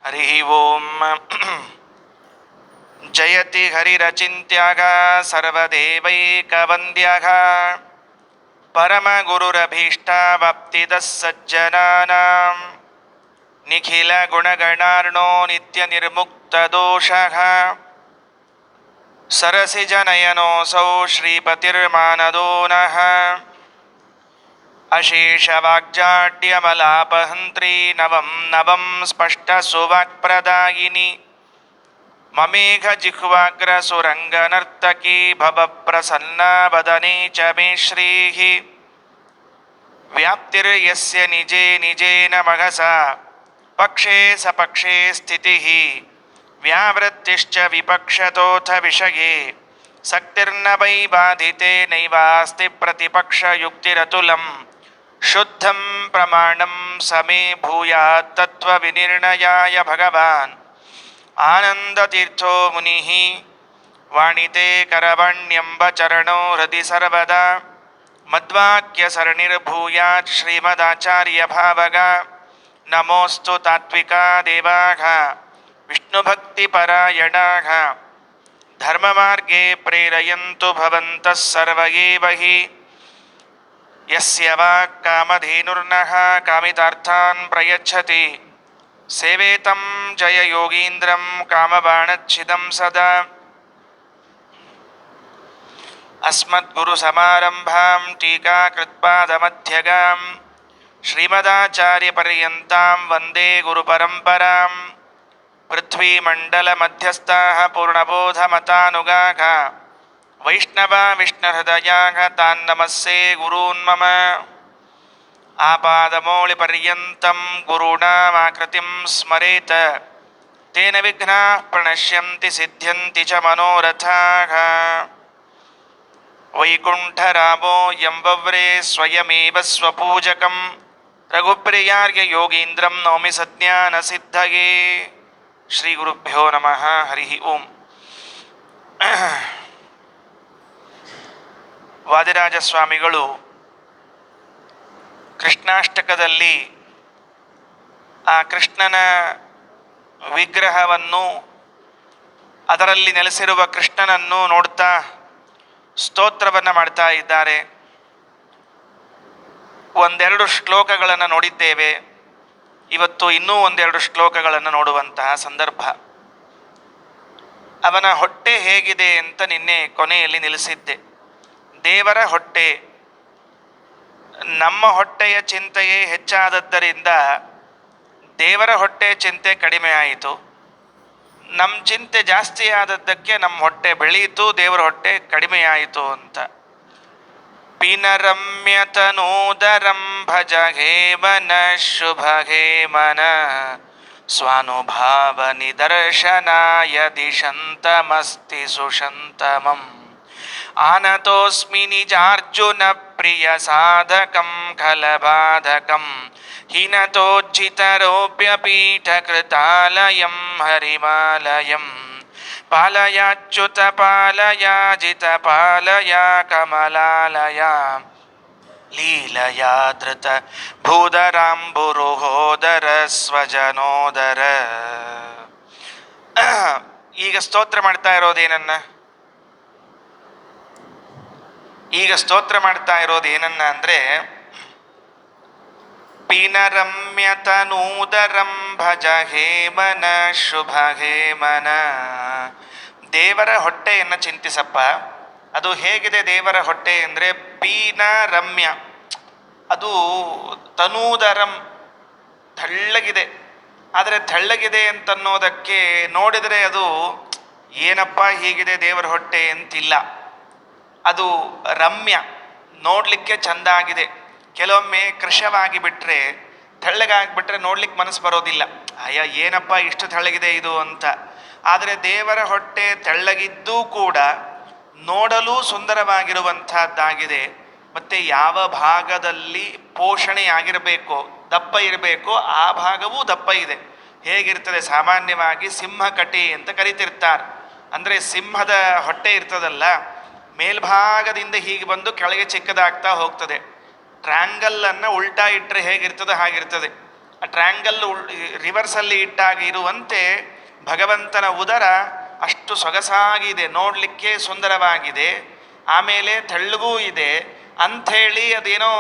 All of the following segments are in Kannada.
ಹರಿ ಓಂ. ಜಯತಿ ಹರಿರಚಿಂತ್ಯಃ ಸರ್ವದೇವೈಕವಂದ್ಯಃ ಪರಮಗುರುರಭೀಷ್ಟವಾಪ್ತಿದಃ ಸಜ್ಜನಾನಾಂ ನಿಖಿಲ ಗುಣಗಣಾರ್ಣೋ ನಿತ್ಯ ನಿರ್ಮುಕ್ತದೋಷಃ ಸರಸಿಜನಯನೋऽಸೌ ಶ್ರೀಪತಿರ್ಮಾನದೋ ನಃ ಅಶೇಷವಾಗ್ಜಾಡ್ಯಮಲಾಪಹಂತ್ರಿ ನವಂ ನವಂ ಸ್ಪಷ್ಟಸುವಾಕ್ಪ್ರದಾಯಿನಿ ಮಮೇಘ ಜಿಹ್ವಾಗ್ರ ಸುರಂಗನರ್ತಕೀ ಭವಪ್ರಸನ್ನಾ ವದನೆ ಚ ಮೇ ಶ್ರೀಃ ವ್ಯಾಪ್ತಿರ್ಯಸ್ಯ ನಿಜೇ ನಿಜೇನ ಮಘಸಾ ಪಕ್ಷೇ ಸಪಕ್ಷೇ ಸ್ಥಿತಿಃ ವ್ಯಾವೃತ್ತಿಶ್ಚ ವಿಪಕ್ಷತೋಥ ವಿಷಯೇ ಸಕ್ತಿರ್ನ ವೈ ಬಾಧಿತೆ ನೈವಾಸ್ತಿ ಪ್ರತಿಪಕ್ಷಯುಕ್ತಿರತುಲಂ ಶುದ್ಧಂ ಪ್ರಮಾಣಂ ಸಮೇ ಭೂಯಾತ್ ತತ್ವವಿನಿರ್ಣಯಾಯ ಭಗವಾನ್ ಆನಂದತೀರ್ಥೋ ಮುನಿಃ ವಾಣಿತೆ ಕರವಣ್ಯಂಬ ಚರಣೋ ಹೃದಿ ಸರ್ವದಾ ಮದ್ವಾಕ್ಯ ಸರಣಿರ್ಭೂಯಾತ್ ಶ್ರೀಮದಾಚಾರ್ಯ ಭಾವಗ ನಮೋಸ್ತು ತಾತ್ವಿಕಾ ದೇವಾಃ ವಿಷ್ಣುಭಕ್ತಿಪರಾಯಣಾಃ ಧರ್ಮಮಾರ್ಗೇ ಪ್ರೇರಯಂತು ಭವಂತಃ ಸರ್ವ ಏವ ಹಿ ಯಸ್ಯ ವಾಕ್ ಕಾಮಧೇನುರ್ನಃ ಕಾಮಿತಾರ್ಥಾನ್ ಪ್ರಯಚ್ಛತಿ ಸೇವೇತಂ ಜಯ ಯೋಗೀಂದ್ರಂ ಕಾಮಬಾಣಚ್ಛಿದಂ ಸದಾ ಅಸ್ಮದ್ಗುರು ಸಮಾರಂಭಾಂ ಟೀಕಾಕೃತ್ಪಾದಮಧ್ಯಗಾಂ ಶ್ರೀಮದಾಚಾರ್ಯ ಪರ್ಯಂತಾಂ ವಂದೇ ಗುರುಪರಂಪರಾಂ ಪೃಥ್ವೀಮಂಡಲ ಮಧ್ಯಸ್ಥಾಃ ಪೂರ್ಣಬೋಧಮತಾನುಗಾಃ ವೈಷ್ಣವಾ ವಿಷ್ಣುಹೃದಯಾಃ ತಾನ್ ನಮಸ್ಸೇ ಗುರೂನ್ ಮಮ ಆಪಾದಮೌಳಿಪರ್ಯಂತಂ ಗುರುಣಾಮಾಕೃತಿಂ ಸ್ಮರೇತ ತೇನ ವಿಘ್ನಾಃ ಪ್ರಣಶ್ಯಂತಿ ಸಿದ್ಧ್ಯಂತಿ ಚ ಮನೋರಥಾಃ ವೈಕುಂಠರಾಮೋ ಯಂವವ್ರೇ ಸ್ವಯಮೇವ ಸ್ವಪೂಜಕಂ ರಘುಪ್ರಿಯಾರ್ಯ ಯೋಗೀಂದ್ರಂ ನೌಮಿ ಸಜ್ಞಾನಸಿದ್ಧಯೇ. ಶ್ರೀ ಗುರುಭ್ಯೋ ನಮಃ. ಹರಿ ಓಂ. ವಾದಿರಾಜ ಸ್ವಾಮಿಗಳು ಕೃಷ್ಣಾಷ್ಟಕದಲ್ಲಿ ಆ ಕೃಷ್ಣನ ವಿಗ್ರಹವನ್ನು, ಅದರಲ್ಲಿ ನೆಲೆಸಿರುವ ಕೃಷ್ಣನನ್ನು ನೋಡ್ತಾ ಸ್ತೋತ್ರವನ್ನು ಮಾಡ್ತಾ ಇದ್ದಾರೆ. ಒಂದೆರಡು ಶ್ಲೋಕಗಳನ್ನು ನೋಡಿದ್ದೇವೆ. ಇವತ್ತು ಇನ್ನೂ ಒಂದೆರಡು ಶ್ಲೋಕಗಳನ್ನು ನೋಡುವಂತಹ ಸಂದರ್ಭ. ಅವನ ಹೊಟ್ಟೆ ಹೇಗಿದೆ ಅಂತ ನಿನ್ನೆ ಕೊನೆಯಲ್ಲಿ ನಿಲ್ಲಿಸಿದ್ದೆ. ದೇವರ ಹೊಟ್ಟೆ, ನಮ್ಮ ಹೊಟ್ಟೆಯ ಚಿಂತೆಯೇ ಹೆಚ್ಚಾದದ್ದರಿಂದ ದೇವರ ಹೊಟ್ಟೆ ಚಿಂತೆ ಕಡಿಮೆ ಆಯಿತು. ನಮ್ಮ ಚಿಂತೆ ಜಾಸ್ತಿ ಆದದ್ದಕ್ಕೆ ನಮ್ಮ ಹೊಟ್ಟೆ ಬೆಳೀತು, ದೇವರ ಹೊಟ್ಟೆ ಕಡಿಮೆ ಆಯಿತು ಅಂತ. ಪಿನರಮ್ಯತನೂದರಂ ಭಜ ಹೇಮನ ಶುಭ ಹೇಮನ ಸ್ವಾನುಭಾವ ನಿದರ್ಶನಾಯ ದಿಶಂತಮಸ್ತಿ ಸುಶಂತಮಂ ಆನತೋಸ್ಮಿ ನಿಜಾರ್ಜುನ ಪ್ರಿಯ ಸಾಧಕಂ ಖಲಬಾಧಕಂ ಹೀನತೋಜ್ಜಿತರೋಪ್ಯಪೀಠಕೃತಾಲಯಂ ಹರಿಮಾಲಯಂ ಪಾಲಯಾಚ್ಯುತ ಪಾಲಯಾಜಿತ ಪಾಲಯ ಕಮಲಾಲಯ ಲೀಲಯಾ ಧೃತ ಭೂಧರಾಂಬುರುಹೋದರ ಸ್ವಜನೋದರ. ಈಗ ಸ್ತೋತ್ರ ಮಾಡ್ತಾ ಇರೋದೇನನ್ನ ಅಂದರೆ ಪಿನರಮ್ಯತನೂದರಂ ಭಜ ಹೇಮನ ಶುಭ ಹೇಮನ. ದೇವರ ಹೊಟ್ಟೆಯನ್ನು ಚಿಂತಿಸಪ್ಪ. ಅದು ಹೇಗಿದೆ ದೇವರ ಹೊಟ್ಟೆ ಅಂದರೆ ಪೀನರಮ್ಯ, ಅದು ತನೂದರಂ ತೆಳ್ಳಗಿದೆ. ಆದರೆ ತೆಳ್ಳಗಿದೆ ಅಂತನ್ನೋದಕ್ಕೆ ನೋಡಿದರೆ ಅದು ಏನಪ್ಪ ಹೀಗಿದೆ ದೇವರ ಹೊಟ್ಟೆ ಅಂತಿಲ್ಲ. ಅದು ರಮ್ಯ, ನೋಡಲಿಕ್ಕೆ ಚೆಂದ ಆಗಿದೆ. ಕೆಲವೊಮ್ಮೆ ಕೃಶವಾಗಿ ಬಿಟ್ಟರೆ, ತೆಳ್ಳಗಾಗಿಬಿಟ್ರೆ ನೋಡ್ಲಿಕ್ಕೆ ಮನಸ್ಸು ಬರೋದಿಲ್ಲ. ಅಯ್ಯ ಏನಪ್ಪ ಇಷ್ಟು ತೆಳ್ಳಗಿದೆ ಇದು ಅಂತ. ಆದರೆ ದೇವರ ಹೊಟ್ಟೆ ತೆಳ್ಳಗಿದ್ದೂ ಕೂಡ ನೋಡಲು ಸುಂದರವಾಗಿರುವಂಥದ್ದಾಗಿದೆ. ಮತ್ತು ಯಾವ ಭಾಗದಲ್ಲಿ ಪೋಷಣೆಯಾಗಿರಬೇಕೋ, ದಪ್ಪ ಇರಬೇಕೋ ಆ ಭಾಗವೂ ದಪ್ಪ ಇದೆ. ಹೇಗಿರ್ತದೆ? ಸಾಮಾನ್ಯವಾಗಿ ಸಿಂಹಕಟಿ ಅಂತ ಕರಿತಿರ್ತಾರೆ. ಅಂದರೆ ಸಿಂಹದ ಹೊಟ್ಟೆ ಇರ್ತದಲ್ಲ, ಮೇಲ್ಭಾಗದಿಂದ ಹೀಗೆ ಬಂದು ಕೆಳಗೆ ಚಿಕ್ಕದಾಗ್ತಾ ಹೋಗ್ತದೆ. ಟ್ರ್ಯಾಂಗಲನ್ನು ಉಲ್ಟಾ ಇಟ್ಟರೆ ಹೇಗಿರ್ತದೆ ಹಾಗಿರ್ತದೆ. ಟ್ರ್ಯಾಂಗಲ್ ರಿವರ್ಸಲ್ಲಿ ಇಟ್ಟಾಗ ಇರುವಂತೆ ಭಗವಂತನ ಉದರ ಅಷ್ಟು ಸೊಗಸಾಗಿದೆ, ನೋಡಲಿಕ್ಕೆ ಸುಂದರವಾಗಿದೆ, ಆಮೇಲೆ ತೆಳ್ಳಗೂ ಇದೆ ಅಂಥೇಳಿ ಅದೇನೋ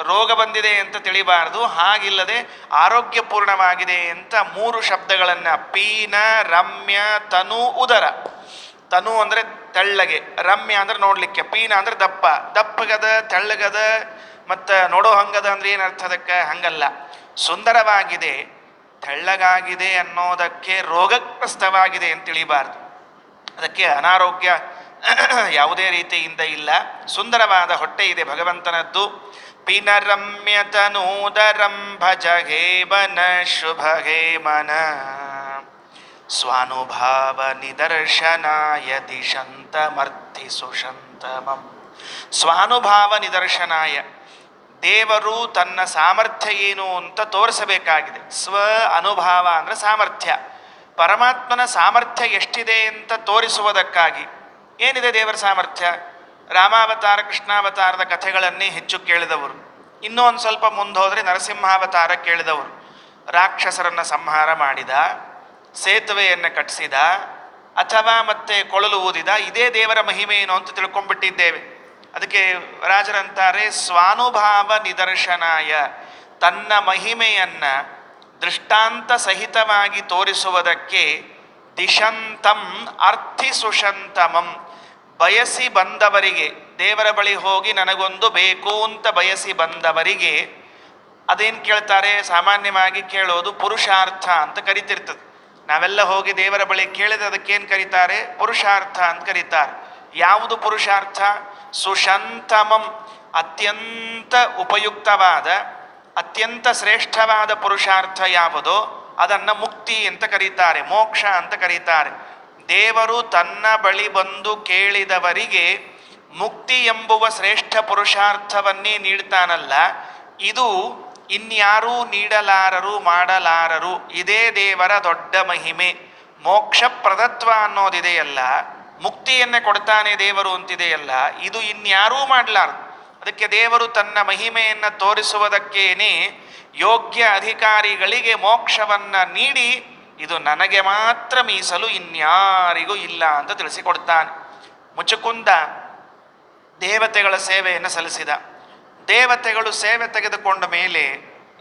ರೋಗ ಬಂದಿದೆ ಅಂತ ತಿಳಿಬಾರ್ದು. ಹಾಗಿಲ್ಲದೆ ಆರೋಗ್ಯಪೂರ್ಣವಾಗಿದೆ ಅಂತ 3 ಶಬ್ದಗಳನ್ನು ಪೀನ, ರಮ್ಯ, ತನು, ಉದರ. ತನು ಅಂದರೆ ತೆಳ್ಳಗೆ, ರಮ್ಯ ಅಂದರೆ ನೋಡಲಿಕ್ಕೆ, ಪೀನ ಅಂದರೆ ದಪ್ಪ, ದಪ್ಪಗದ, ತೆಳ್ಳಗದ ಮತ್ತು ನೋಡೋ ಹಂಗದ ಅಂದರೆ ಏನು ಅರ್ಥ ಅದಕ್ಕೆ? ಹಂಗಲ್ಲ, ಸುಂದರವಾಗಿದೆ, ತೆಳ್ಳಗಾಗಿದೆ ಅನ್ನೋದಕ್ಕೆ ರೋಗಗ್ರಸ್ತವಾಗಿದೆ ಅಂತ ತಿಳಿಬಾರ್ದು. ಅದಕ್ಕೆ ಅನಾರೋಗ್ಯ ಯಾವುದೇ ರೀತಿಯಿಂದ ಇಲ್ಲ. ಸುಂದರವಾದ ಹೊಟ್ಟೆ ಇದೆ ಭಗವಂತನದ್ದು. ಪಿನರಮ್ಯತನೂದರಂ ಭಜ ಹೇಮನ ಶುಭ ಹೇಮನ ಸ್ವಾನುಭಾವ ನಿದರ್ಶನಾಯ ದಿಶಂತಮರ್ಥಿ ಸುಶಂತಮಂ. ಸ್ವಾನುಭಾವ ನಿದರ್ಶನಾಯ, ದೇವರು ತನ್ನ ಸಾಮರ್ಥ್ಯ ಏನು ಅಂತ ತೋರಿಸಬೇಕಾಗಿದೆ. ಸ್ವ ಅನುಭಾವ ಅಂದರೆ ಸಾಮರ್ಥ್ಯ, ಪರಮಾತ್ಮನ ಸಾಮರ್ಥ್ಯ ಎಷ್ಟಿದೆ ಅಂತ ತೋರಿಸುವುದಕ್ಕಾಗಿ. ಏನಿದೆ ದೇವರ ಸಾಮರ್ಥ್ಯ? ರಾಮಾವತಾರ ಕೃಷ್ಣಾವತಾರದ ಕಥೆಗಳನ್ನೇ ಹೆಚ್ಚು ಕೇಳಿದವರು. ಇನ್ನೂ ಒಂದು ಸ್ವಲ್ಪ ಮುಂದೆ ಹೋದರೆ ನರಸಿಂಹಾವತಾರ ಕೇಳಿದವರು. ರಾಕ್ಷಸರನ್ನು ಸಂಹಾರ ಮಾಡಿದ, ಸೇತುವೆಯನ್ನು ಕಟ್ಟಿಸಿದ, ಅಥವಾ ಮತ್ತೆ ಕೊಳಲು ಊದಿದ. ಇದೇ ದೇವರ ಮಹಿಮೆ ಏನು ಅಂತ ತಿಳ್ಕೊಂಡ್ಬಿಟ್ಟಿದ್ದೇವೆ. ಅದಕ್ಕೆ ರಾಜರಂತಾರೆ ಸ್ವಾನುಭಾವ ನಿದರ್ಶನಾಯ, ತನ್ನ ಮಹಿಮೆಯನ್ನು ದೃಷ್ಟಾಂತ ಸಹಿತವಾಗಿ ತೋರಿಸುವುದಕ್ಕೆ ದಿಶಂತಂ ಅರ್ಥಿ ಸುಶಂತಮಂ, ಬಯಸಿ ಬಂದವರಿಗೆ, ದೇವರ ಬಳಿ ಹೋಗಿ ನನಗೊಂದು ಬೇಕು ಅಂತ ಬಯಸಿ ಬಂದವರಿಗೆ ಅದೇನು ಕೇಳ್ತಾರೆ? ಸಾಮಾನ್ಯವಾಗಿ ಕೇಳೋದು ಪುರುಷಾರ್ಥ ಅಂತ ಕರಿತಿರ್ತದೆ. ನಾವೆಲ್ಲ ಹೋಗಿ ದೇವರ ಬಳಿ ಕೇಳಿದ ಅದಕ್ಕೇನು ಕರೀತಾರೆ? ಪುರುಷಾರ್ಥ ಅಂತ ಕರೀತಾರೆ. ಯಾವುದು ಪುರುಷಾರ್ಥ? ಸುಶಂತಮಂ, ಅತ್ಯಂತ ಉಪಯುಕ್ತವಾದ, ಅತ್ಯಂತ ಶ್ರೇಷ್ಠವಾದ ಪುರುಷಾರ್ಥ ಯಾವುದೋ ಅದನ್ನು ಮುಕ್ತಿ ಅಂತ ಕರೀತಾರೆ, ಮೋಕ್ಷ ಅಂತ ಕರೀತಾರೆ. ದೇವರು ತನ್ನ ಬಳಿ ಬಂದು ಕೇಳಿದವರಿಗೆ ಮುಕ್ತಿ ಎಂಬುವ ಶ್ರೇಷ್ಠ ಪುರುಷಾರ್ಥವನ್ನೇ ನೀಡ್ತಾನಲ್ಲ, ಇದು ಇನ್ಯಾರೂ ನೀಡಲಾರರು, ಮಾಡಲಾರರು. ಇದೇ ದೇವರ ದೊಡ್ಡ ಮಹಿಮೆ. ಮೋಕ್ಷ ಪ್ರದತ್ವ ಅನ್ನೋದಿದೆಯಲ್ಲ, ಮುಕ್ತಿಯನ್ನೇ ಕೊಡ್ತಾನೆ ದೇವರು ಅಂತಿದೆಯಲ್ಲ, ಇದು ಇನ್ಯಾರೂ ಮಾಡಲಾರದು. ಅದಕ್ಕೆ ದೇವರು ತನ್ನ ಮಹಿಮೆಯನ್ನು ತೋರಿಸುವುದಕ್ಕೇನೆ ಯೋಗ್ಯ ಅಧಿಕಾರಿಗಳಿಗೆ ಮೋಕ್ಷವನ್ನು ನೀಡಿ ಇದು ನನಗೆ ಮಾತ್ರ ಮೀಸಲು, ಇನ್ಯಾರಿಗೂ ಇಲ್ಲ ಅಂತ ತಿಳಿಸಿಕೊಡ್ತಾನೆ. ಮುಚುಕುಂದ ದೇವತೆಗಳ ಸೇವೆಯನ್ನು ಸಲ್ಲಿಸಿದ. ದೇವತೆಗಳು ಸೇವೆ ತೆಗೆದುಕೊಂಡ ಮೇಲೆ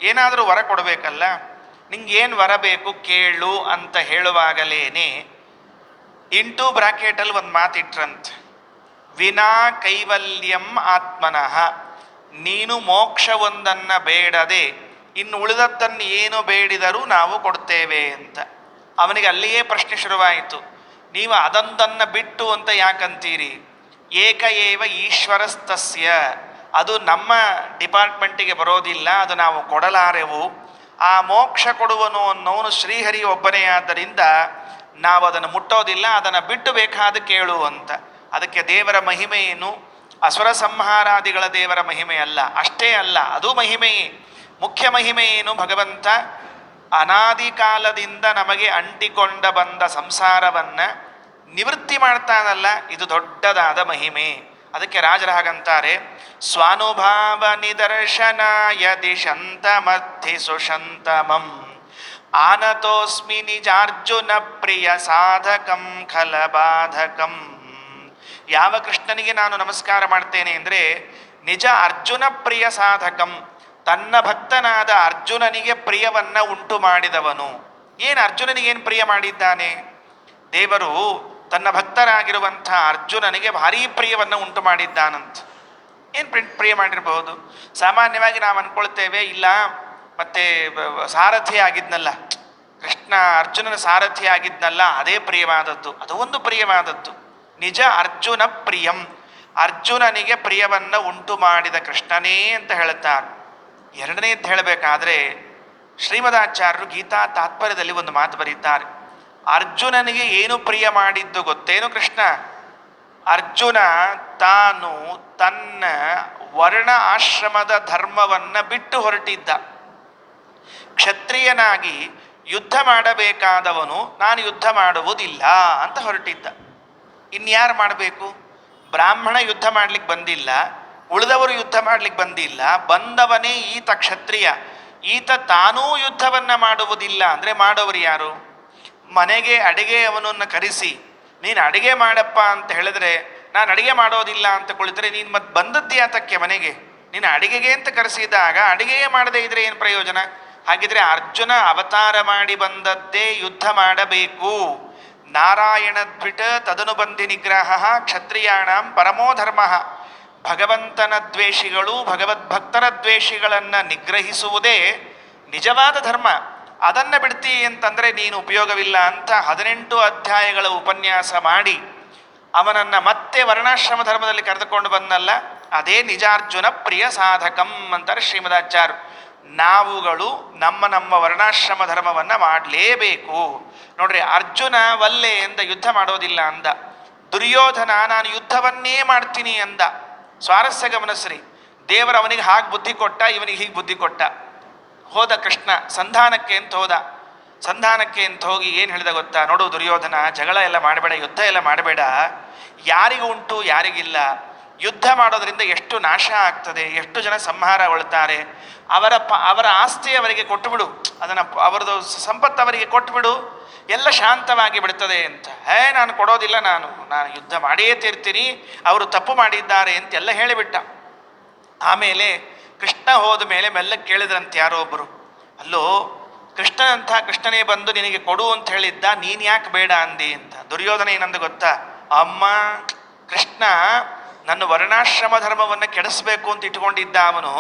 ಏನಾದರೂ ವರ ಕೊಡಬೇಕಲ್ಲ. ನಿಂಗೇನು ವರ ಬೇಕು ಕೇಳು ಅಂತ ಹೇಳುವಾಗಲೇನೆ ಇಂಟು ಬ್ರಾಕೆಟಲ್ಲಿ ಒಂದು ಮಾತಿಟ್ರಂತೆ, ವಿನಾ ಕೈವಲ್ಯಂ ಆತ್ಮನಃ, ನೀನು ಮೋಕ್ಷವೊಂದನ್ನು ಬೇಡದೆ ಇನ್ನು ಉಳಿದದ್ದನ್ನು ಏನು ಬೇಡಿದರೂ ನಾವು ಕೊಡ್ತೇವೆ ಅಂತ. ಅವನಿಗೆ ಅಲ್ಲಿಯೇ ಪ್ರಶ್ನೆ ಶುರುವಾಯಿತು, ನೀವು ಅದೊಂದನ್ನು ಬಿಟ್ಟು ಅಂತ ಯಾಕಂತೀರಿ? ಏಕ ಏವ ಈಶ್ವರಸ್ತಸ್ಯ, ಅದು ನಮ್ಮ ಡಿಪಾರ್ಟ್ಮೆಂಟಿಗೆ ಬರೋದಿಲ್ಲ, ಅದು ನಾವು ಕೊಡಲಾರೆವು. ಆ ಮೋಕ್ಷ ಕೊಡುವನು ಅನ್ನೋನು ಶ್ರೀಹರಿ ಒಬ್ಬನೇ, ಆದ್ದರಿಂದ ನಾವು ಅದನ್ನು ಮುಟ್ಟೋದಿಲ್ಲ, ಅದನ್ನು ಬಿಟ್ಟು ಬೇಕಾದ ಕೇಳು ಅಂತ. ಅದಕ್ಕೆ ದೇವರ ಮಹಿಮೆ ಏನು? ಅಸುರ ಸಂಹಾರಾದಿಗಳ ದೇವರ ಮಹಿಮೆ ಅಲ್ಲ, ಅಷ್ಟೇ ಅಲ್ಲ, ಅದು ಮಹಿಮೆಯೇ. ಮುಖ್ಯ ಮಹಿಮೆ ಏನು? ಭಗವಂತ ಅನಾದಿ ಕಾಲದಿಂದ ನಮಗೆ ಅಂಟಿಕೊಂಡ ಬಂದ ಸಂಸಾರವನ್ನು ನಿವೃತ್ತಿ ಮಾಡ್ತಾನಲ್ಲ, ಇದು ದೊಡ್ಡದಾದ ಮಹಿಮೆ. ಅದಕ್ಕೆ ರಾಜರ ಹಾಗಂತಾರೆ, ಸ್ವಾನುಭಾವ ನಿದರ್ಶನಾಯ ದಿಶಂತಮರ್ಥಿ ಸುಶಂತಮಂ ಆನತೋಸ್ಮಿ ನಿಜಾರ್ಜುನ ಪ್ರಿಯ ಸಾಧಕಂ ಖಲಬಾಧಕಂ. ಯಾವ ಕೃಷ್ಣನಿಗೆ ನಾನು ನಮಸ್ಕಾರ ಮಾಡ್ತೇನೆ ಅಂದರೆ ನಿಜ ಅರ್ಜುನ ಪ್ರಿಯ ಸಾಧಕಂ, ತನ್ನ ಭಕ್ತನಾದ ಅರ್ಜುನನಿಗೆ ಪ್ರಿಯವನ್ನು ಉಂಟು ಮಾಡಿದವನು. ಏನು ಅರ್ಜುನನಿಗೇನು ಪ್ರಿಯ ಮಾಡಿದ್ದಾನೆ? ದೇವರು ತನ್ನ ಭಕ್ತರಾಗಿರುವಂಥ ಅರ್ಜುನನಿಗೆ ಭಾರೀ ಪ್ರಿಯವನ್ನು ಉಂಟು ಮಾಡಿದ್ದಾನಂತ. ಏನು ಪ್ರಿಯ ಮಾಡಿರಬಹುದು? ಸಾಮಾನ್ಯವಾಗಿ ನಾವು ಅಂದ್ಕೊಳ್ತೇವೆ, ಇಲ್ಲ ಮತ್ತೆ ಸಾರಥಿ ಆಗಿದ್ನಲ್ಲ ಕೃಷ್ಣ, ಅರ್ಜುನನ ಸಾರಥಿ ಆಗಿದ್ನಲ್ಲ, ಅದೇ ಪ್ರಿಯವಾದದ್ದು. ಅದು ಒಂದು ಪ್ರಿಯವಾದದ್ದು. ನಿಜ ಅರ್ಜುನ ಪ್ರಿಯಂ, ಅರ್ಜುನನಿಗೆ ಪ್ರಿಯವನ್ನು ಉಂಟು ಮಾಡಿದ ಕೃಷ್ಣನೇ ಅಂತ ಹೇಳುತ್ತಾರೆ. ಎರಡನೇದ್ದು ಹೇಳಬೇಕಾದ್ರೆ ಶ್ರೀಮದಾಚಾರ್ಯರು ಗೀತಾ ತಾತ್ಪರ್ಯದಲ್ಲಿ ಒಂದು ಮಾತು ಬರೀತಾರೆ. ಅರ್ಜುನನಿಗೆ ಏನು ಪ್ರಿಯ ಮಾಡಿದ್ದು ಗೊತ್ತೇನು ಕೃಷ್ಣ? ಅರ್ಜುನ ತಾನು ತನ್ನ ವರ್ಣ ಆಶ್ರಮದ ಧರ್ಮವನ್ನು ಬಿಟ್ಟು ಹೊರಟಿದ್ದ. ಕ್ಷತ್ರಿಯನಾಗಿ ಯುದ್ಧ ಮಾಡಬೇಕಾದವನು ನಾನು ಯುದ್ಧ ಮಾಡುವುದಿಲ್ಲ ಅಂತ ಹೊರಟಿದ್ದ. ಇನ್ಯಾರು ಮಾಡಬೇಕು? ಬ್ರಾಹ್ಮಣ ಯುದ್ಧ ಮಾಡ್ಲಿಕ್ಕೆ ಬಂದಿಲ್ಲ, ಉಳಿದವರು ಯುದ್ಧ ಮಾಡ್ಲಿಕ್ಕೆ ಬಂದಿಲ್ಲ, ಬಂದವನೇ ಈತ ಕ್ಷತ್ರಿಯ. ಈತ ತಾನೂ ಯುದ್ಧವನ್ನ ಮಾಡುವುದಿಲ್ಲ. ಅಂದರೆ ಮಾಡೋರು ಯಾರು? ಮನೆಗೆ ಅಡಿಗೆ ಅವನನ್ನು ಕರೆಸಿ ನೀನು ಅಡಿಗೆ ಮಾಡಪ್ಪ ಅಂತ ಹೇಳಿದ್ರೆ ನಾನು ಅಡಿಗೆ ಮಾಡೋದಿಲ್ಲ ಅಂತ ಕುಳಿತರೆ ನೀನು ಮತ್ತೆ ಬಂದದ್ದು ಯಾತಕ್ಕೆ ಮನೆಗೆ? ನೀನು ಅಡಿಗೆಗೆ ಅಂತ ಕರೆಸಿದಾಗ ಅಡಿಗೆಯೇ ಮಾಡದೇ ಇದ್ರೆ ಏನು ಪ್ರಯೋಜನ? ಹಾಗಿದ್ರೆ ಅರ್ಜುನ ಅವತಾರ ಮಾಡಿ ಬಂದದ್ದೇ ಯುದ್ಧ ಮಾಡಬೇಕು. ನಾರಾಯಣ ದ್ವಿಟ ತದನುಬಂಧಿ ನಿಗ್ರಹ ಕ್ಷತ್ರಿಯಾಣಂ ಪರಮೋ ಧರ್ಮ. ಭಗವಂತನ ದ್ವೇಷಿಗಳು ಭಗವದ್ಭಕ್ತರ ದ್ವೇಷಿಗಳನ್ನು ನಿಗ್ರಹಿಸುವುದೇ ನಿಜವಾದ ಧರ್ಮ. ಅದನ್ನು ಬಿಡ್ತಿ ಅಂತಂದರೆ ನೀನು ಉಪಯೋಗವಿಲ್ಲ ಅಂತ 18 ಅಧ್ಯಾಯಗಳ ಉಪನ್ಯಾಸ ಮಾಡಿ ಅವನನ್ನು ಮತ್ತೆ ವರ್ಣಾಶ್ರಮ ಧರ್ಮದಲ್ಲಿ ಕರೆದುಕೊಂಡು ಬಂದಲ್ಲ, ಅದೇ ನಿಜಾರ್ಜುನ ಪ್ರಿಯ ಸಾಧಕಂ ಅಂತಾರೆ ಶ್ರೀಮದಾಚಾರ್ಯರು. ನಾವುಗಳು ನಮ್ಮ ವರ್ಣಾಶ್ರಮ ಧರ್ಮವನ್ನು ಮಾಡಲೇಬೇಕು. ನೋಡ್ರಿ, ಅರ್ಜುನ ವಲ್ಲೆ ಎಂದ, ಯುದ್ಧ ಮಾಡೋದಿಲ್ಲ ಅಂದ. ದುರ್ಯೋಧನ ನಾನು ಯುದ್ಧವನ್ನೇ ಮಾಡ್ತೀನಿ ಅಂದ. ಸ್ವಾರಸ್ಯ ಗಮನಿಸ್ರಿ, ದೇವರು ಅವನಿಗೆ ಹಾಗೆ ಬುದ್ಧಿ ಕೊಟ್ಟ, ಇವನಿಗೆ ಹೀಗೆ ಬುದ್ಧಿ ಕೊಟ್ಟ. ಹೋದ ಕೃಷ್ಣ ಸಂಧಾನಕ್ಕೆ ಅಂತ ಹೋದ. ಸಂಧಾನಕ್ಕೆ ಅಂತ ಹೋಗಿ ಏನು ಹೇಳಿದ ಗೊತ್ತಾ? ನೋಡು ದುರ್ಯೋಧನ, ಜಗಳ ಎಲ್ಲ ಮಾಡಬೇಡ, ಯುದ್ಧ ಎಲ್ಲ ಮಾಡಬೇಡ. ಯಾರಿಗೂ ಉಂಟು ಯಾರಿಗಿಲ್ಲ. ಯುದ್ಧ ಮಾಡೋದ್ರಿಂದ ಎಷ್ಟು ನಾಶ ಆಗ್ತದೆ, ಎಷ್ಟು ಜನ ಸಂಹಾರಗೊಳ್ತಾರೆ. ಅವರ ಆಸ್ತಿ ಅವರಿಗೆ ಕೊಟ್ಟುಬಿಡು, ಅದನ್ನು ಅವರದು ಸಂಪತ್ತು ಅವರಿಗೆ ಕೊಟ್ಟುಬಿಡು, ಎಲ್ಲ ಶಾಂತವಾಗಿ ಬಿಡ್ತದೆ ಅಂತ. ನಾನು ಕೊಡೋದಿಲ್ಲ, ನಾನು ಯುದ್ಧ ಮಾಡಿಯೇ ತೀರ್ತೀನಿ, ಅವರು ತಪ್ಪು ಮಾಡಿದ್ದಾರೆ ಅಂತೆಲ್ಲ ಹೇಳಿಬಿಟ್ಟ. ಆಮೇಲೆ ಕೃಷ್ಣ ಹೋದ ಮೇಲೆ ಮೆಲ್ಲಕ್ಕೆ ಕೇಳಿದ್ರಂತೆ ಯಾರೋ ಒಬ್ಬರು, ಅಲ್ಲೋ ಕೃಷ್ಣನಂಥ ಕೃಷ್ಣನೇ ಬಂದು ನಿನಗೆ ಕೊಡು ಅಂತ ಹೇಳಿದ್ದ, ನೀನು ಯಾಕೆ ಬೇಡ ಅಂದಿ ಅಂತ. ದುರ್ಯೋಧನ ಏನಂದ ಗೊತ್ತಾ? ಅಮ್ಮ, ಕೃಷ್ಣ ನನ್ನ ವರ್ಣಾಶ್ರಮ ಧರ್ಮವನ್ನು ಕೆಡಿಸ್ಬೇಕು ಅಂತ ಇಟ್ಕೊಂಡಿದ್ದ ಅವನು,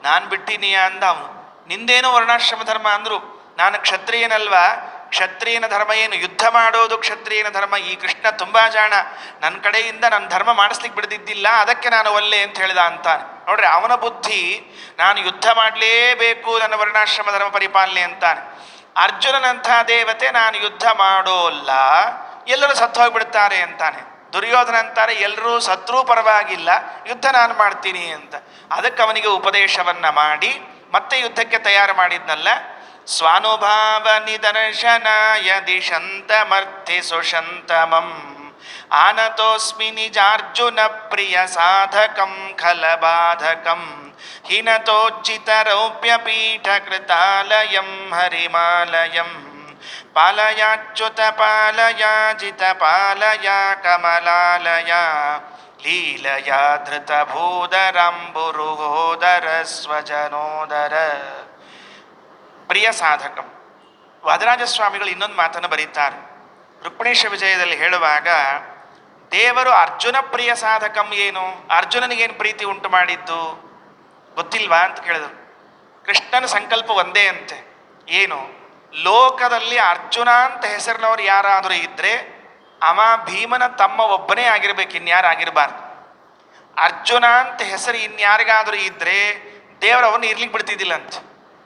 ನಾನು ಬಿಟ್ಟಿನೀಯ ಅಂದ ಅವನು. ನಿಂದೇನೋ ವರ್ಣಾಶ್ರಮ ಧರ್ಮ ಅಂದರು, ನಾನು ಕ್ಷತ್ರಿಯನಲ್ವಾ, ಕ್ಷತ್ರಿಯನ ಧರ್ಮ ಏನು? ಯುದ್ಧ ಮಾಡೋದು ಕ್ಷತ್ರಿಯನ ಧರ್ಮ. ಈ ಕೃಷ್ಣ ತುಂಬ ಜಾಣ, ನನ್ನ ಕಡೆಯಿಂದ ನನ್ನ ಧರ್ಮ ಮಾಡಿಸ್ಲಿಕ್ಕೆ ಬಿಡದಿದ್ದಿಲ್ಲ, ಅದಕ್ಕೆ ನಾನು ಒಲ್ಲೆ ಅಂತ ಹೇಳಿದ ಅಂತಾನೆ. ನೋಡ್ರಿ, ಅವನ ಬುದ್ಧಿ ನಾನು ಯುದ್ಧ ಮಾಡಲೇಬೇಕು, ನನ್ನ ವರ್ಣಾಶ್ರಮ ಧರ್ಮ ಪರಿಪಾಲನೆ ಅಂತಾನೆ. ಅರ್ಜುನನಂಥ ದೇವತೆ ನಾನು ಯುದ್ಧ ಮಾಡೋಲ್ಲ, ಎಲ್ಲರೂ ಸತ್ತು ಹೋಗ್ಬಿಡ್ತಾರೆ ಅಂತಾನೆ. ದುರ್ಯೋಧನ ಅಂತಾರೆ ಎಲ್ಲರೂ ಸತ್ರೂ ಪರವಾಗಿಲ್ಲ, ಯುದ್ಧ ನಾನು ಮಾಡ್ತೀನಿ ಅಂತ. ಅದಕ್ಕೆ ಅವನಿಗೆ ಉಪದೇಶವನ್ನ ಮಾಡಿ ಮತ್ತೆ ಯುದ್ಧಕ್ಕೆ ತಯಾರು ಮಾಡಿದ್ನಲ್ಲ. ಸ್ವಾನುಭಾವ ನಿದರ್ಶನಾಯ ದಿಶಂತಮರ್ಥಿ ಸುಶಂತಮಂ ಆನತೋಸ್ಮಿ ನಿಜಾರ್ಜುನ ಪ್ರಿಯ ಸಾಧಕಂ ಖಲಬಾಧಕಂ ಹಿನತೋಚಿತ ರೌಪ್ಯ ಪೀಠ ಕೃತಾಲಯಂ ಹರಿಮಾಲಯಂ ಪಾಲಯಾಚ್ಯುತ ಪಾಲಯಾಜಿತ ಪಾಲಯ ಕಮಲಾಲಯ ಲೀಲಯ ಧೃತ ಭೂದರಂಬುರುಹೋದರ ಸ್ವಜನೋದರ. ಪ್ರಿಯ ಸಾಧಕಂ. ವಾದರಾಜಸ್ವಾಮಿಗಳು ಇನ್ನೊಂದು ಮಾತನ್ನು ಬರೀತಾರೆ ರುಕ್ಮಿಣೀಶ ವಿಜಯದಲ್ಲಿ ಹೇಳುವಾಗ, ದೇವರು ಅರ್ಜುನ ಪ್ರಿಯ ಸಾಧಕಂ ಏನು, ಅರ್ಜುನನಿಗೇನು ಪ್ರೀತಿ ಉಂಟು ಮಾಡಿದ್ದು ಗೊತ್ತಿಲ್ವಾ ಅಂತ ಕೇಳಿದರು. ಕೃಷ್ಣನ ಸಂಕಲ್ಪ ಒಂದೇ ಅಂತೆ, ಏನು? ಲೋಕದಲ್ಲಿ ಅರ್ಜುನ ಅಂತ ಹೆಸರಿನವ್ರು ಯಾರಾದರೂ ಇದ್ದರೆ ಅವ ಭೀಮನ ತಮ್ಮ ಒಬ್ಬನೇ ಆಗಿರ್ಬೇಕು, ಇನ್ಯಾರು ಆಗಿರಬಾರ್ದು. ಅರ್ಜುನ ಅಂತ ಹೆಸರು ಇನ್ಯಾರಿಗಾದರೂ ಇದ್ದರೆ ದೇವರವನ್ನು ಇರ್ಲಿಕ್ಕೆ ಬಿಡ್ತಿದ್ದಿಲ್ಲ ಅಂತ.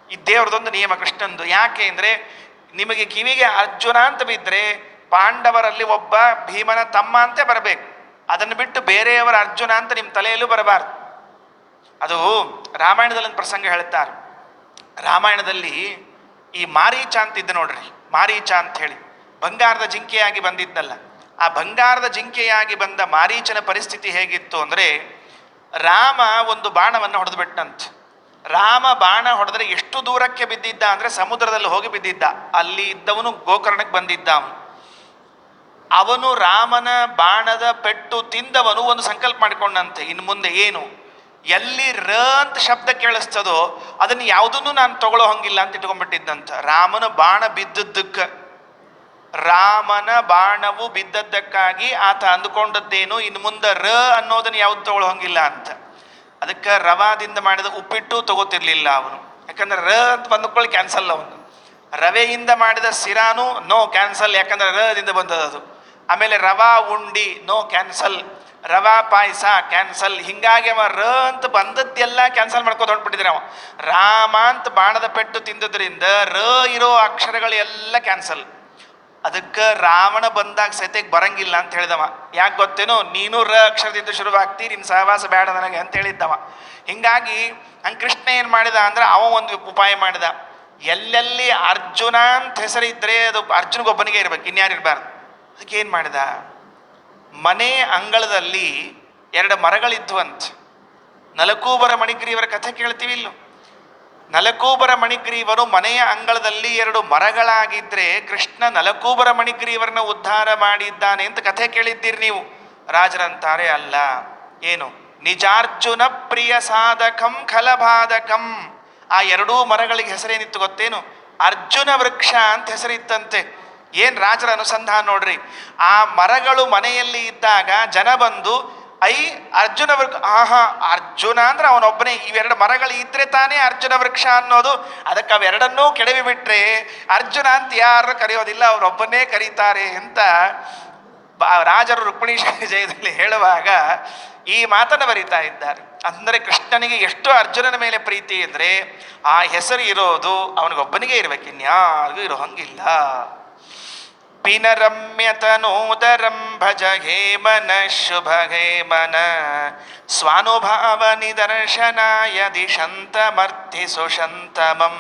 ಈ ದೇವ್ರದೊಂದು ನಿಯಮ ಕೃಷ್ಣಂದು. ಯಾಕೆ ಅಂದರೆ, ನಿಮಗೆ ಕಿವಿಗೆ ಅರ್ಜುನ ಅಂತ ಬಿದ್ದರೆ ಪಾಂಡವರಲ್ಲಿ ಒಬ್ಬ ಭೀಮನ ತಮ್ಮ ಅಂತೆ ಬರಬೇಕು, ಅದನ್ನು ಬಿಟ್ಟು ಬೇರೆಯವರ ಅರ್ಜುನ ಅಂತ ನಿಮ್ಮ ತಲೆಯಲ್ಲೂ ಬರಬಾರ್ದು. ಅದು ರಾಮಾಯಣದಲ್ಲಿ ಒಂದು ಪ್ರಸಂಗ ಹೇಳ್ತಾರೆ. ರಾಮಾಯಣದಲ್ಲಿ ಈ ಮಾರೀಚ ಅಂತ ಇದ್ದ ನೋಡ್ರಿ, ಮಾರೀಚ ಅಂತ ಹೇಳಿ ಬಂಗಾರದ ಜಿಂಕೆಯಾಗಿ ಬಂದಿದ್ದಲ್ಲ. ಆ ಬಂಗಾರದ ಜಿಂಕೆಯಾಗಿ ಬಂದ ಮಾರೀಚನ ಪರಿಸ್ಥಿತಿ ಹೇಗಿತ್ತು ಅಂದರೆ, ರಾಮ ಒಂದು ಬಾಣವನ್ನು ಹೊಡೆದು ಬಿಟ್ಟಂತೆ. ರಾಮ ಬಾಣ ಹೊಡೆದ್ರೆ ಎಷ್ಟು ದೂರಕ್ಕೆ ಬಿದ್ದಿದ್ದ ಅಂದರೆ ಸಮುದ್ರದಲ್ಲಿ ಹೋಗಿ ಬಿದ್ದಿದ್ದ. ಅಲ್ಲಿ ಇದ್ದವನು ಗೋಕರ್ಣಕ್ಕೆ ಬಂದಿದ್ದ. ಅವನು ರಾಮನ ಬಾಣದ ಪೆಟ್ಟು ತಿಂದವನು ಒಂದು ಸಂಕಲ್ಪ ಮಾಡಿಕೊಂಡಂತೆ, ಇನ್ನು ಮುಂದೆ ಏನು, ಎಲ್ಲಿ ರ ಅಂತ ಶಬ್ದ ಕೇಳಿಸ್ತದೋ ಅದನ್ನು ಯಾವುದನ್ನು ನಾನು ತಗೊಳ್ಳೋ ಹಂಗಿಲ್ಲ ಅಂತ ಇಟ್ಕೊಂಡ್ಬಿಟ್ಟಿದ್ದಂತ. ರಾಮನ ಬಾಣ ಬಿದ್ದದ್ದಕ್ಕೆ, ರಾಮನ ಬಾಣವು ಬಿದ್ದದ್ದಕ್ಕಾಗಿ ಆತ ಅಂದುಕೊಂಡದ್ದೇನು, ಇನ್ನು ಮುಂದೆ ರ ಅನ್ನೋದನ್ನು ಯಾವುದು ತಗೊಳ್ಳೋ ಹಂಗಿಲ್ಲ ಅಂತ. ಅದಕ್ಕೆ ರವಾದಿಂದ ಮಾಡಿದ ಉಪ್ಪಿಟ್ಟು ತಗೋತಿರ್ಲಿಲ್ಲ ಅವನು, ಯಾಕಂದ್ರೆ ರ ಅಂತ ಬಂದುಕೊಳ್ಳಿ ಕ್ಯಾನ್ಸಲ್ ಅವನು. ರವೆಯಿಂದ ಮಾಡಿದ ಸಿರಾನು ನೋ ಕ್ಯಾನ್ಸಲ್, ಯಾಕಂದ್ರೆ ರದಿಂದ ಬಂದದ್ದು. ಆಮೇಲೆ ರವಾ ಉಂಡಿ ನೋ ಕ್ಯಾನ್ಸಲ್, ರವಾ ಪಾಯಸ ಕ್ಯಾನ್ಸಲ್. ಹಿಂಗಾಗಿ ಅವ ರ ಅಂತ ಬಂದದ್ದೆಲ್ಲ ಕ್ಯಾನ್ಸಲ್ ಮಾಡ್ಕೊಂಡು ಹೊಂಟ್ಬಿಟ್ಟಿದ್ರೆ ಅವ. ರಾಮ ಅಂತ ಬಾಣದ ಪೆಟ್ಟು ತಿಂದದ್ರಿಂದ ರ ಇರೋ ಅಕ್ಷರಗಳು ಎಲ್ಲ ಕ್ಯಾನ್ಸಲ್. ಅದಕ್ಕೆ ರಾವಣ ಬಂದಾಗ ಸತೆಗೆ ಬರಂಗಿಲ್ಲ ಅಂತ ಹೇಳಿದವ. ಯಾಕೆ ಗೊತ್ತೇನೋ, ನೀನು ರ ಅಕ್ಷರದಿಂದ ಶುರುವಾಗ್ತಿ, ನಿನ್ನ ಸಹವಾಸ ಬೇಡ ನನಗೆ ಅಂತ ಹೇಳಿದ್ದವ. ಹಿಂಗಾಗಿ ಹಂಗೆ ಕೃಷ್ಣ ಏನು ಮಾಡಿದ ಅಂದ್ರೆ, ಅವ ಒಂದು ಉಪಾಯ ಮಾಡಿದ. ಎಲ್ಲೆಲ್ಲಿ ಅರ್ಜುನ ಅಂತ ಹೆಸರಿದ್ರೆ ಅದು ಅರ್ಜುನಿಗೊಬ್ಬನಿಗೆ ಇರ್ಬೇಕು, ಇನ್ಯಾರು ಇರಬಾರ್ದು. ಅದಕ್ಕೆ ಏನು ಮಾಡಿದ, ಮನೆ ಅಂಗಳದಲ್ಲಿ 2 ಮರಗಳಿದ್ವು ಅಂತ. ನಲಕೂಬರ ಮಣಿಗ್ರೀವರ ಕಥೆ ಕೇಳ್ತೀವಿ ಇಲ್ಲೋ. ನಲಕೂಬರ ಮಣಿಗ್ರೀವರು ಮನೆಯ ಅಂಗಳದಲ್ಲಿ 2 ಮರಗಳಾಗಿದ್ರೆ ಕೃಷ್ಣ ನಲಕೂಬರ ಮಣಿಗ್ರೀವರನ್ನ ಉದ್ಧಾರ ಮಾಡಿದ್ದಾನೆ ಅಂತ ಕಥೆ ಕೇಳಿದ್ದೀರಿ ನೀವು. ರಾಜರಂತಾರೆ ಅಲ್ಲ, ಏನು ನಿಜಾರ್ಜುನ ಪ್ರಿಯ ಸಾಧಕಂ ಖಲಬಾಧಕಂ. ಆ 2 ಮರಗಳಿಗೆ ಹೆಸರೇನಿತ್ತು ಗೊತ್ತೇನು? ಅರ್ಜುನ ವೃಕ್ಷ ಅಂತ ಹೆಸರಿತ್ತಂತೆ. ಏನ್ ರಾಜರ ಅನುಸಂಧಾನ ನೋಡ್ರಿ. ಆ ಮರಗಳು ಮನೆಯಲ್ಲಿ ಇದ್ದಾಗ ಜನ ಬಂದು ಅರ್ಜುನ ವೃಕ್ಷ, ಆಹಾ ಅರ್ಜುನ ಅಂದ್ರೆ ಅವನೊಬ್ಬನೇ, ಇವೆರಡು ಮರಗಳು ಇದ್ರೆ ತಾನೇ ಅರ್ಜುನ ವೃಕ್ಷ ಅನ್ನೋದು. ಅದಕ್ಕೆ ಅವೆರಡನ್ನೂ ಕೆಡವಿ ಬಿಟ್ರೆ ಅರ್ಜುನ ಅಂತ ಯಾರು ಕರೆಯೋದಿಲ್ಲ, ಅವರೊಬ್ಬನೇ ಕರೀತಾರೆ ಅಂತ ರಾಜರು ರುಕ್ಮಿಣೀಶ ಜಯದಲ್ಲಿ ಹೇಳುವಾಗ ಈ ಮಾತನ್ನು ಬರೀತಾ ಇದ್ದಾರೆ. ಅಂದರೆ ಕೃಷ್ಣನಿಗೆ ಎಷ್ಟು ಅರ್ಜುನನ ಮೇಲೆ ಪ್ರೀತಿ ಅಂದರೆ ಆ ಹೆಸರು ಇರೋದು ಅವನಿಗೊಬ್ಬನಿಗೆ ಇರ್ಬೇಕು, ಇನ್ಯಾರಿಗೂ ಇರೋ ಹಂಗಿಲ್ಲ. ಪಿನರಮ್ಯತನೋದರಂ ಭಜ ಹೇಮನ ಶುಭ ಹೇಮನ ಸ್ವಾನುಭಾವ ನಿದರ್ಶನಾಯ ದಿಶಂತಮರ್ಥಿ ಸುಶಂತಮಂ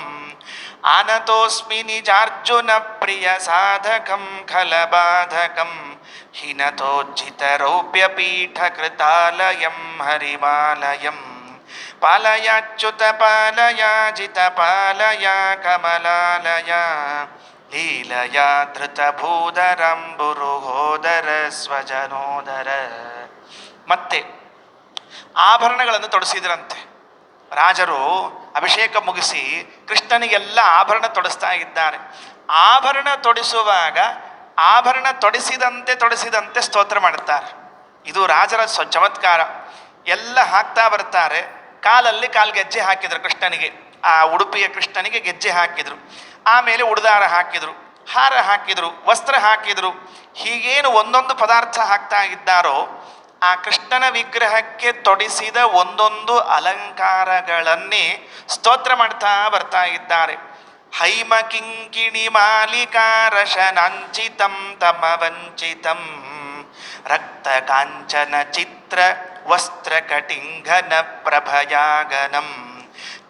ಆನತೋಸ್ಮಿ ನಿಜಾರ್ಜುನ ಪ್ರಿಯ ಸಾಧಕಂ ಖಲಬಾಧಕಂ ಹಿನತೋಜ್ಜಿತರೌಪ್ಯಪೀಠ ಕೃತಾಲಯಂ ಹರಿಮಾಲಯಂ ಪಾಲಯಾಚ್ಯುತ ಪಾಲಯಾಜಿತ ಪಾಲಯ ಕಮಲಾಲಯ ಲೀಲಯಾ ಧೃತಭೂಧರಂಬುರುಹೋದರ ಸ್ವಜನೋದರ. ಮತ್ತೆ ಆಭರಣಗಳನ್ನು ತೊಡಿಸಿದ್ರಂತೆ ರಾಜರು. ಅಭಿಷೇಕ ಮುಗಿಸಿ ಕೃಷ್ಣನಿಗೆಲ್ಲ ಆಭರಣ ತೊಡಿಸ್ತಾ ಇದ್ದಾರೆ. ಆಭರಣ ತೊಡಿಸುವಾಗ ಆಭರಣ ತೊಡಿಸಿದಂತೆ ಸ್ತೋತ್ರ ಮಾಡುತ್ತಾರೆ. ಇದು ರಾಜರ ಚಮತ್ಕಾರ. ಎಲ್ಲ ಹಾಕ್ತಾ ಬರ್ತಾರೆ. ಕಾಲಲ್ಲಿ ಕಾಲ್ಗೆಜ್ಜೆ ಹಾಕಿದ್ರು ಕೃಷ್ಣನಿಗೆ, ಆ ಉಡುಪಿಯ ಕೃಷ್ಣನಿಗೆ ಗೆಜ್ಜೆ ಹಾಕಿದ್ರು. ಆಮೇಲೆ ಉಡುದಾರ ಹಾಕಿದ್ರು, ಹಾರ ಹಾಕಿದ್ರು, ವಸ್ತ್ರ ಹಾಕಿದ್ರು. ಹೀಗೇನು ಒಂದೊಂದು ಪದಾರ್ಥ ಹಾಕ್ತಾ ಇದ್ದಾರೋ ಆ ಕೃಷ್ಣನ ವಿಗ್ರಹಕ್ಕೆ ತೊಡಿಸಿದ ಒಂದೊಂದು ಅಲಂಕಾರಗಳನ್ನೇ ಸ್ತೋತ್ರ ಮಾಡ್ತಾ ಬರ್ತಾ ಇದ್ದಾರೆ. ಹೈಮ ಕಿಂಕಿಣಿ ಮಾಲಿಕಾರಶನಾಂಚಿತಂ ತಮ ವಂಚಿತಂ ರಕ್ತ ಕಾಂಚನ ಚಿತ್ರ ವಸ್ತ್ರ ಕಟಿಂಘನ ಪ್ರಭಯಾಗನಂ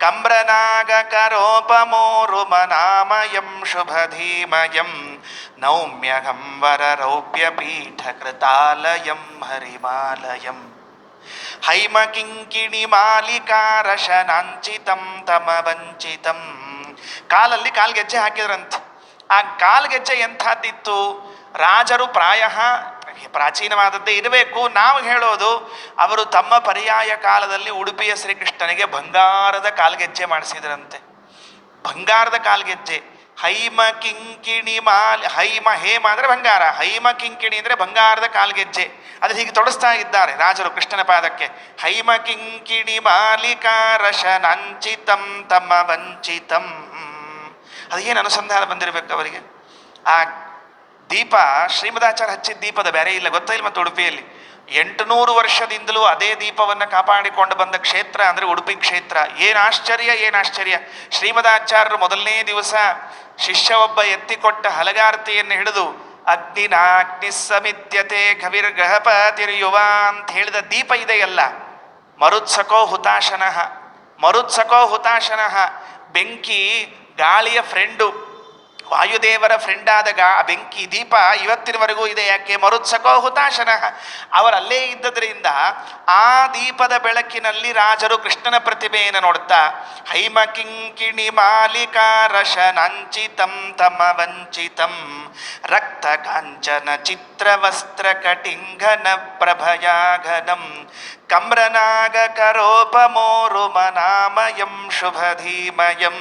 ಕಮ್ರನಾಗ ಕರೋಪಮೋರುಮನಾಮಯಂ ಶುಭಧೀಮಯಂ ನೌಮ್ಯಹಂ ವರರೌಪ್ಯಪೀಠ ಕೃತಾಲಯಂ ಹರಿಮಾಲಯಂ. ಹೈಮ ಕಿಂಕಿಣಿ ಮಾಲಿಕಾರಶನಾಂಚಿತಂ ತಮ ವಂಚಿತಂ. ಕಾಲಲ್ಲಿ ಕಾಲ್ಗೆಜ್ಜೆ ಹಾಕಿದ್ರಂತೆ. ಆ ಕಾಲ್ಗೆಜ್ಜೆ ಎಂಥದ್ದಿತ್ತು? ರಾಜರು ಪ್ರಾಯ ಪ್ರಾಚೀನವಾದದ್ದೇ ಇರಬೇಕು. ನಾವು ಹೇಳೋದು ಅವರು ತಮ್ಮ ಪರ್ಯಾಯ ಕಾಲದಲ್ಲಿ ಉಡುಪಿಯ ಶ್ರೀಕೃಷ್ಣನಿಗೆ ಬಂಗಾರದ ಕಾಲ್ಗೆಜ್ಜೆ ಮಾಡಿಸಿದ್ರಂತೆ. ಬಂಗಾರದ ಕಾಲ್ಗೆಜ್ಜೆ. ಹೈಮ ಕಿಂಕಿಣಿ ಹೈಮ ಹೇಮ ಅಂದರೆ ಬಂಗಾರ, ಹೈಮ ಕಿಂಕಿಣಿ ಅಂದರೆ ಬಂಗಾರದ ಕಾಲ್ಗೆಜ್ಜೆ. ಅದು ಹೀಗೆ ತೊಡಸ್ತಾ ಇದ್ದಾರೆ ರಾಜರು ಕೃಷ್ಣನ ಪಾದಕ್ಕೆ. ಹೈಮ ಕಿಂಕಿಣಿ ಮಾಲಿಕಾರಶನಾಂಚಿತಂ ತಮ್ಮ ವಂಚಿತಂ. ಅದೇನು ಅನುಸಂಧಾನ ಬಂದಿರಬೇಕು ಅವರಿಗೆ. ಆ ದೀಪ ಶ್ರೀಮದಾಚಾರ್ಯ ಹಚ್ಚಿದ ದೀಪದ ಬೇರೆ ಇಲ್ಲ, ಗೊತ್ತಾ ಇಲ್ಲ. ಮತ್ತು ಉಡುಪಿಯಲ್ಲಿ 800 ವರ್ಷದಿಂದಲೂ ಅದೇ ದೀಪವನ್ನು ಕಾಪಾಡಿಕೊಂಡು ಬಂದ ಕ್ಷೇತ್ರ ಅಂದರೆ ಉಡುಪಿ ಕ್ಷೇತ್ರ. ಏನು ಆಶ್ಚರ್ಯ. ಶ್ರೀಮದಾಚಾರ್ಯರು ಮೊದಲನೇ ದಿವಸ ಶಿಷ್ಯ ಒಬ್ಬ ಎತ್ತಿಕೊಟ್ಟ ಹಲಗಾರ್ತಿಯನ್ನು ಹಿಡಿದು ಅಗ್ನಿನಾಗ್ನಿ ಸಮಿತ್ಯತೆ ಕವಿರ್ಗಹಪತಿರ್ಯುವ ಅಂತ ಹೇಳಿದ ದೀಪ ಇದೆಯಲ್ಲ, ಮರುತ್ಸಕೋ ಹುತಾಶನಃ. ಬೆಂಕಿ ಗಾಳಿಯ ಫ್ರೆಂಡು, ವಾಯುದೇವರ ಫ್ರೆಂಡಾದ ಬೆಂಕಿ ದೀಪ ಇವತ್ತಿನವರೆಗೂ ಇದೆ. ಯಾಕೆ? ಮರುತ್ಸಕೋ ಹುತಾಶನಃ. ಅವರಲ್ಲೇ ಇದ್ದದ್ರಿಂದ ಆ ದೀಪದ ಬೆಳಕಿನಲ್ಲಿ ರಾಜರು ಕೃಷ್ಣನ ಪ್ರತಿಭೆಯನ್ನು ನೋಡ್ತಾ ಹೈಮ ಕಿಂಕಿಣಿ ಮಾಲಿಕಾರಶನಾಂಚಿತಂ ತಮ ವಂಚಿತಂ ರಕ್ತ ಕಾಂಚನ ಚಿತ್ರವಸ್ತ್ರ ಕಟಿಂಘನ ಪ್ರಭಯಾಘನಂ ಕಮ್ರನಾಗ ಕರೋಪಮೋರುಮನಾಮಯಂ ಶುಭಧೀಮಯಂ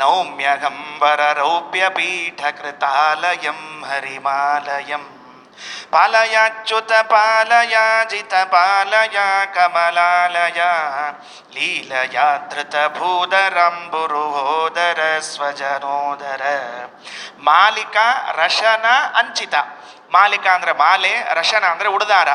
ನೌಮ್ಯಹಂ ವರರೌಪ್ಯಪೀಠ ಕೃತಾಲಯಂ ಹರಿಮಾಲಯಂ ಪಾಲಯಾಚ್ಯುತ ಪಾಲಯಾಜಿತ ಪಾಲಯ ಕಮಲಾಲಯ ಲೀಲಯಾ ಧೃತಭೂಧರಂಬುರುಹೋದರ ಸ್ವಜನೋದರ. ಮಾಲಿಕ ರಶನ ಅಂಚಿತ. ಮಾಲಿಕ ಅಂದರೆ ಮಾಲೆ, ರಶನ ಅಂದರೆ ಉಡುದಾರ.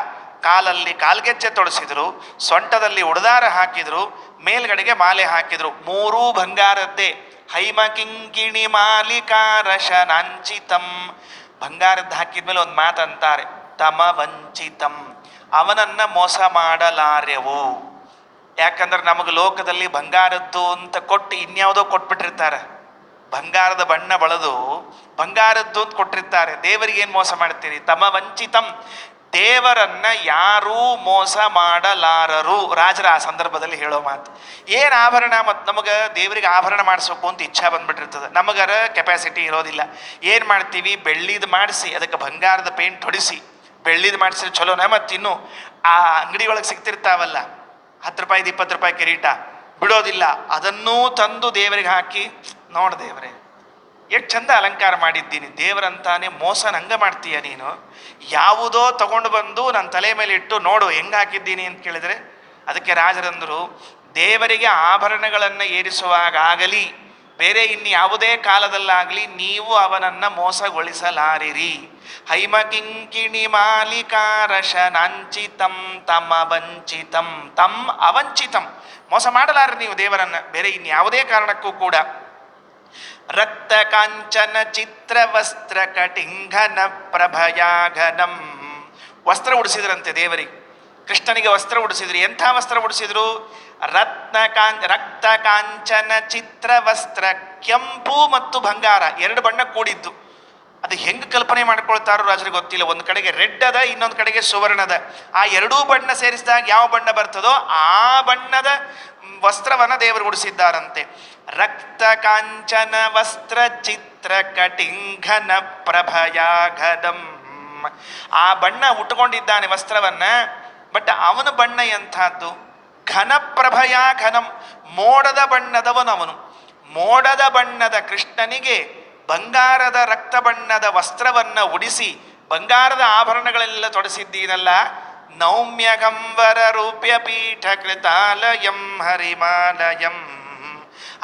ಕಾಲಲ್ಲಿ ಕಾಲ್ಗೆಜ್ಜೆ ತೊಡಿಸಿದ್ರು, ಸೊಂಟದಲ್ಲಿ ಉಡುದಾರ ಹಾಕಿದ್ರು, ಮೇಲ್ಗಡೆಗೆ ಮಾಲೆ ಹಾಕಿದ್ರು. ಮೂರೂ ಬಂಗಾರದ್ದೇ. ಹೈಮ ಕಿಂಕಿಣಿ ಮಾಲಿಕಾರಶನಾಂಚಿತಂ. ಬಂಗಾರದ್ದು ಹಾಕಿದ್ಮೇಲೆ ಒಂದು ಮಾತಂತಾರೆ, ತಮ ವಂಚಿತಂ. ಅವನನ್ನ ಮೋಸ ಮಾಡಲಾರೆವು. ಯಾಕಂದ್ರೆ ನಮಗೆ ಲೋಕದಲ್ಲಿ ಬಂಗಾರದ್ದು ಅಂತ ಕೊಟ್ಟು ಇನ್ಯಾವುದೋ ಕೊಟ್ಬಿಟ್ಟಿರ್ತಾರೆ. ಬಂಗಾರದ ಬಣ್ಣ ಬಳದು ಬಂಗಾರದ್ದು ಅಂತ ಕೊಟ್ಟಿರ್ತಾರೆ. ದೇವರಿಗೆ ಏನು ಮೋಸ ಮಾಡ್ತೀರಿ? ತಮ ವಂಚಿತಂ. ದೇವರನ್ನ ಯಾರೂ ಮೋಸ ಮಾಡಲಾರರು. ರಾಜರ ಆ ಸಂದರ್ಭದಲ್ಲಿ ಹೇಳೋ ಮಾತು. ಏನು ಆಭರಣ, ಮತ್ತು ನಮಗೆ ದೇವರಿಗೆ ಆಭರಣ ಮಾಡಿಸ್ಬೇಕು ಅಂತ ಇಚ್ಛಾ ಬಂದ್ಬಿಟ್ಟಿರ್ತದೆ. ನಮಗರ ಕೆಪಾಸಿಟಿ ಇರೋದಿಲ್ಲ. ಏನು ಮಾಡ್ತೀವಿ, ಬೆಳ್ಳಿದು ಮಾಡಿಸಿ ಅದಕ್ಕೆ ಬಂಗಾರದ ಪೇಂಟ್ ಹೊಡಿಸಿ ಬೆಳ್ಳಿದು ಮಾಡಿಸಿದ್ರೆ ಚಲೋನ. ಮತ್ತು ಇನ್ನು ಆ ಅಂಗಡಿ ಒಳಗೆ ಸಿಗ್ತಿರ್ತಾವಲ್ಲ 10 ರೂಪಾಯಿದು 20 ರೂಪಾಯಿ ಕಿರೀಟ ಬಿಡೋದಿಲ್ಲ, ಅದನ್ನೂ ತಂದು ದೇವರಿಗೆ ಹಾಕಿ, ನೋಡು ದೇವರೇ ಎಷ್ಟು ಚಂದ ಅಲಂಕಾರ ಮಾಡಿದ್ದೀನಿ, ದೇವರಂತಾನೆ ಮೋಸ ನಂಗ ಮಾಡ್ತೀಯ ನೀನು, ಯಾವುದೋ ತಗೊಂಡು ಬಂದು ನನ್ನ ತಲೆ ಮೇಲೆ ಇಟ್ಟು ನೋಡು ಹೆಂಗೆ ಹಾಕಿದ್ದೀನಿ ಅಂತ ಕೇಳಿದರೆ, ಅದಕ್ಕೆ ರಾಜರಂದರು, ದೇವರಿಗೆ ಆಭರಣಗಳನ್ನು ಏರಿಸುವಾಗಲಿ ಬೇರೆ ಇನ್ಯಾವುದೇ ಕಾಲದಲ್ಲಾಗಲಿ ನೀವು ಅವನನ್ನು ಮೋಸಗೊಳಿಸಲಾರಿರಿ. ಹೈಮಕಿಂಕಿಣಿ ಮಾಲಿಕಾರಶನಾಂಚಿತಂ ತಮ ವಂಚಿತಂ ತಮ್ ಅವಂಚಿತಂ, ಮೋಸ ಮಾಡಲಾರಿ ನೀವು ದೇವರನ್ನು ಬೇರೆ ಇನ್ಯಾವುದೇ ಕಾರಣಕ್ಕೂ ಕೂಡ. ರಕ್ತ ಕಾಂಚನ ಚಿತ್ರ ವಸ್ತ್ರ ಕಟಿಂಘನ ಪ್ರಭಯಾಘನಂ, ವಸ್ತ್ರ ಉಡಿಸಿದ್ರಂತೆ ದೇವರಿಗೆ, ಕೃಷ್ಣನಿಗೆ ವಸ್ತ್ರ ಉಡಿಸಿದ್ರು. ಎಂಥ ವಸ್ತ್ರ ಉಡಿಸಿದ್ರು? ರಕ್ತ ಕಾಂಚನ ಚಿತ್ರ ವಸ್ತ್ರ, ಕೆಂಪು ಮತ್ತು ಬಂಗಾರ 2 ಬಣ್ಣ ಕೂಡಿದ್ದು. ಅದು ಹೆಂಗೆ ಕಲ್ಪನೆ ಮಾಡ್ಕೊಳ್ತಾರೋ ರಾಜರಿಗೆ ಗೊತ್ತಿಲ್ಲ. ಒಂದು ಕಡೆಗೆ ರೆಡ್ ಅದ, ಇನ್ನೊಂದು ಕಡೆಗೆ ಸುವರ್ಣದ. ಆ 2 ಬಣ್ಣ ಸೇರಿಸಿದಾಗ ಯಾವ ಬಣ್ಣ ಬರ್ತದೋ ಆ ಬಣ್ಣದ ವಸ್ತ್ರವನ್ನು ದೇವರು ಉಡಿಸಿದ್ದಾರಂತೆ. ರಕ್ತ ಕಾಂಚನ ವಸ್ತ್ರ ಚಿತ್ರ ಕಟಿಂಘನ ಪ್ರಭಯಾಘನಂ, ಆ ಬಣ್ಣ ಉಟ್ಕೊಂಡಿದ್ದಾನೆ ವಸ್ತ್ರವನ್ನ. ಬಟ್ ಅವನ ಬಣ್ಣ ಎಂಥದ್ದು? ಘನ ಪ್ರಭಯಾ ಘನಂ, ಮೋಡದ ಬಣ್ಣದವನವನು. ಮೋಡದ ಬಣ್ಣದ ಕೃಷ್ಣನಿಗೆ ಬಂಗಾರದ ರಕ್ತ ಬಣ್ಣದ ವಸ್ತ್ರವನ್ನು ಉಡಿಸಿ ಬಂಗಾರದ ಆಭರಣಗಳೆಲ್ಲ ತೊಡಿಸಿದ್ದೀನಲ್ಲ. ನೌಮ್ಯಗಂಬರ ರೂಪ್ಯ ಪೀಠ ಕೃತಾಲಯಂ ಹರಿಮಾಲಯಂ,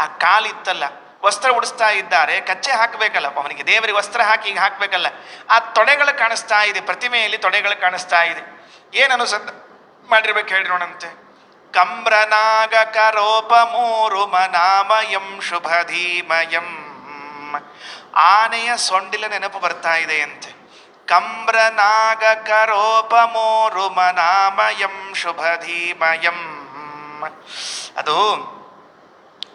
ಆ ಕಾಲಿತ್ತಲ್ಲ ವಸ್ತ್ರ ಉಡಿಸ್ತಾ ಇದ್ದಾರೆ, ಕಚ್ಚೆ ಹಾಕಬೇಕಲ್ಲ ಅವನಿಗೆ, ದೇವರಿಗೆ ವಸ್ತ್ರ ಹಾಕಿ ಈಗ ಹಾಕಬೇಕಲ್ಲ. ಆ ತೊಡೆಗಳು ಕಾಣಿಸ್ತಾ ಇದೆ, ಪ್ರತಿಮೆಯಲ್ಲಿ ತೊಡೆಗಳು ಕಾಣಿಸ್ತಾ ಇದೆ. ಏನು ಅನುಸಂಧ ಮಾಡಿರ್ಬೇಕು ಹೇಳ್ರಿ ನೋಡಂತೆ. ಕಂಬ್ರನಾಗ ಕರೋಪ ಮೂರು ಮನಾಮಯಂ ಶುಭಧೀಮಯಂ, ಆನೆಯ ಸೊಂಡಿಲ ನೆನಪು ಬರ್ತಾ ಇದೆ ಅಂತೆ. ಕಂಬ್ರನಾಗ ಕರೋಪ ಮೂರು ಮನಾಮಯಂ ಶುಭಧೀಮಯಂ, ಅದು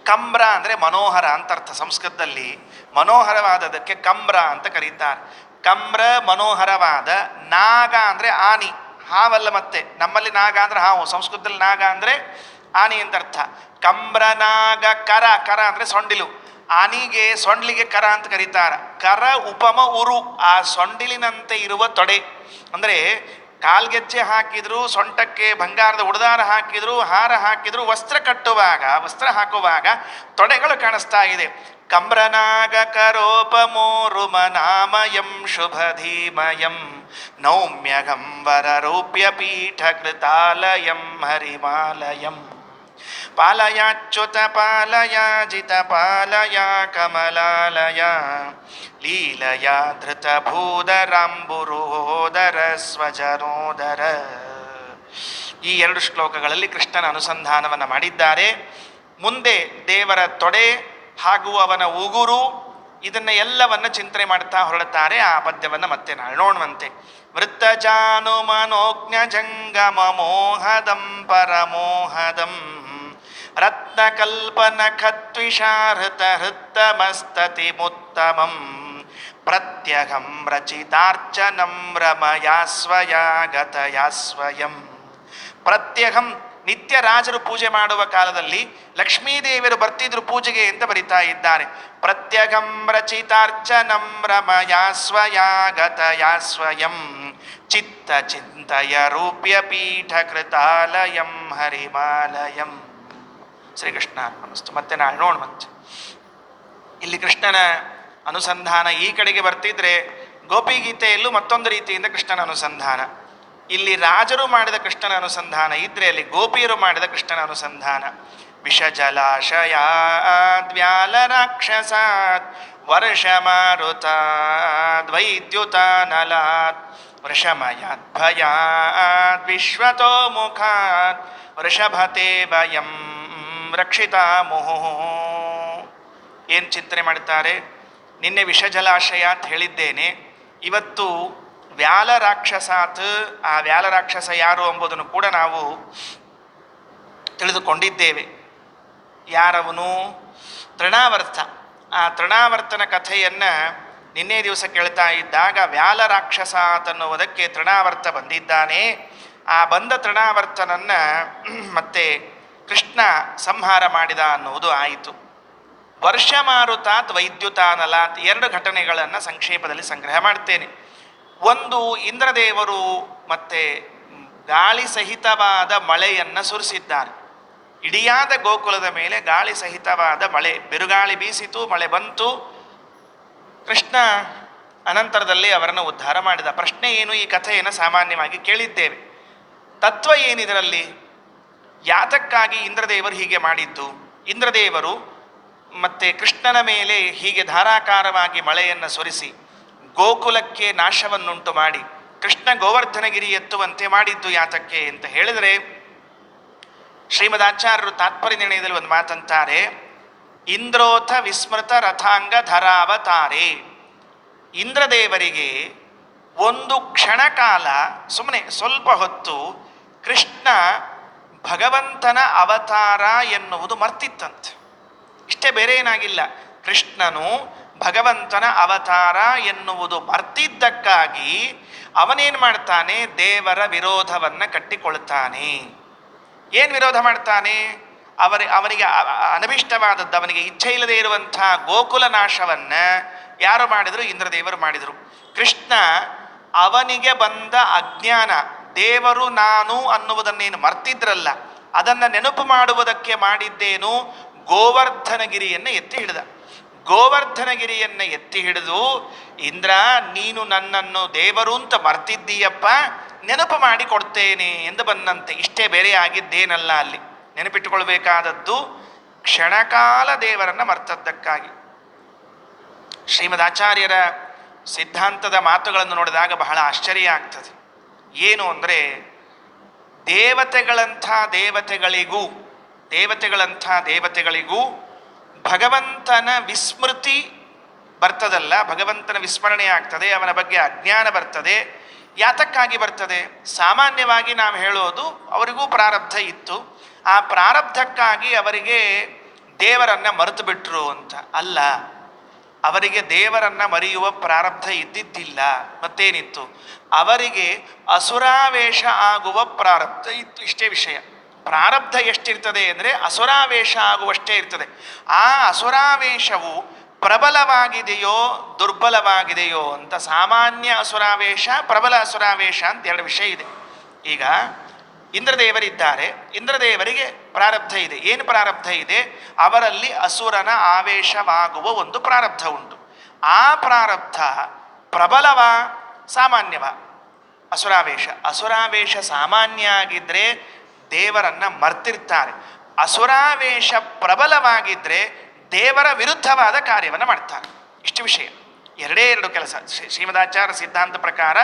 ಕಂಬ್ರ ಅಂದರೆ ಮನೋಹರ ಅಂತ ಅರ್ಥ. ಸಂಸ್ಕೃತದಲ್ಲಿ ಮನೋಹರವಾದದಕ್ಕೆ ಕಂಬ್ರ ಅಂತ ಕರೀತಾರೆ. ಕಂಬ್ರ ಮನೋಹರವಾದ, ನಾಗ ಅಂದರೆ ಆನಿ, ಹಾವಲ್ಲ. ಮತ್ತೆ ನಮ್ಮಲ್ಲಿ ನಾಗ ಅಂದ್ರೆ ಹಾವು, ಸಂಸ್ಕೃತದಲ್ಲಿ ನಾಗ ಅಂದರೆ ಆನಿ ಅಂತ ಅರ್ಥ. ಕಂಬ್ರನಾಗ ಕರ, ಕರ ಅಂದರೆ ಸೊಂಡಿಲು, ಆನಿಗೆ ಸೊಂಡ್ಲಿಗೆ ಕರ ಅಂತ ಕರೀತಾರೆ. ಕರ ಉಪಮ ಉರು, ಆ ಸೊಂಡಿಲಿನಂತೆ ಇರುವ ತೊಡೆ. ಅಂದರೆ ಕಾಲ್ಗೆಜ್ಜೆ ಹಾಕಿದ್ರು, ಸೊಂಟಕ್ಕೆ ಬಂಗಾರದ ಉಡದಾರ ಹಾಕಿದ್ರು, ಹಾರ ಹಾಕಿದ್ರು, ವಸ್ತ್ರ ಕಟ್ಟುವಾಗ, ವಸ್ತ್ರ ಹಾಕುವಾಗ ತೊಡೆಗಳು ಕಾಣಿಸ್ತಾ ಇದೆ. ಕಂಬ್ರನಾಗ ಕರೋಪಮೋರುಮನಾಮಯಂ ಶುಭಧೀಮಯಂ ನೌಮ್ಯಗಂಬರ ರೂಪ್ಯ ಪೀಠ ಕೃತಾಲಯಂ ಹರಿಮಾಲಯಂ. ಪಾಲಯಾಚ್ಯುತ ಪಾಲಯಾಜಿತ ಪಾಲಯ ಕಮಲಾಲಯ ಲೀಲಯ ಧೃತ ಭೂದರಾಂಬುರೋದರ ಸ್ವಜನೋದರ. ಈ 2 ಶ್ಲೋಕಗಳಲ್ಲಿ ಕೃಷ್ಣನ ಅನುಸಂಧಾನವನ್ನು ಮಾಡಿದ್ದಾರೆ. ಮುಂದೆ ದೇವರ ತೊಡೆ ಹಾಗೂ ಅವನ ಉಗುರು, ಇದನ್ನ ಎಲ್ಲವನ್ನ ಚಿಂತನೆ ಮಾಡ್ತಾ ಹೊರಡುತ್ತಾರೆ. ಆ ಪದ್ಯವನ್ನು ಮತ್ತೆ ನಾಳೆ ನೋಡುವಂತೆ. ವೃತ್ತಜಾನು ಮನೋಜ್ಞ ಜಂಗಮ ಮೋಹದಂ ಪರಮೋಹದಂ ರತ್ನಕಲ್ಪನ ಖತ್ವಿಷಾಹೃತ ಹೃತ್ತಮಸ್ತತಿ ಮುತ್ತಮಂ ಪ್ರತ್ಯಗಂ ರಚಿತಾರ್ಚನಂ ರಮಯಾಸ್ವಯಾಗತಯಾಸ್ವಯಂ. ಪ್ರತ್ಯಗಂ, ನಿತ್ಯ ರಾಜರು ಪೂಜೆ ಮಾಡುವ ಕಾಲದಲ್ಲಿ ಲಕ್ಷ್ಮೀದೇವಿಯರು ಬರ್ತಿದ್ರು ಪೂಜೆಗೆ ಅಂತ ಬರಿತಾ ಇದ್ದಾರೆ. ಪ್ರತ್ಯಗಂ ರಚಿತಾರ್ಚನಂ ರಮಯಾಸ್ವಯಾಗತಯಾಸ್ವಯಂ ಚಿತ್ತ ಚಿಂತಯ ರೂಪ್ಯ ಪೀಠ ಕೃತಾಲಯಂ ಹರಿಮಾಲಯಂ. ಶ್ರೀಕೃಷ್ಣ ಅರ್ಪಣಮಸ್ತು. ಮತ್ತೆ ನಾಳೆ ನೋಡುವಂತೆ. ಇಲ್ಲಿ ಕೃಷ್ಣನ ಅನುಸಂಧಾನ ಈ ಕಡೆಗೆ ಬರ್ತಿದ್ರೆ, ಗೋಪಿಗೀತೆಯಲ್ಲೂ ಮತ್ತೊಂದು ರೀತಿಯಿಂದ ಕೃಷ್ಣನ ಅನುಸಂಧಾನ. ಇಲ್ಲಿ ರಾಜರು ಮಾಡಿದ ಕೃಷ್ಣನ ಅನುಸಂಧಾನ ಇದ್ರೆ, ಅಲ್ಲಿ ಗೋಪಿಯರು ಮಾಡಿದ ಕೃಷ್ಣನ ಅನುಸಂಧಾನ. ವಿಷ ಜಲಾಶಯಾದ್ ವ್ಯಾಲ ರಾಕ್ಷಸಾತ್ ವರ್ಷ ಮಾರುತಾದ್ ವೈದ್ಯುತಾನಲಾತ್ ವೃಷಮಯಾದ್ ಭಯಾದ್ ವಿಶ್ವತೋ ಮುಖಾತ್ ವೃಷಭತೆ ಭಯಂ ರಕ್ಷಿತಾ ಮುಹು. ಏನು ಚಿಂತನೆ ಮಾಡ್ತಾರೆ? ನಿನ್ನೆ ವಿಷ ಜಲಾಶಯ ಅಂತ ಹೇಳಿದ್ದೇನೆ, ಇವತ್ತು ವ್ಯಾಲ ರಾಕ್ಷಸಾತ್, ಆ ವ್ಯಾಲ ರಾಕ್ಷಸ ಯಾರು ಎಂಬುದನ್ನು ಕೂಡ ನಾವು ತಿಳಿದುಕೊಂಡಿದ್ದೇವೆ. ಯಾರವನು? ತೃಣಾವರ್ತ. ಆ ತೃಣಾವರ್ತನ ಕಥೆಯನ್ನು ನಿನ್ನೆ ದಿವಸ ಕೇಳ್ತಾ ಇದ್ದಾಗ ವ್ಯಾಲ ರಾಕ್ಷಸ ಅಂತನ್ನುವುದಕ್ಕೆ ತೃಣಾವರ್ತ ಬಂದಿದ್ದಾನೆ. ಆ ಬಂದ ತೃಣಾವರ್ತನನ್ನು ಮತ್ತೆ ಕೃಷ್ಣ ಸಂಹಾರ ಮಾಡಿದ ಅನ್ನುವುದು ಆಯಿತು. ವರ್ಷ ಮಾರುತಾತ್ ವೈದ್ಯುತಾನಲಾತ್ ಎರಡು ಘಟನೆಗಳನ್ನು ಸಂಕ್ಷೇಪದಲ್ಲಿ ಸಂಗ್ರಹ ಮಾಡ್ತೇನೆ. ಒಂದು, ಇಂದ್ರದೇವರು ಮತ್ತೆ ಗಾಳಿ ಸಹಿತವಾದ ಮಳೆಯನ್ನು ಸುರಿಸಿದ್ದಾರೆ. ಇಡಿಯಾದ ಗೋಕುಲದ ಮೇಲೆ ಗಾಳಿ ಸಹಿತವಾದ ಮಳೆ, ಬಿರುಗಾಳಿ ಬೀಸಿತು, ಮಳೆ ಬಂತು. ಕೃಷ್ಣ ಅನಂತರದಲ್ಲಿ ಅವರನ್ನು ಉದ್ಧಾರ ಮಾಡಿದ. ಪ್ರಶ್ನೆ ಏನು? ಈ ಕಥೆಯನ್ನು ಸಾಮಾನ್ಯವಾಗಿ ಕೇಳಿದ್ದೇವೆ. ತತ್ವ ಏನಿದರಲ್ಲಿ? ಯಾತಕ್ಕಾಗಿ ಇಂದ್ರದೇವರು ಹೀಗೆ ಮಾಡಿದ್ದು? ಇಂದ್ರದೇವರು ಮತ್ತೆ ಕೃಷ್ಣನ ಮೇಲೆ ಹೀಗೆ ಧಾರಾಕಾರವಾಗಿ ಮಳೆಯನ್ನು ಸುರಿಸಿ ಗೋಕುಲಕ್ಕೆ ನಾಶವನ್ನುಂಟು ಮಾಡಿ ಕೃಷ್ಣ ಗೋವರ್ಧನಗಿರಿ ಎತ್ತುವಂತೆ ಮಾಡಿದ್ದು ಯಾತಕ್ಕೆ ಅಂತ ಹೇಳಿದರೆ, ಶ್ರೀಮದಾಚಾರ್ಯರು ತಾತ್ಪರ್ಯ ನಿರ್ಣಯದಲ್ಲಿ ಒಂದು ಮಾತಂತಾರೆ, ಇಂದ್ರೋಥ ವಿಸ್ಮೃತ ರಥಾಂಗ ಧರಾವತಾರೆ. ಇಂದ್ರದೇವರಿಗೆ ಒಂದು ಕ್ಷಣಕಾಲ, ಸುಮ್ಮನೆ ಸ್ವಲ್ಪ ಹೊತ್ತು ಕೃಷ್ಣ ಭಗವಂತನ ಅವತಾರ ಎನ್ನುವುದು ಮರ್ತಿತ್ತಂತೆ. ಇಷ್ಟೇ, ಬೇರೆ ಏನಾಗಿಲ್ಲ. ಕೃಷ್ಣನು ಭಗವಂತನ ಅವತಾರ ಎನ್ನುವುದು ಮರ್ತಿದ್ದಕ್ಕಾಗಿ ಅವನೇನು ಮಾಡ್ತಾನೆ? ದೇವರ ವಿರೋಧವನ್ನು ಕಟ್ಟಿಕೊಳ್ತಾನೆ. ಏನು ವಿರೋಧ ಮಾಡ್ತಾನೆ? ಅವನಿಗೆ ಅನಭಿಷ್ಟವಾದದ್ದು, ಅವನಿಗೆ ಇಚ್ಛೆ ಇಲ್ಲದೆ ಇರುವಂಥ ಗೋಕುಲ ನಾಶವನ್ನು ಯಾರು ಮಾಡಿದರು? ಇಂದ್ರದೇವರು ಮಾಡಿದರು. ಕೃಷ್ಣ ಅವನಿಗೆ ಬಂದ ಅಜ್ಞಾನ, ದೇವರು ನಾನು ಅನ್ನುವುದನ್ನೇನು ಮರ್ತಿದ್ರಲ್ಲ, ಅದನ್ನು ನೆನಪು ಮಾಡುವುದಕ್ಕೆ ಮಾಡಿದ್ದೇನು? ಗೋವರ್ಧನಗಿರಿಯನ್ನು ಎತ್ತಿ ಹಿಡಿದ. ಗೋವರ್ಧನಗಿರಿಯನ್ನು ಎತ್ತಿ ಹಿಡಿದು, ಇಂದ್ರ ನೀನು ನನ್ನನ್ನು ದೇವರು ಅಂತ ಮರ್ತಿದ್ದೀಯಪ್ಪ, ನೆನಪು ಮಾಡಿ ಕೊಡ್ತೇನೆ ಎಂದು ಬಂದಂತೆ. ಇಷ್ಟೇ, ಬೇರೆ ಆಗಿದ್ದೇನಲ್ಲ. ಅಲ್ಲಿ ನೆನಪಿಟ್ಟುಕೊಳ್ಬೇಕಾದದ್ದು ಕ್ಷಣಕಾಲ ದೇವರನ್ನು ಮರ್ತದ್ದಕ್ಕಾಗಿ. ಶ್ರೀಮದಾಚಾರ್ಯರ ಸಿದ್ಧಾಂತದ ಮಾತುಗಳನ್ನು ನೋಡಿದಾಗ ಬಹಳ ಆಶ್ಚರ್ಯ ಆಗ್ತದೆ. ಏನು ಅಂದರೆ, ದೇವತೆಗಳಂಥ ದೇವತೆಗಳಿಗೂ ಭಗವಂತನ ವಿಸ್ಮೃತಿ ಬರ್ತದಲ್ಲ, ಭಗವಂತನ ವಿಸ್ಮರಣೆ ಆಗ್ತದೆ, ಅವನ ಬಗ್ಗೆ ಅಜ್ಞಾನ ಬರ್ತದೆ. ಯಾತಕ್ಕಾಗಿ ಬರ್ತದೆ? ಸಾಮಾನ್ಯವಾಗಿ ನಾವು ಹೇಳೋದು ಅವರಿಗೂ ಪ್ರಾರಬ್ಧ ಇತ್ತು, ಆ ಪ್ರಾರಬ್ಧಕ್ಕಾಗಿ ಅವರಿಗೆ ದೇವರನ್ನು ಮರೆತು ಬಿಟ್ರು ಅಂತ. ಅಲ್ಲ, ಅವರಿಗೆ ದೇವರನ್ನು ಮರೆಯುವ ಪ್ರಾರಬ್ಧ ಇದ್ದಿದ್ದಿಲ್ಲ. ಮತ್ತೇನಿತ್ತು? ಅವರಿಗೆ ಅಸುರಾವೇಶ ಆಗುವ ಪ್ರಾರಬ್ಧ ಇತ್ತು. ಇಷ್ಟೇ ವಿಷಯ. ಪ್ರಾರಬ್ಧ ಎಷ್ಟಿರ್ತದೆ ಅಂದರೆ ಅಸುರಾವೇಶ ಆಗುವಷ್ಟೇ ಇರ್ತದೆ. ಆ ಅಸುರಾವೇಶವು ಪ್ರಬಲವಾಗಿದೆಯೋ ದುರ್ಬಲವಾಗಿದೆಯೋ ಅಂತ, ಸಾಮಾನ್ಯ ಅಸುರಾವೇಶ, ಪ್ರಬಲ ಅಸುರಾವೇಶ ಅಂತ ಎರಡು ವಿಷಯ ಇದೆ. ಈಗ ಇಂದ್ರದೇವರಿದ್ದಾರೆ, ಇಂದ್ರದೇವರಿಗೆ ಪ್ರಾರಬ್ಧ ಇದೆ. ಏನು ಪ್ರಾರಬ್ಧ ಇದೆ? ಅವರಲ್ಲಿ ಅಸುರನ ಆವೇಶವಾಗುವ ಒಂದು ಪ್ರಾರಬ್ಧ ಉಂಟು. ಆ ಪ್ರಾರಬ್ಧ ಪ್ರಬಲವ ಸಾಮಾನ್ಯವ? ಅಸುರಾವೇಶ ಸಾಮಾನ್ಯ ಆಗಿದ್ದರೆ ದೇವರನ್ನು ಮರ್ತಿರ್ತಾರೆ. ಅಸುರಾವೇಶ ಪ್ರಬಲವಾಗಿದ್ದರೆ ದೇವರ ವಿರುದ್ಧವಾದ ಕಾರ್ಯವನ್ನು ಮಾಡ್ತಾರೆ. ಇಷ್ಟು ವಿಷಯ. ಎರಡೇ ಎರಡು ಕೆಲಸ. ಶ್ರೀಮದಾಚಾರ್ಯ ಸಿದ್ಧಾಂತ ಪ್ರಕಾರ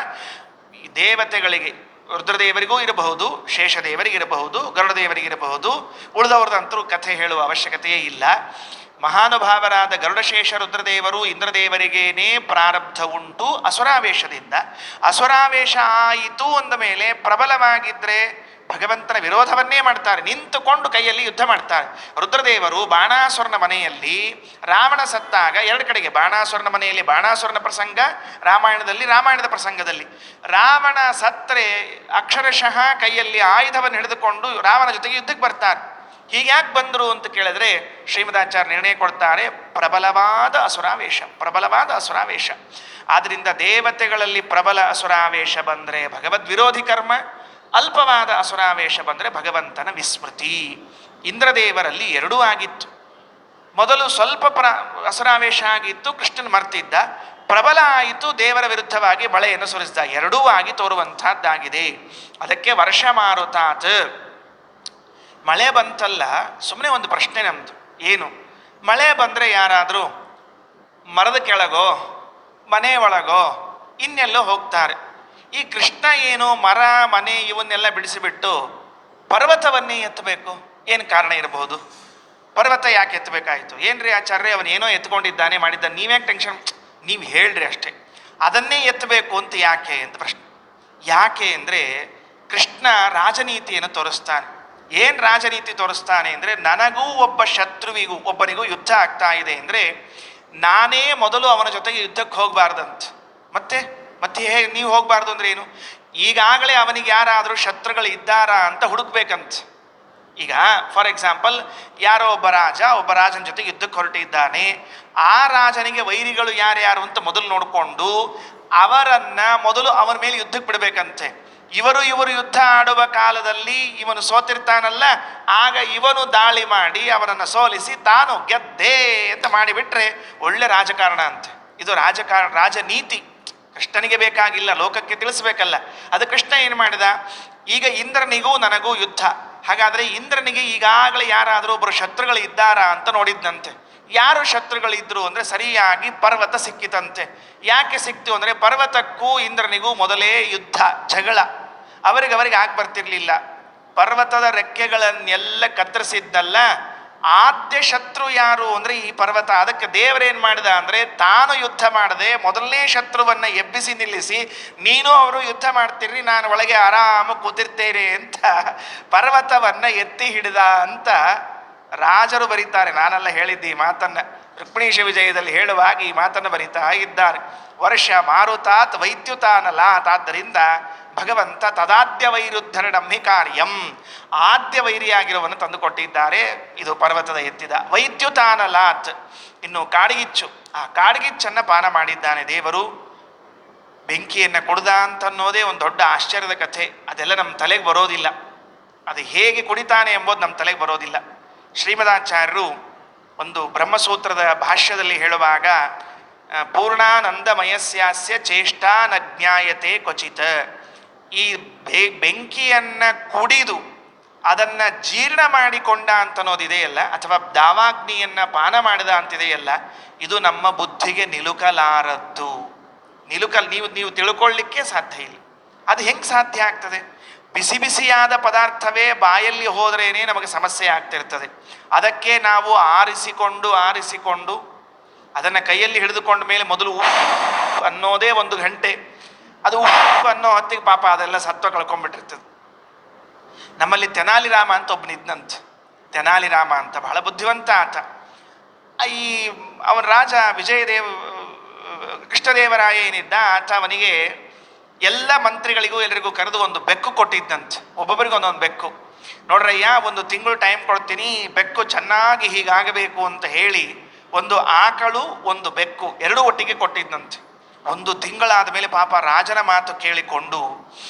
ದೇವತೆಗಳಿಗೆ, ರುದ್ರದೇವರಿಗೂ ಇರಬಹುದು, ಶೇಷದೇವರಿಗಿರಬಹುದು, ಗರುಡದೇವರಿಗಿರಬಹುದು, ಉಳಿದವ್ರದಂತರೂ ಕಥೆ ಹೇಳುವ ಅವಶ್ಯಕತೆಯೇ ಇಲ್ಲ. ಮಹಾನುಭಾವರಾದ ಗರುಡಶೇಷ ರುದ್ರದೇವರು ಇಂದ್ರದೇವರಿಗೇನೇ ಪ್ರಾರಬ್ಧ ಉಂಟು ಅಸುರಾವೇಶದಿಂದ. ಅಸುರಾವೇಶ ಆಯಿತು ಅಂದ ಮೇಲೆ ಪ್ರಬಲವಾಗಿದ್ದರೆ ಭಗವಂತನ ವಿರೋಧವನ್ನೇ ಮಾಡ್ತಾರೆ, ನಿಂತುಕೊಂಡು ಕೈಯಲ್ಲಿ ಯುದ್ಧ ಮಾಡ್ತಾರೆ. ರುದ್ರದೇವರು ಬಾಣಾಸುರನ ಮನೆಯಲ್ಲಿ, ರಾವಣ ಸತ್ತಾಗ ಎರಡು ಕಡೆಗೆ, ಬಾಣಾಸುರನ ಮನೆಯಲ್ಲಿ ಬಾಣಾಸುರನ ಪ್ರಸಂಗ, ರಾಮಾಯಣದ ಪ್ರಸಂಗದಲ್ಲಿ ರಾವಣ ಸತ್ತರೆ ಅಕ್ಷರಶಃ ಕೈಯಲ್ಲಿ ಆಯುಧವನ್ನು ಹಿಡಿದುಕೊಂಡು ರಾವಣ ಜೊತೆಗೆ ಯುದ್ಧಕ್ಕೆ ಬರ್ತಾರೆ. ಹೀಗ್ಯಾಕೆ ಬಂದರು ಅಂತ ಕೇಳಿದ್ರೆ ಶ್ರೀಮದಾಚಾರ್ಯ ನಿರ್ಣಯ ಕೊಡ್ತಾರೆ, ಪ್ರಬಲವಾದ ಅಸುರಾವೇಶ. ಆದ್ದರಿಂದ ದೇವತೆಗಳಲ್ಲಿ ಪ್ರಬಲ ಅಸುರಾವೇಶ ಬಂದರೆ ಭಗವದ್ವಿರೋಧಿ ಕರ್ಮ, ಅಲ್ಪವಾದ ಅಸುರಾವೇಶ ಬಂದರೆ ಭಗವಂತನ ವಿಸ್ಮೃತಿ. ಇಂದ್ರದೇವರಲ್ಲಿ ಎರಡೂ ಆಗಿತ್ತು. ಮೊದಲು ಸ್ವಲ್ಪ ಅಸುರಾವೇಶ ಆಗಿತ್ತು, ಕೃಷ್ಣನ್ ಮರ್ತಿದ್ದ. ಪ್ರಬಲ ಆಯಿತು, ದೇವರ ವಿರುದ್ಧವಾಗಿ ಮಳೆಯನ್ನು ಸುರಿಸಿದ. ಎರಡೂ ಆಗಿ ತೋರುವಂಥದ್ದಾಗಿದೆ. ಅದಕ್ಕೆ ವರ್ಷ ಮಾರುತಾತ್. ಮಳೆ ಬಂತಲ್ಲ, ಸುಮ್ಮನೆ ಒಂದು ಪ್ರಶ್ನೆ ನಮ್ಮದು. ಏನು? ಮಳೆ ಬಂದರೆ ಯಾರಾದರೂ ಮರದ ಕೆಳಗೋ ಮನೆ ಒಳಗೋ ಇನ್ನೆಲ್ಲೋ ಹೋಗ್ತಾರೆ. ಈ ಕೃಷ್ಣ ಏನು ಮರ ಮನೆ ಇವನ್ನೆಲ್ಲ ಬಿಡಿಸಿಬಿಟ್ಟು ಪರ್ವತವನ್ನೇ ಎತ್ತಬೇಕು? ಏನು ಕಾರಣ ಇರಬಹುದು? ಪರ್ವತ ಯಾಕೆ ಎತ್ತಬೇಕಾಯಿತು? ಏನ್ರಿ ಆಚಾರ್ಯ, ಅವನೇನೋ ಎತ್ಕೊಂಡಿದ್ದಾನೆ ಮಾಡಿದ್ದ, ನೀವ್ಯಾಕೆ ಟೆನ್ಷನ್? ನೀವು ಹೇಳ್ರಿ ಅಷ್ಟೇ. ಅದನ್ನೇ ಎತ್ತಬೇಕು ಅಂತ ಯಾಕೆ ಅಂತ ಪ್ರಶ್ನೆ. ಯಾಕೆ ಅಂದರೆ ಕೃಷ್ಣ ರಾಜನೀತಿಯನ್ನು ತೋರಿಸ್ತಾನೆ. ಏನು ರಾಜನೀತಿ ತೋರಿಸ್ತಾನೆ ಅಂದರೆ, ನನಗೂ ಒಬ್ಬ ಶತ್ರುವಿಗೂ ಒಬ್ಬನಿಗೂ ಯುದ್ಧ ಆಗ್ತಾ ಇದೆ ಅಂದರೆ ನಾನೇ ಮೊದಲು ಅವನ ಜೊತೆಗೆ ಯುದ್ಧಕ್ಕೆ ಹೋಗಬಾರ್ದಂತ. ಮತ್ತೆ ಮತ್ತೆ ಹೇಗೆ ನೀವು ಹೋಗಬಾರ್ದು ಅಂದ್ರೆ ಏನು? ಈಗಾಗಲೇ ಅವನಿಗೆ ಯಾರಾದರೂ ಶತ್ರುಗಳು ಇದ್ದಾರಾ ಅಂತ ಹುಡುಕ್ಬೇಕಂತ. ಈಗ ಫಾರ್ ಎಕ್ಸಾಂಪಲ್ ಯಾರೋ ಒಬ್ಬ ರಾಜನ ಜೊತೆಗೆ ಯುದ್ಧಕ್ಕೆ ಹೊರಟಿದ್ದಾನೆ. ಆ ರಾಜನಿಗೆ ವೈರಿಗಳು ಯಾರ್ಯಾರು ಅಂತ ಮೊದಲು ನೋಡಿಕೊಂಡು ಅವರನ್ನ ಮೊದಲು ಅವನ ಮೇಲೆ ಯುದ್ಧಕ್ಕೆ ಬಿಡಬೇಕಂತೆ. ಇವರು ಯುದ್ಧ ಆಡುವ ಕಾಲದಲ್ಲಿ ಇವನು ಸೋತಿರ್ತಾನಲ್ಲ, ಆಗ ಇವನು ದಾಳಿ ಮಾಡಿ ಅವನನ್ನು ಸೋಲಿಸಿ ತಾನು ಗೆದ್ದೆ ಅಂತ ಮಾಡಿಬಿಟ್ರೆ ಒಳ್ಳೆ ರಾಜಕಾರಣ ಅಂತೆ. ಇದು ರಾಜನೀತಿ. ಕೃಷ್ಣನಿಗೆ ಬೇಕಾಗಿಲ್ಲ, ಲೋಕಕ್ಕೆ ತಿಳಿಸ್ಬೇಕಲ್ಲ. ಅದು ಕೃಷ್ಣ ಏನು ಮಾಡಿದ? ಈಗ ಇಂದ್ರನಿಗೂ ನನಗೂ ಯುದ್ಧ. ಹಾಗಾದರೆ ಇಂದ್ರನಿಗೆ ಈಗಾಗಲೇ ಯಾರಾದರೂ ಒಬ್ಬರು ಶತ್ರುಗಳು ಇದ್ದಾರಾ ಅಂತ ನೋಡಿದ್ದಂತೆ. ಯಾರು ಶತ್ರುಗಳಿದ್ರು ಅಂದರೆ ಸರಿಯಾಗಿ ಪರ್ವತ ಸಿಕ್ಕಿತಂತೆ. ಯಾಕೆ ಸಿಕ್ತು ಅಂದರೆ ಪರ್ವತಕ್ಕೂ ಇಂದ್ರನಿಗೂ ಮೊದಲೇ ಯುದ್ಧ, ಜಗಳ. ಅವರಿಗೆ ಆಗಿ ಬರ್ತಿರ್ಲಿಲ್ಲ. ಪರ್ವತದ ರೆಕ್ಕೆಗಳನ್ನೆಲ್ಲ ಕತ್ತರಿಸಿದ್ದಲ್ಲ, ಆದ್ಯ ಶತ್ರು ಯಾರು ಅಂದರೆ ಈ ಪರ್ವತ. ಅದಕ್ಕೆ ದೇವರೇನು ಮಾಡಿದ ಅಂದರೆ ತಾನು ಯುದ್ಧ ಮಾಡದೆ ಮೊದಲನೇ ಶತ್ರುವನ್ನು ಎಬ್ಬಿಸಿ ನಿಲ್ಲಿಸಿ, ನೀನು ಅವರು ಯುದ್ಧ ಮಾಡ್ತೀರಿ, ನಾನು ಒಳಗೆ ಆರಾಮ ಕೂತಿರ್ತೇನೆ ಅಂತ ಪರ್ವತವನ್ನು ಎತ್ತಿ ಹಿಡಿದ ಅಂತ ರಾಜರು ಬರೀತಾರೆ. ನಾನೆಲ್ಲ ಹೇಳಿದ್ದೆ ಈ ಮಾತನ್ನು, ರುಕ್ಮಿಣೀಶ ವಿಜಯದಲ್ಲಿ ಹೇಳುವಾಗ ಈ ಮಾತನ್ನು ಬರೀತಾ ಇದ್ದಾರೆ. ವರ್ಷ ಮಾರುತಾತ್ ವೈದ್ಯುತಾನಲಾತ್. ಆದ್ದರಿಂದ ಭಗವಂತ ತದಾದ್ಯ ವೈರುದ್ಧರಣಿ ಕಾರ್ಯಂ, ಆದ್ಯ ವೈರಿಯಾಗಿರುವನ್ನು ತಂದುಕೊಟ್ಟಿದ್ದಾರೆ. ಇದು ಪರ್ವತದ ಎತ್ತಿದ. ವೈದ್ಯುತಾನಲಾತ್, ಇನ್ನು ಕಾಡ್ಗಿಚ್ಚು, ಆ ಕಾಡ್ಗಿಚ್ಚನ್ನು ಪಾನ ಮಾಡಿದ್ದಾನೆ ದೇವರು. ಬೆಂಕಿಯನ್ನು ಕುಡ್ದ ಅಂತನ್ನೋದೇ ಒಂದು ದೊಡ್ಡ ಆಶ್ಚರ್ಯದ ಕಥೆ. ಅದೆಲ್ಲ ನಮ್ಮ ತಲೆಗೆ ಬರೋದಿಲ್ಲ. ಅದು ಹೇಗೆ ಕುಡಿತಾನೆ ಎಂಬುದು ನಮ್ಮ ತಲೆಗೆ ಬರೋದಿಲ್ಲ. ಶ್ರೀಮದಾಚಾರ್ಯರು ಒಂದು ಬ್ರಹ್ಮಸೂತ್ರದ ಭಾಷ್ಯದಲ್ಲಿ ಹೇಳುವಾಗ, ಪೂರ್ಣಾನಂದಮಯಸ್ಯಾಸ್ಯ ಚೇಷ್ಟಾ ನ ಜ್ಞಾಯತೆ ಕ್ವಚಿತ್. ಈ ಬೆಂಕಿಯನ್ನು ಕುಡಿದು ಅದನ್ನು ಜೀರ್ಣ ಮಾಡಿಕೊಂಡ ಅಂತನ್ನೋದಿದೆಯಲ್ಲ, ಅಥವಾ ದಾವಾಗ್ನಿಯನ್ನು ಪಾನ ಮಾಡಿದ ಅಂತಿದೆಯಲ್ಲ, ಇದು ನಮ್ಮ ಬುದ್ಧಿಗೆ ನಿಲುಕಲಾರದ್ದು. ನೀವು ತಿಳ್ಕೊಳ್ಳಿಕ್ಕೆ ಸಾಧ್ಯ ಇಲ್ಲ. ಅದು ಹೆಂಗೆ ಸಾಧ್ಯ ಆಗ್ತದೆ? ಬಿಸಿ ಬಿಸಿಯಾದ ಪದಾರ್ಥವೇ ಬಾಯಲ್ಲಿ ಹೋದ್ರೇನೆ ನಮಗೆ ಸಮಸ್ಯೆ ಆಗ್ತಿರ್ತದೆ. ಅದಕ್ಕೆ ನಾವು ಆರಿಸಿಕೊಂಡು ಅದನ್ನು ಕೈಯಲ್ಲಿ ಹಿಡಿದುಕೊಂಡ ಮೇಲೆ ಮೊದಲು ಅನ್ನೋದೇ 1 ಗಂಟೆ. ಅದು ಅನ್ನೋ ಹೊತ್ತಿಗೆ ಪಾಪ ಅದೆಲ್ಲ ಸತ್ವ ಕಳ್ಕೊಂಡ್ಬಿಟ್ಟಿರ್ತದೆ. ನಮ್ಮಲ್ಲಿ ತೆನಾಲಿರಾಮ ಅಂತ ಒಬ್ಬನಿದ್ನಂತೆ. ತೆನಾಲಿರಾಮ ಅಂತ ಬಹಳ ಬುದ್ಧಿವಂತ ಆತ. ಅವನ ರಾಜ ಕೃಷ್ಣದೇವರಾಯ ಏನಿದ್ದ ಆತ, ಅವನಿಗೆ ಎಲ್ಲ ಮಂತ್ರಿಗಳಿಗೂ ಎಲ್ಲರಿಗೂ ಕರೆದು ಒಂದು ಬೆಕ್ಕು ಕೊಟ್ಟಿದ್ದಂತೆ. ಒಬ್ಬೊಬ್ಬರಿಗೆ ಒಂದೊಂದು ಬೆಕ್ಕು. ನೋಡ್ರಯ್ಯ, 1 ತಿಂಗಳು ಟೈಮ್ ಕೊಡ್ತೀನಿ, ಬೆಕ್ಕು ಚೆನ್ನಾಗಿ ಹೀಗಾಗಬೇಕು ಅಂತ ಹೇಳಿ ಒಂದು ಆಕಳು ಒಂದು ಬೆಕ್ಕು ಎರಡೂ ಒಟ್ಟಿಗೆ ಕೊಟ್ಟಿದ್ದಂತೆ. 1 ತಿಂಗಳಾದ ಮೇಲೆ ಪಾಪ ರಾಜನ ಮಾತು ಕೇಳಿಕೊಂಡು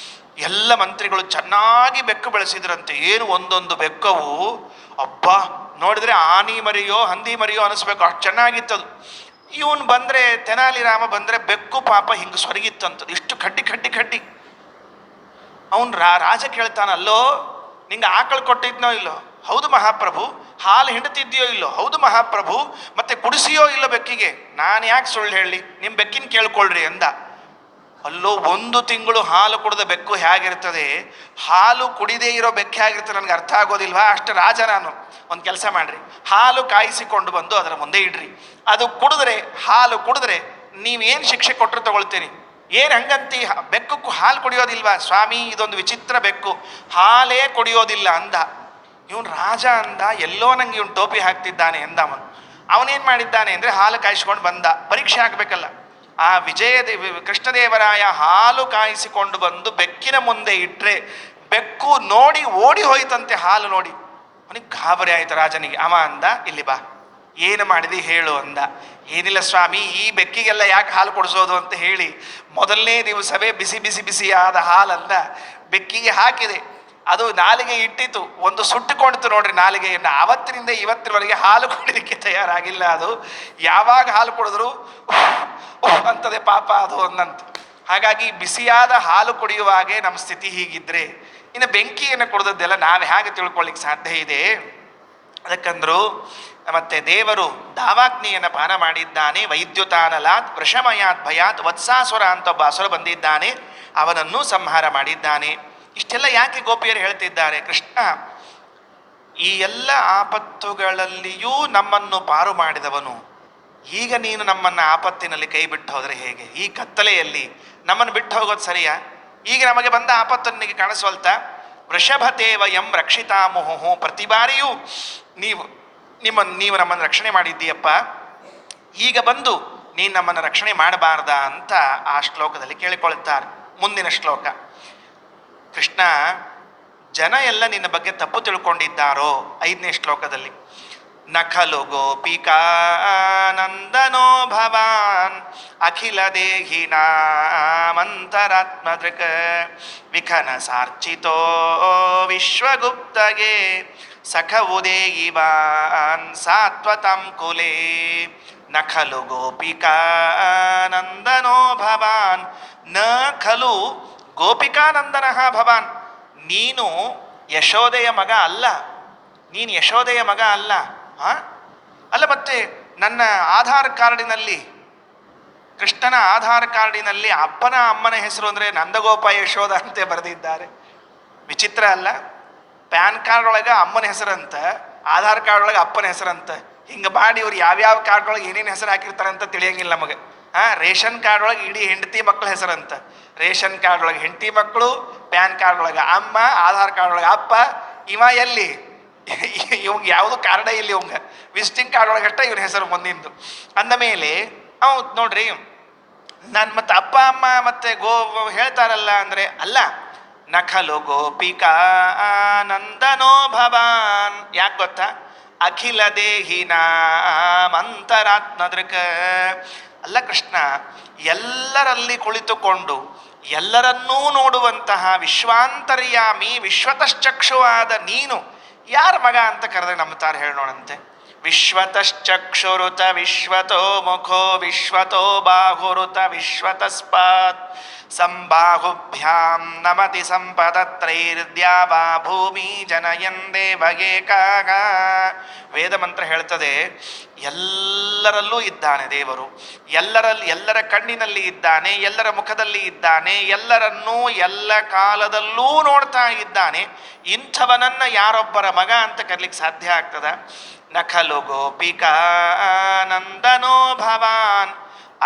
ಎಲ್ಲ ಮಂತ್ರಿಗಳು ಚೆನ್ನಾಗಿ ಬೆಕ್ಕು ಬೆಳೆಸಿದ್ರಂತೆ. ಏನು ಒಂದೊಂದು ಬೆಕ್ಕವು ಅಬ್ಬ ನೋಡಿದ್ರೆ ಆನಿ ಮರಿಯೋ ಹಂದಿ ಮರಿಯೋ ಅನಿಸ್ಬೇಕು, ಅಷ್ಟು ಚೆನ್ನಾಗಿತ್ತದು. ಇವನು ಬಂದರೆ, ತೆನಾಲಿರಾಮ ಬಂದರೆ ಬೆಕ್ಕು ಪಾಪ ಹಿಂಗೆ ಸೊರಗಿತ್ತಂಥದ್ದು, ಇಷ್ಟು ಕಡ್ಡಿ. ಅವನು ರಾಜ ಕೇಳ್ತಾನಲ್ಲೋ, ನಿಂಗೆ ಆಕಳು ಕೊಟ್ಟಿದ್ನೋ ಇಲ್ಲೋ? ಹೌದು ಮಹಾಪ್ರಭು. ಹಾಲು ಹಿಂಡ್ತಿದ್ಯೋ ಇಲ್ಲೋ? ಹೌದು ಮಹಾಪ್ರಭು. ಮತ್ತೆ ಕುಡಿಸಿಯೋ ಇಲ್ಲೋ ಬೆಕ್ಕಿಗೆ? ನಾನು ಯಾಕೆ ಸುಳ್ಳು ಹೇಳಿ, ನಿಮ್ಮ ಬೆಕ್ಕಿನ ಕೇಳ್ಕೊಳ್ರಿ ಅಂದ. ಅಲ್ಲೋ, 1 ತಿಂಗಳು ಹಾಲು ಕುಡಿದ ಬೆಕ್ಕು ಹೇಗಿರ್ತದೆ, ಹಾಲು ಕುಡಿದೇ ಇರೋ ಬೆಕ್ಕು ಹೇಗಿರ್ತದೆ ನನಗೆ ಅರ್ಥ ಆಗೋದಿಲ್ವಾ? ಅಷ್ಟು ರಾಜ ನಾನು. ಒಂದು ಕೆಲಸ ಮಾಡ್ರಿ, ಹಾಲು ಕಾಯಿಸಿಕೊಂಡು ಬಂದು ಅದರ ಮುಂದೆ ಇಡ್ರಿ. ಅದು ಹಾಲು ಕುಡಿದ್ರೆ ನೀವೇನು ಶಿಕ್ಷೆ ಕೊಟ್ಟರು ತಗೊಳ್ತೀನಿ. ಏನು ಹಂಗಂತಿ? ಬೆಕ್ಕಕ್ಕೂ ಹಾಲು ಕುಡಿಯೋದಿಲ್ವಾ? ಸ್ವಾಮಿ, ಇದೊಂದು ವಿಚಿತ್ರ ಬೆಕ್ಕು, ಹಾಲೇ ಕುಡಿಯೋದಿಲ್ಲ ಅಂದ. ಇವನು ರಾಜ ಅಂದ, ಎಲ್ಲೋ ನಂಗೆ ಇವನು ಟೋಪಿ ಹಾಕ್ತಿದ್ದಾನೆ ಅಂದ. ಅವನೇನು ಮಾಡಿದ್ದಾನೆ ಅಂದರೆ ಹಾಲು ಕಾಯಿಸ್ಕೊಂಡು ಬಂದ. ಪರೀಕ್ಷೆ ಆಗಬೇಕಲ್ಲ. ಆ ಕೃಷ್ಣದೇವರಾಯ ಹಾಲು ಕಾಯಿಸಿಕೊಂಡು ಬಂದು ಬೆಕ್ಕಿನ ಮುಂದೆ ಇಟ್ಟರೆ ಬೆಕ್ಕು ನೋಡಿ ಓಡಿ ಹೋಯ್ತಂತೆ. ಹಾಲು ನೋಡಿ ಅವನಿಗೆ ಗಾಬರಿ ಆಯಿತು ರಾಜನಿಗೆ. ಅವ ಅಂದ, ಇಲ್ಲಿ ಬಾ, ಏನು ಮಾಡಿದಿ ಹೇಳು ಅಂದ. ಏನಿಲ್ಲ ಸ್ವಾಮಿ, ಈ ಬೆಕ್ಕಿಗೆಲ್ಲ ಯಾಕೆ ಹಾಲು ಕೊಡಿಸೋದು ಅಂತ ಹೇಳಿ ಮೊದಲನೇ ದಿವಸವೇ ಬಿಸಿಯಾದ ಹಾಲನ್ನು ಬೆಕ್ಕಿಗೆ ಹಾಕಿದೆ. ಅದು ನಾಲಿಗೆ ಇಟ್ಟಿತು, ಒಂದು ಸುಟ್ಟುಕೊಂಡಿತು ನೋಡ್ರಿ ನಾಲಿಗೆಯನ್ನು. ಆವತ್ತಿನಿಂದ ಇವತ್ತಿನವರೆಗೆ ಹಾಲು ಕುಡಿಲಿಕ್ಕೆ ತಯಾರಾಗಿಲ್ಲ. ಅದು ಯಾವಾಗ ಹಾಲು ಕುಡಿದ್ರು ಅಂತದೆ ಪಾಪ ಅದು ಒಂದಂತ. ಹಾಗಾಗಿ ಬಿಸಿಯಾದ ಹಾಲು ಕುಡಿಯುವಾಗೆ ನಮ್ಮ ಸ್ಥಿತಿ ಹೀಗಿದ್ರೆ ಇನ್ನು ಬೆಂಕಿಯನ್ನು ಕುಡಿದದ್ದೆಲ್ಲ ನಾವು ಹೇಗೆ ತಿಳ್ಕೊಳ್ಳಿಕ್ಕೆ ಸಾಧ್ಯ ಇದೆ? ಅದಕ್ಕಂದ್ರು ಮತ್ತೆ ದೇವರು ದಾವಾಗ್ನಿಯನ್ನು ಪಾನ ಮಾಡಿದ್ದಾನೆ. ವೈದ್ಯುತಾನಲಾತ್ ವೃಷಮಯಾತ್ ಭಯಾತ್ ವತ್ಸಾಸುರ ಅಂತ ಒಬ್ಬ ಅಸುರ ಬಂದಿದ್ದಾನೆ, ಅವನನ್ನು ಸಂಹಾರ ಮಾಡಿದ್ದಾನೆ. ಇಷ್ಟೆಲ್ಲ ಯಾಕೆ ಗೋಪಿಯರು ಹೇಳ್ತಿದ್ದಾರೆ? ಕೃಷ್ಣ ಈ ಎಲ್ಲ ಆಪತ್ತುಗಳಲ್ಲಿಯೂ ನಮ್ಮನ್ನು ಪಾರು ಮಾಡಿದವನು. ಈಗ ನೀನು ನಮ್ಮನ್ನು ಆಪತ್ತಿನಲ್ಲಿ ಕೈ ಬಿಟ್ಟು ಹೋದರೆ ಹೇಗೆ? ಈ ಕತ್ತಲೆಯಲ್ಲಿ ನಮ್ಮನ್ನು ಬಿಟ್ಟು ಹೋಗೋದು ಸರಿಯಾ? ಈಗ ನಮಗೆ ಬಂದ ಆಪತ್ತನಿಗೆ ಕಾಣಿಸ್ವಲ್ತ? ವೃಷಭತೇವ ಎಂ ರಕ್ಷಿತಾಮುಹು. ಪ್ರತಿ ಬಾರಿಯೂ ನೀವು ನಮ್ಮನ್ನು ರಕ್ಷಣೆ ಮಾಡಿದ್ದೀಯಪ್ಪ. ಈಗ ಬಂದು ನೀನು ನಮ್ಮನ್ನು ರಕ್ಷಣೆ ಮಾಡಬಾರ್ದ ಅಂತ ಆ ಶ್ಲೋಕದಲ್ಲಿ ಕೇಳಿಕೊಳ್ಳುತ್ತಾರೆ. ಮುಂದಿನ ಶ್ಲೋಕ, ಕೃಷ್ಣ ಜನ ಎಲ್ಲ ನಿನ್ನ ಬಗ್ಗೆ ತಪ್ಪು ತಿಳ್ಕೊಂಡಿದ್ದಾರೋ, 5ನೇ ಶ್ಲೋಕದಲ್ಲಿ, ನ ಖಲು ಗೋಪಿಕಾ ನಂದನೋ ಭವಾನ್ ಅಖಿಲ ದೇಹಿನಾಮಂತರಾತ್ಮದೃಕ್ ವಿಖನ ಸಾರ್ಚಿತೋ ವಿಶ್ವಗುಪ್ತಗೆ ಸಖ ಉದೇಯಿವಾನ್ ಸಾತ್ವತಂ ಕುಲೇ ನ ಖಲು ಗೋಪಿಕಾ ನಂದನೋ ಭವಾನ್ ನ ಖಲು ಗೋಪಿಕಾನಂದನ ಭವಾನ್. ನೀನು ಯಶೋದೆಯ ಮಗ ಅಲ್ಲ, ನೀನು ಯಶೋದೆಯ ಮಗ ಅಲ್ಲ. ಅಲ್ಲ, ಮತ್ತೆ ನನ್ನ ಆಧಾರ್ ಕಾರ್ಡಿನಲ್ಲಿ, ಕೃಷ್ಣನ ಆಧಾರ್ ಕಾರ್ಡಿನಲ್ಲಿ ಅಪ್ಪನ ಅಮ್ಮನ ಹೆಸರು ಅಂದರೆ ನಂದಗೋಪ ಯಶೋಧ ಅಂತೆ ಬರೆದಿದ್ದಾರೆ. ವಿಚಿತ್ರ ಅಲ್ಲ? ಪ್ಯಾನ್ ಕಾರ್ಡ್ ಒಳಗೆ ಅಮ್ಮನ ಹೆಸರಂತ, ಆಧಾರ್ ಕಾರ್ಡ್ ಒಳಗೆ ಅಪ್ಪನ ಹೆಸರಂತ. ಹಿಂಗೆ ಮಾಡಿ ಇವ್ರು ಯಾವ್ಯಾವ ಕಾರ್ಡ್ ಒಳಗೆ ಏನೇನು ಹೆಸರು ಹಾಕಿರ್ತಾರೆ ಅಂತ ತಿಳಿಯಂಗಿಲ್ಲ ನಮಗೆ. ರೇಷನ್ ಕಾರ್ಡ್ ಒಳಗೆ ಇಡೀ ಹೆಂಡತಿ ಮಕ್ಕಳ ಹೆಸರಂತ, ರೇಷನ್ ಕಾರ್ಡ್ ಒಳಗೆ ಹೆಂಡತಿ ಮಕ್ಕಳು, ಪ್ಯಾನ್ ಕಾರ್ಡ್ ಒಳಗೆ ಅಮ್ಮ, ಆಧಾರ್ ಕಾರ್ಡ್ ಒಳಗೆ ಅಪ್ಪ. ಇವ ಎಲ್ಲಿ ಇವಂಗೆ ಯಾವುದು ಕಾರ್ಡೇ ಇಲ್ಲಿ, ಇವಂಗೆ ವಿಸಿಟಿಂಗ್ ಕಾರ್ಡ್ ಒಳಗೆ ಅಷ್ಟೇ ಇವನ ಹೆಸರು ಮುಂದಿಂದು. ಅಂದ ಮೇಲೆ ಅವು ನೋಡ್ರಿ, ನಾನು ಮತ್ತೆ ಅಪ್ಪ ಅಮ್ಮ ಮತ್ತೆ ಹೇಳ್ತಾರಲ್ಲ ಅಂದರೆ ಅಲ್ಲ. ನಖಲು ಗೋಪಿಕಾ ನಂದನೋ ಭವಾನ್. ಯಾಕೆ ಗೊತ್ತಾ? ಅಖಿಲ ದೇಹಿನಾಮಂತರಾತ್ಮದೃಕ್. ಅಲ್ಲ ಕೃಷ್ಣ, ಎಲ್ಲರಲ್ಲಿ ಕುಳಿತುಕೊಂಡು ಎಲ್ಲರನ್ನೂ ನೋಡುವಂತಹ ವಿಶ್ವಾಂತರ್ಯಾಮಿ ವಿಶ್ವತಶ್ಚಕ್ಷುವಾದ ನೀನು ಯಾರ ಮಗ ಅಂತ ಕರೆದ್ರೆ ನಂಬುತ್ತಾರೆ ಹೇಳೋಣಂತೆ. ವಿಶ್ವತಶ್ಚಕ್ಷುರುತ ವಿಶ್ವತೋ ಮುಖೋ ವಿಶ್ವತೋ ಬಾಹುರುತ ವಿಶ್ವತಸ್ಪಾತ್ ಸಂಬಾಹುಭ್ಯಾಂ ನಮತಿ ಸಂಪದತ್ರೈರ್ದ್ಯಾವಾ ಭೂಮಿ ಜನಯನ್ ದೇವಗೇಕಾಗ. ವೇದ ಮಂತ್ರ ಹೇಳ್ತದೆ, ಎಲ್ಲರಲ್ಲೂ ಇದ್ದಾನೆ ದೇವರು, ಎಲ್ಲರ ಕಣ್ಣಿನಲ್ಲಿ ಇದ್ದಾನೆ, ಎಲ್ಲರ ಮುಖದಲ್ಲಿ ಇದ್ದಾನೆ, ಎಲ್ಲರನ್ನೂ ಎಲ್ಲ ಕಾಲದಲ್ಲೂ ನೋಡ್ತಾ ಇದ್ದಾನೆ. ಇಂಥವನನ್ನ ಯಾರೊಬ್ಬರ ಮಗ ಅಂತ ಕರ್ಲಿಕ್ಕೆ ಸಾಧ್ಯ ಆಗ್ತದ? ನಖಲು ಗೋಪಿಕಾ ನಂದನೋ ಭವಾನ್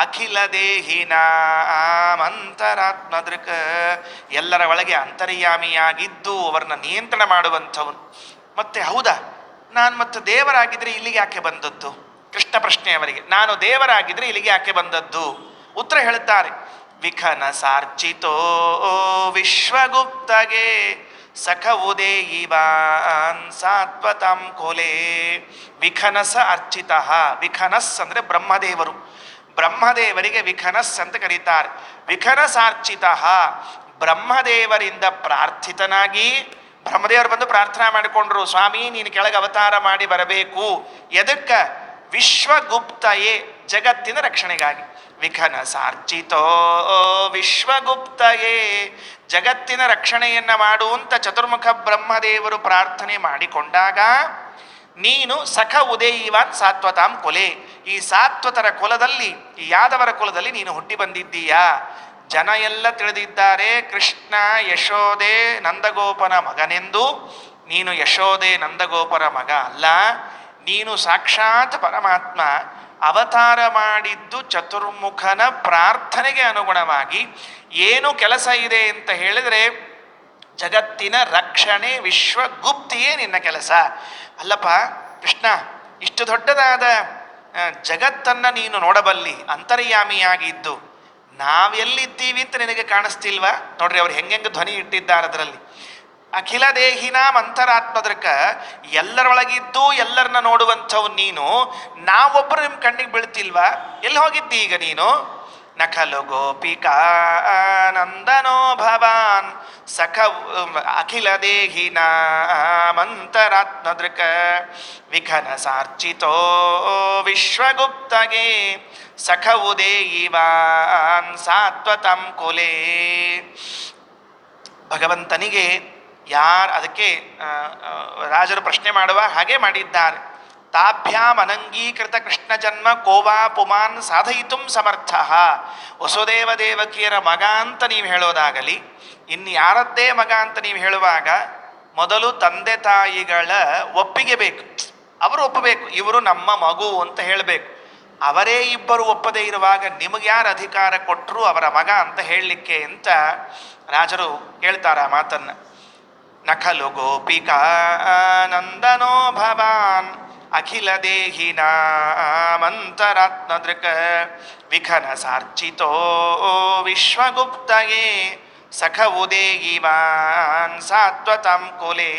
ಅಖಿಲ ದೇಹಿನಾಮಂತರಾತ್ಮದೃಕ್. ಎಲ್ಲರ ಒಳಗೆ ಅಂತರ್ಯಾಮಿಯಾಗಿದ್ದು ಅವರನ್ನ ನಿಯಂತ್ರಣ ಮಾಡುವಂಥವನು. ಮತ್ತೆ ಹೌದಾ, ನಾನು ಮತ್ತೆ ದೇವರಾಗಿದ್ದರೆ ಇಲ್ಲಿಗೆ ಯಾಕೆ ಬಂದದ್ದು? ಕೃಷ್ಣ ಪ್ರಶ್ನೆ ಅವರಿಗೆ, ನಾನು ದೇವರಾಗಿದ್ದರೆ ಇಲ್ಲಿಗೆ ಯಾಕೆ ಬಂದದ್ದು? ಉತ್ತರ ಹೇಳುತ್ತಾರೆ, ವಿಖನ ಸಾರ್ಚಿತೋ ವಿಶ್ವಗುಪ್ತಗೆ ಸಖ ಉದೇಯಿವಾನ್ ಸಾತ್ವತಾಂ ಕೊಲೆ. ವಿಖನಸ ಅರ್ಚಿತ. ವಿಖನಸ್ ಅಂದರೆ ಬ್ರಹ್ಮದೇವರು, ಬ್ರಹ್ಮದೇವರಿಗೆ ವಿಖನಸ್ ಅಂತ ಕರೀತಾರೆ. ವಿಖನಸಾರ್ಚಿತ, ಬ್ರಹ್ಮದೇವರಿಂದ ಪ್ರಾರ್ಥಿತನಾಗಿ, ಬ್ರಹ್ಮದೇವರು ಬಂದು ಪ್ರಾರ್ಥನಾ ಮಾಡಿಕೊಂಡ್ರು, ಸ್ವಾಮಿ ನೀನು ಕೆಳಗೆ ಅವತಾರ ಮಾಡಿ ಬರಬೇಕು. ಎದಕ್ಕ? ವಿಶ್ವಗುಪ್ತಯೇ, ಜಗತ್ತಿನ ರಕ್ಷಣೆಗಾಗಿ. ವಿಖನಸಾರ್ಚಿತೋ ವಿಶ್ವಗುಪ್ತಯೇ, ಜಗತ್ತಿನ ರಕ್ಷಣೆಯನ್ನು ಮಾಡುವಂತ ಚತುರ್ಮುಖ ಬ್ರಹ್ಮದೇವರು ಪ್ರಾರ್ಥನೆ ಮಾಡಿಕೊಂಡಾಗ ನೀನು ಸಖ ಉದೇಯಿವಾನ್ ಸಾತ್ವತಾಂ ಕುಲೆ, ಈ ಸಾತ್ವತರ ಕುಲದಲ್ಲಿ, ಈ ಯಾದವರ ಕುಲದಲ್ಲಿ ನೀನು ಹುಟ್ಟಿ ಬಂದಿದ್ದೀಯಾ. ಜನ ಎಲ್ಲ ತಿಳಿದಿದ್ದಾರೆ ಕೃಷ್ಣ ಯಶೋದೆ ನಂದಗೋಪನ ಮಗನೆಂದು. ನೀನು ಯಶೋದೆ ನಂದಗೋಪರ ಮಗ ಅಲ್ಲ, ನೀನು ಸಾಕ್ಷಾತ್ ಪರಮಾತ್ಮ ಅವತಾರ ಮಾಡಿದ್ದು ಚತುರ್ಮುಖನ ಪ್ರಾರ್ಥನೆಗೆ ಅನುಗುಣವಾಗಿ. ಏನು ಕೆಲಸ ಇದೆ ಅಂತ ಹೇಳಿದರೆ ಜಗತ್ತಿನ ರಕ್ಷಣೆ, ವಿಶ್ವಗುಪ್ತಿಯೇ ನಿನ್ನ ಕೆಲಸ. ಅಲ್ಲಪ್ಪ ಕೃಷ್ಣ, ಇಷ್ಟು ದೊಡ್ಡದಾದ ಜಗತ್ತನ್ನು ನೀನು ನೋಡಬಲ್ಲಿ, ಅಂತರ್ಯಾಮಿಯಾಗಿದ್ದು, ನಾವೆಲ್ಲಿದ್ದೀವಿ ಅಂತ ನಿನಗೆ ಕಾಣಿಸ್ತಿಲ್ವಾ? ನೋಡ್ರಿ ಅವ್ರು ಹೆಂಗೆ ಧ್ವನಿ ಇಟ್ಟಿದ್ದಾರೆ ಅದರಲ್ಲಿ. ಅಖಿಲ ದೇಹಿನಾಂ ಅಂತರಾತ್ಮದೃಕ, ಎಲ್ಲರೊಳಗಿದ್ದು ಎಲ್ಲರನ್ನ ನೋಡುವಂಥವು ನೀನು. ನಾವೊಬ್ಬರು ನಿಮ್ಮ ಕಣ್ಣಿಗೆ ಬೀಳ್ತಿಲ್ವಾ? ಎಲ್ಲಿ ಹೋಗಿದ್ದಿ ಈಗ ನೀನು? ನಖಲು ಗೋಪಿಕಾ ನಂದನೋ ಭವಾನ್ ಸಖ ಅಖಿಲ ದೇಹಿನಾಮಂತರಾತ್ಮದೃಕ ವಿಖನ ಸಾರ್ಚಿತೋ ವಿಶ್ವಗುಪ್ತಗೆ ಸಖ ಉದೇಯಿವಾನ್ ಸಾತ್ವತಂ ಕುಲೇ. ಭಗವಂತನಿಗೆ ಅದಕ್ಕೆ ರಾಜರು ಪ್ರಶ್ನೆ ಮಾಡುವ ಹಾಗೆ ಮಾಡಿದ್ದಾರೆ. ತಾಭ್ಯಾಮ್ ಅನಂಗೀಕೃತ ಕೃಷ್ಣ ಜನ್ಮ ಕೋವಾ ಪುಮಾನ್ ಸಾಧಯಿತು ಸಮರ್ಥ. ವಸುದೇವ ದೇವಕಿಯರ ಮಗ ಅಂತ ನೀವು ಹೇಳೋದಾಗಲಿ, ಇನ್ನು ಯಾರದ್ದೇ ಮಗ ಅಂತ ನೀವು ಹೇಳುವಾಗ ಮೊದಲು ತಂದೆ ತಾಯಿಗಳ ಒಪ್ಪಿಗೆ ಬೇಕು, ಅವರು ಒಪ್ಪಬೇಕು, ಇವರು ನಮ್ಮ ಮಗು ಅಂತ ಹೇಳಬೇಕು. ಅವರೇ ಇಬ್ಬರು ಒಪ್ಪದೇ ಇರುವಾಗ ನಿಮಗೆ ಯಾರು ಅಧಿಕಾರ ಕೊಟ್ಟರು ಅವರ ಮಗ ಅಂತ ಹೇಳಲಿಕ್ಕೆ ಅಂತ ರಾಜರು ಹೇಳ್ತಾರೆ ಆ ಮಾತನ್ನು. ನಖಲು ಗೋಪಿಕಾ ನಂದನೋ ಭವಾನ್ ಅಖಿಲ ದೇಹಿನಾಮಂತರಾತ್ಮದೃಕ ವಿಖನ ಸಾರ್ಚಿತೋ ವಿಶ್ವಗುಪ್ತಯೇ ಸಖ ಉದೇಯಿವಾನ್ ಸಾತ್ವತಾಂ ಕುಲೇ.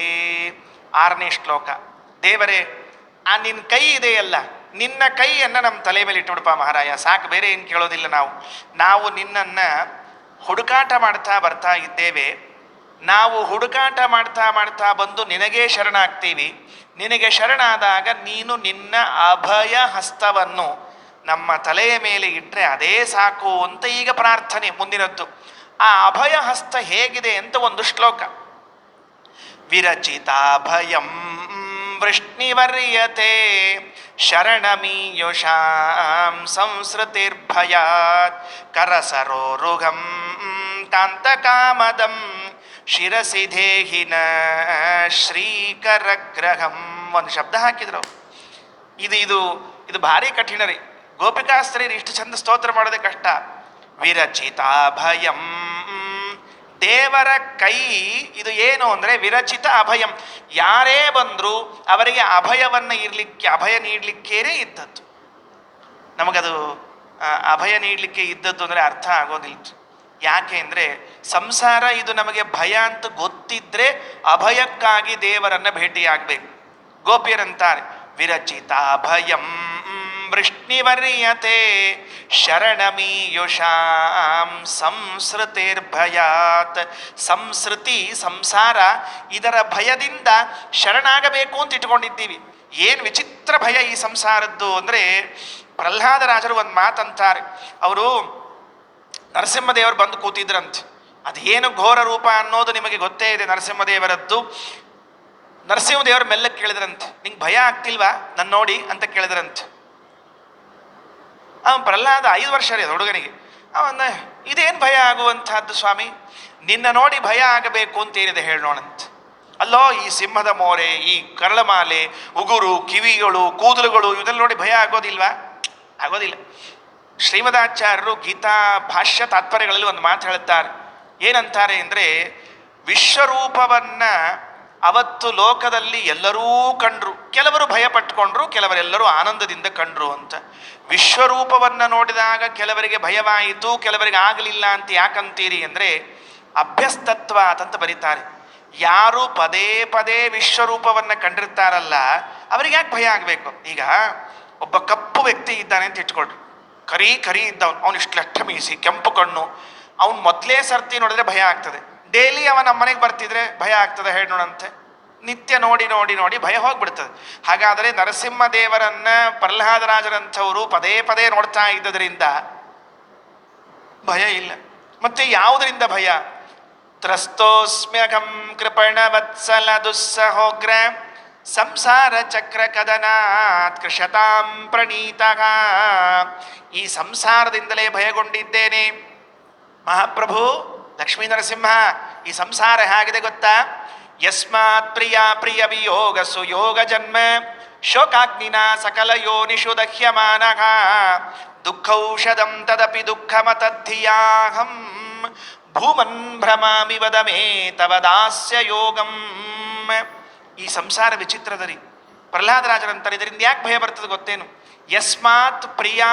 6ನೇ ಶ್ಲೋಕ. ದೇವರೇ, ಆ ನಿನ್ನ ಕೈ ಇದೆಯಲ್ಲ, ನಿನ್ನ ಕೈಯನ್ನು ನಮ್ಮ ತಲೆ ಮೇಲೆ ಇಟ್ಟುಬಿಡಪ್ಪ ಮಹಾರಾಯ, ಸಾಕು, ಬೇರೆ ಏನು ಕೇಳೋದಿಲ್ಲ. ನಾವು ನಿನ್ನನ್ನು ಹುಡುಕಾಟ ಮಾಡ್ತಾ ಬರ್ತಾ ಇದ್ದೇವೆ. ನಾವು ಹುಡುಕಾಟ ಮಾಡ್ತಾ ಮಾಡ್ತಾ ಬಂದು ನಿನಗೇ ಶರಣಾಗ್ತೀವಿ. ನಿನಗೆ ಶರಣಾದಾಗ ನೀನು ನಿನ್ನ ಅಭಯ ಹಸ್ತವನ್ನು ನಮ್ಮ ತಲೆಯ ಮೇಲೆ ಇಟ್ಟರೆ ಅದೇ ಸಾಕು ಅಂತ ಈಗ ಪ್ರಾರ್ಥನೆ. ಮುಂದಿನದ್ದು ಆ ಅಭಯ ಹಸ್ತ ಹೇಗಿದೆ ಅಂತ ಒಂದು ಶ್ಲೋಕ. ವಿರಚಿತಾಭಯಂ ವೃಷ್ಣಿವರ್ಯತೆ ಶರಣಮೀಯುಷಾಂ ಸಂಸೃತಿರ್ಭಯಾತ್ ಕರಸರೋರುಗಂ ಕಾಂತಕಾಮದಂ ಶಿರಸಿ ದೇಹಿನ ಶ್ರೀಕರಗ್ರಹಂ. ಒಂದು ಶಬ್ದ ಹಾಕಿದ್ರು. ಇದು ಭಾರಿ ಕಠಿಣ ರೀ. ಗೋಪಿಕಾಸ್ತ್ರೀಯರು ಇಷ್ಟು ಚಂದ ಸ್ತೋತ್ರ ಮಾಡೋದೇ ಕಷ್ಟ. ವಿರಚಿತಾಭಯಂ, ದೇವರ ಕೈ ಇದು ಏನು ಅಂದರೆ ವಿರಚಿತ ಅಭಯಂ. ಯಾರೇ ಬಂದರೂ ಅವರಿಗೆ ಅಭಯವನ್ನು ಅಭಯ ನೀಡಲಿಕ್ಕೇನೆ ಇದ್ದದ್ದು. ನಮಗದು ಅಭಯ ನೀಡಲಿಕ್ಕೆ ಇದ್ದದ್ದು ಅಂದರೆ ಅರ್ಥ ಆಗೋದಿಲ್ಲ. ಯಾಕೆ ಅಂದರೆ ಸಂಸಾರ ಇದು ನಮಗೆ ಭಯ ಅಂತ ಗೊತ್ತಿದ್ರೆ ಅಭಯಕ್ಕಾಗಿ ದೇವರನ್ನು ಭೇಟಿಯಾಗಬೇಕು. ಗೋಪಿಯರಂತಾರೆ ವಿರಚಿತಾಭಯಂ ವೃಷ್ಣಿವರ್ಯತೆ ಶರಣಮೀಯುಷಾಂ ಸಂಸೃತಿರ್ಭಯಾತ್. ಸಂಸೃತಿ ಸಂಸಾರ, ಇದರ ಭಯದಿಂದ ಶರಣಾಗಬೇಕು ಅಂತ ಇಟ್ಕೊಂಡಿದ್ದೀವಿ. ಏನು ವಿಚಿತ್ರ ಭಯ ಈ ಸಂಸಾರದ್ದು ಅಂದರೆ, ಪ್ರಹ್ಲಾದರಾಜರು ಒಂದು ಮಾತಂತಾರೆ. ಅವರು ನರಸಿಂಹದೇವರು ಬಂದು ಕೂತಿದ್ರಂತೆ. ಅದೇನು ಘೋರ ರೂಪ ಅನ್ನೋದು ನಿಮಗೆ ಗೊತ್ತೇ ಇದೆ ನರಸಿಂಹದೇವರದ್ದು. ನರಸಿಂಹದೇವರು ಮೆಲ್ಲಕ್ಕೆ ಕೇಳಿದ್ರಂತೆ, ನಿಂಗೆ ಭಯ ಆಗ್ತಿಲ್ವಾ ನನ್ನ ನೋಡಿ ಅಂತ ಕೇಳಿದ್ರಂತೆ. ಅವನು ಪ್ರಹ್ಲಾದ 5 ವರ್ಷ ರೀ ಹುಡುಗನಿಗೆ. ಅವನ ಇದೇನು ಭಯ ಆಗುವಂತಹದ್ದು ಸ್ವಾಮಿ, ನಿನ್ನ ನೋಡಿ ಭಯ ಆಗಬೇಕು ಅಂತೇನಿದೆ ಹೇಳಿ ನೋಡಂತ. ಅಲ್ಲೋ ಈ ಸಿಂಹದ ಮೋರೆ, ಈ ಕರಳಮಾಲೆ, ಉಗುರು, ಕಿವಿಗಳು, ಕೂದಲುಗಳು ಇದೆಲ್ಲ ನೋಡಿ ಭಯ ಆಗೋದಿಲ್ವಾ? ಆಗೋದಿಲ್ಲ. ಶ್ರೀಮದಾಚಾರ್ಯರು ಗೀತಾ ಭಾಷ್ಯ ತಾತ್ಪರ್ಯಗಳಲ್ಲಿ ಒಂದು ಮಾತು ಹೇಳುತ್ತಾರೆ. ಏನಂತಾರೆ ಅಂದರೆ, ವಿಶ್ವರೂಪವನ್ನು ಅವತ್ತು ಲೋಕದಲ್ಲಿ ಎಲ್ಲರೂ ಕಂಡ್ರು. ಕೆಲವರು ಭಯ ಪಟ್ಟುಕೊಂಡ್ರು, ಕೆಲವರೆಲ್ಲರೂ ಆನಂದದಿಂದ ಕಂಡ್ರು ಅಂತ. ವಿಶ್ವರೂಪವನ್ನು ನೋಡಿದಾಗ ಕೆಲವರಿಗೆ ಭಯವಾಯಿತು, ಕೆಲವರಿಗೆ ಆಗಲಿಲ್ಲ ಅಂತ ಯಾಕಂತೀರಿ ಅಂದರೆ, ಅಭ್ಯಸ್ತತ್ವ ಅಂತ ಬರೀತಾರೆ. ಯಾರು ಪದೇ ಪದೇ ವಿಶ್ವರೂಪವನ್ನು ಕಂಡಿರ್ತಾರಲ್ಲ ಅವರಿಗೆ ಯಾಕೆ ಭಯ ಆಗಬೇಕು? ಈಗ ಒಬ್ಬ ಕಪ್ಪು ವ್ಯಕ್ತಿ ಇದ್ದಾನೆ ಅಂತ ಇಟ್ಕೊಳ್ರಿ. ಕರಿ ಇದ್ದವನು, ಅವನು ಇಷ್ಟು ಲಟ್ಟ ಮೀಸಿ, ಕೆಂಪು ಕಣ್ಣು, ಅವನು ಮೊದಲೇ ಸರ್ತಿ ನೋಡಿದ್ರೆ ಭಯ ಆಗ್ತದೆ. ಡೈಲಿ ಅವನ ನಮ್ಮ ಮನೆಗೆ ಬರ್ತಿದ್ರೆ ಭಯ ಆಗ್ತದೆ ಹೇಳಿ ನೋಡಂತೆ. ನಿತ್ಯ ನೋಡಿ ನೋಡಿ ನೋಡಿ ಭಯ ಹೋಗ್ಬಿಡ್ತದೆ. ಹಾಗಾದರೆ ನರಸಿಂಹದೇವರನ್ನ ಪ್ರಹ್ಲಾದರಾಜರಂಥವರು ಪದೇ ಪದೇ ನೋಡ್ತಾ ಇದ್ದದರಿಂದ ಭಯ ಇಲ್ಲ. ಮತ್ತೆ ಯಾವುದರಿಂದ ಭಯ? ತ್ರಸ್ತೋಸ್ಮ್ಯಕಂ ಕೃಪಣ ವತ್ಸಲ ದುಸ್ಸಹೋಗ್ರ ಸಂಸಾರ ಚಕ್ರ ಕದನಾತ್ ಕೃಷತಾಂ ಪ್ರಣೀತಃ. ಈ ಸಂಸಾರದಿಂದಲೇ ಭಯಗೊಂಡಿದ್ದೇನೆ ಮಹಾಪ್ರಭು ಲಕ್ಷ್ಮೀ ನರಸಿಂಹ. ಈ ಸಂಸಾರ ಹೇಗಿದೆ ಗೊತ್ತಾ? ಯಸ್ಮಾತ್ ಪ್ರಿಯ ವಿಯೋಗ ಸುಯೋಗ ಜನ್ಮ ಶೋಕಾಗ್ನಿನ ಸಕಲ ಯೋನಿಷು ದಹ್ಯಮಾನಃ ದುಃಖೌಷಧಂ ತದಪಿ ದುಃಖಮತದ್ಧಿಯಾಹಂ ಭೂಮನ್ ಭ್ರಮಾಮಿ ವದ ಮೇ ತವ ದಾಸ್ಯ ಯೋಗಂ. ಈ ಸಂಸಾರ ವಿಚಿತ್ರದರಿ. ಪ್ರಹ್ಲಾದರಾಜರಂತಾರೆ ಇದರಿಂದ ಯಾಕೆ ಭಯ ಬರ್ತದೆ ಗೊತ್ತೇನು? ಯಸ್ಮಾತ್ ಪ್ರಿಯ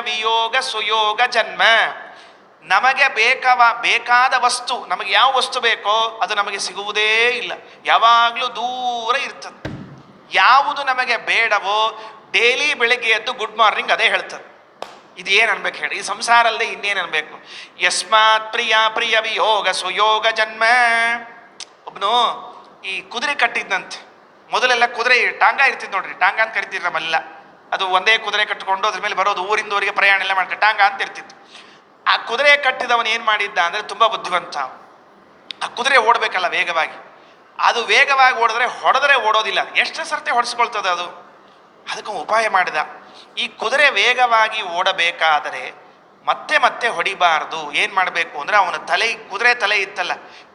ವಿಯೋಗ ಸುಯೋಗ ಜನ್ಮ. ನಮಗೆ ಬೇಕಾದ ವಸ್ತು, ನಮಗೆ ಯಾವ ವಸ್ತು ಬೇಕೋ ಅದು ನಮಗೆ ಸಿಗುವುದೇ ಇಲ್ಲ, ಯಾವಾಗಲೂ ದೂರ ಇರ್ತದೆ. ಯಾವುದು ನಮಗೆ ಬೇಡವೋ ಡೈಲಿ ಬೆಳಗ್ಗೆ ಎದ್ದು ಗುಡ್ ಮಾರ್ನಿಂಗ್ ಅದೇ ಹೇಳ್ತದೆ. ಇದು ಏನು ಅನ್ಬೇಕು ಹೇಳಿ? ಈ ಸಂಸಾರ ಅಲ್ಲದೆ ಇನ್ನೇನು ಅನ್ಬೇಕು? ಯಸ್ಮಾತ್ ಪ್ರಿಯ ವಿಯೋಗ ಸುಯೋಗ ಜನ್ಮ. ಒಬ್ಬನು ಈ ಕುದುರೆ ಕಟ್ಟಿದ್ದಂತೆ. ಮೊದಲೆಲ್ಲ ಕುದುರೆ ಟಾಂಗ ಇರ್ತಿದ್ ನೋಡ್ರಿ, ಟಾಂಗ ಅಂತ ಕರಿತೀರಿ ನಮ್ಮೆಲ್ಲ. ಅದು ಒಂದೇ ಕುದುರೆ ಕಟ್ಟಿಕೊಂಡು ಅದ್ರ ಮೇಲೆ ಬರೋದು, ಊರಿಂದ ಊರಿಗೆ ಪ್ರಯಾಣ ಎಲ್ಲ ಮಾಡ್ಕೊಂಡು ಟಾಂಗ ಅಂತ ಇರ್ತಿತ್ತು. ಆ ಕುದುರೆ ಕಟ್ಟಿದವನು ಏನು ಮಾಡಿದ್ದ ಅಂದರೆ ತುಂಬ ಬುದ್ಧಿವಂತ. ಆ ಕುದುರೆ ಓಡಬೇಕಲ್ಲ ವೇಗವಾಗಿ. ಅದು ವೇಗವಾಗಿ ಓಡಿದ್ರೆ ಹೊಡೆದ್ರೆ ಓಡೋದಿಲ್ಲ, ಎಷ್ಟು ಸರ್ತಿ ಹೊಡೆಸ್ಕೊಳ್ತದೆ ಅದು. ಅದಕ್ಕೆ ಉಪಾಯ ಮಾಡಿದ. ಈ ಕುದುರೆ ವೇಗವಾಗಿ ಓಡಬೇಕಾದರೆ ಮತ್ತೆ ಮತ್ತೆ ಹೊಡಿಬಾರ್ದು. ಏನು ಮಾಡಬೇಕು ಅಂದರೆ ಅವನ ಕುದುರೆ ತಲೆ ಇತ್ತಲ್ಲ,